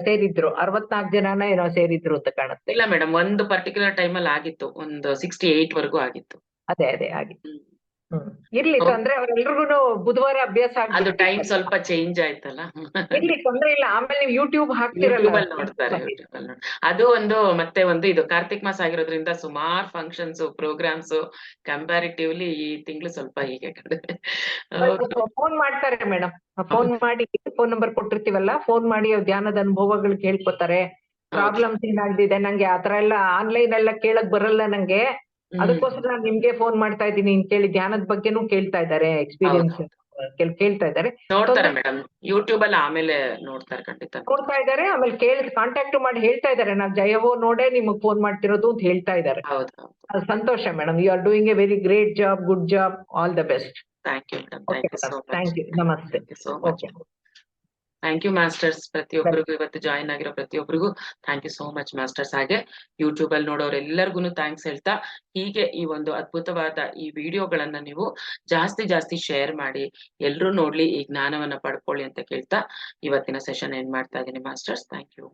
ಸೇರಿದ್ರು, 64 ಜನನ ಏನೋ ಸೇರಿದ್ರು ಅಂತ ಕಾಣುತ್ತೆ. ಇಲ್ಲ ಮೇಡಮ್, ಒಂದು ಪರ್ಟಿಕ್ಯುಲರ್ ಟೈಮ್ ಅಲ್ಲಿ ಆಗಿತ್ತು, ಒಂದು 68 ವರೆಗೂ ಆಗಿತ್ತು. ಅದೇ ಆಗಿತ್ತು. ಇರ್ಲಿ ತೊಂದ್ರೆ ಅವ್ರೆಲ್ರಿಗೂ ಬುಧವಾರ ಅಭ್ಯಾಸ ಅದು ಆಗ್ಬಿಟ್ಟಿದೆ. ಟೈಮ್ ಸ್ವಲ್ಪ ಚೇಂಜ್ ಆಯ್ತಲ್ಲ. ಇರ್ಲಿ ತೊಂದ್ರೆ ಇಲ್ಲ, ಆಮೇಲೆ ನೀವು ಯೂಟ್ಯೂಬ್ ಹಾಕ್ತಿರಲ್ಲ. ಯೂಟ್ಯೂಬ್ ಅಲ್ಲಿ ನೋಡ್ತಾರೆ, ಯೂಟ್ಯೂಬ್ ಅಲ್ಲಿ ಅದು ಮತ್ತೆ ಒಂದು ಇದು ಕಾರ್ತಿಕ್ ಮಾಸ ಆಗಿರೋದ್ರಿಂದ ಸುಮಾರು ಫಂಕ್ಷನ್ಸ್ ಪ್ರೋಗ್ರಾಮ್ಸ್ ಕಂಪ್ಯಾರಿಟಿವ್ಲಿ ಈ ತಿಂಗಳು ಸ್ವಲ್ಪ ಹೀಗೆ ಫೋನ್ ಮಾಡ್ತಾರೆ ಮೇಡಮ್, ಫೋನ್ ಮಾಡಿ ಫೋನ್ ನಂಬರ್ ಕೊಟ್ಟಿರ್ತೀವಲ್ಲ, ಫೋನ್ ಮಾಡಿ ಅವ್ರ ಧ್ಯಾನದ ಅನುಭವಗಳು ಕೇಳ್ಕೊತಾರೆ. ಪ್ರಾಬ್ಲಮ್ಸ್ ಏನಾಗ್ದಿದೆ ನಂಗೆ ಆತರ ಎಲ್ಲ ಆನ್ಲೈನ್ ಎಲ್ಲ ಕೇಳಕ್ ಬರಲ್ಲ ನಂಗೆ, ಅದಕ್ಕೋಸ್ಕರ ನಾನು ನಿಮ್ಗೆ ಫೋನ್ ಮಾಡ್ತಾ ಇದ್ದೀನಿ ಕೇಳಿ. ಧ್ಯಾನದ ಬಗ್ಗೆನೂ ಕೇಳ್ತಾ ಇದ್ದಾರೆ, ಎಕ್ಸ್ಪೀರಿಯನ್ಸ್ ಕೇಳ್ತಾ ಇದ್ದಾರೆ, ನೋಡ್ತಾರೆ ಮೇಡಮ್ ಯೂಟ್ಯೂಬ್ ಅಲ್ಲಿ, ಆಮೇಲೆ ನೋಡ್ತಾರೆ ಖಂಡಿತ ನೋಡ್ತಾ ಇದ್ದಾರೆ. ಆಮೇಲೆ ಕಾಂಟ್ಯಾಕ್ಟ್ ಮಾಡಿ ಹೇಳ್ತಾ ಇದ್ದಾರೆ, ನಾವ್ ಜಯವೋ ನೋಡೇ ನಿಮಗ್ ಫೋನ್ ಮಾಡ್ತಿರೋದು ಅಂತ ಹೇಳ್ತಾ ಇದ್ದಾರೆ. ಹೌದು, ಸಂತೋಷ madam, you are doing a very great job, good job, all the best. Thank you madam, thank you so much. Thank you, ನಮಸ್ತೆ. So much. Thank you masters, ಪ್ರತಿಯೊಬ್ಬರಿಗೂ ಇವತ್ತು ಜಾಯಿನ್ ಆಗಿರೋ ಪ್ರತಿಯೊಬ್ಬರಿಗೂ thank you so much masters. ಹಾಗೆ YouTube ಅಲ್ಲಿ ನೋಡೋರೆಲ್ಲರಿಗೂ thanks ಹೇಳ್ತಾ, ಹೀಗೆ ಈ ಒಂದು ಅದ್ಭುತವಾದ ಈ ವಿಡಿಯೋಗಳನ್ನ ನೀವು ಜಾಸ್ತಿ ಶೇರ್ ಮಾಡಿ, ಎಲ್ರೂ ನೋಡ್ಲಿ, ಈ ಜ್ಞಾನವನ್ನ ಪಡ್ಕೊಳ್ಳಿ ಅಂತ ಕೇಳ್ತಾ ಇವತ್ತಿನ ಸೆಷನ್ ಎಂಡ್ ಮಾಡ್ತಾ ಇದ್ದೀನಿ ಮಾಸ್ಟರ್ಸ್. Thank you.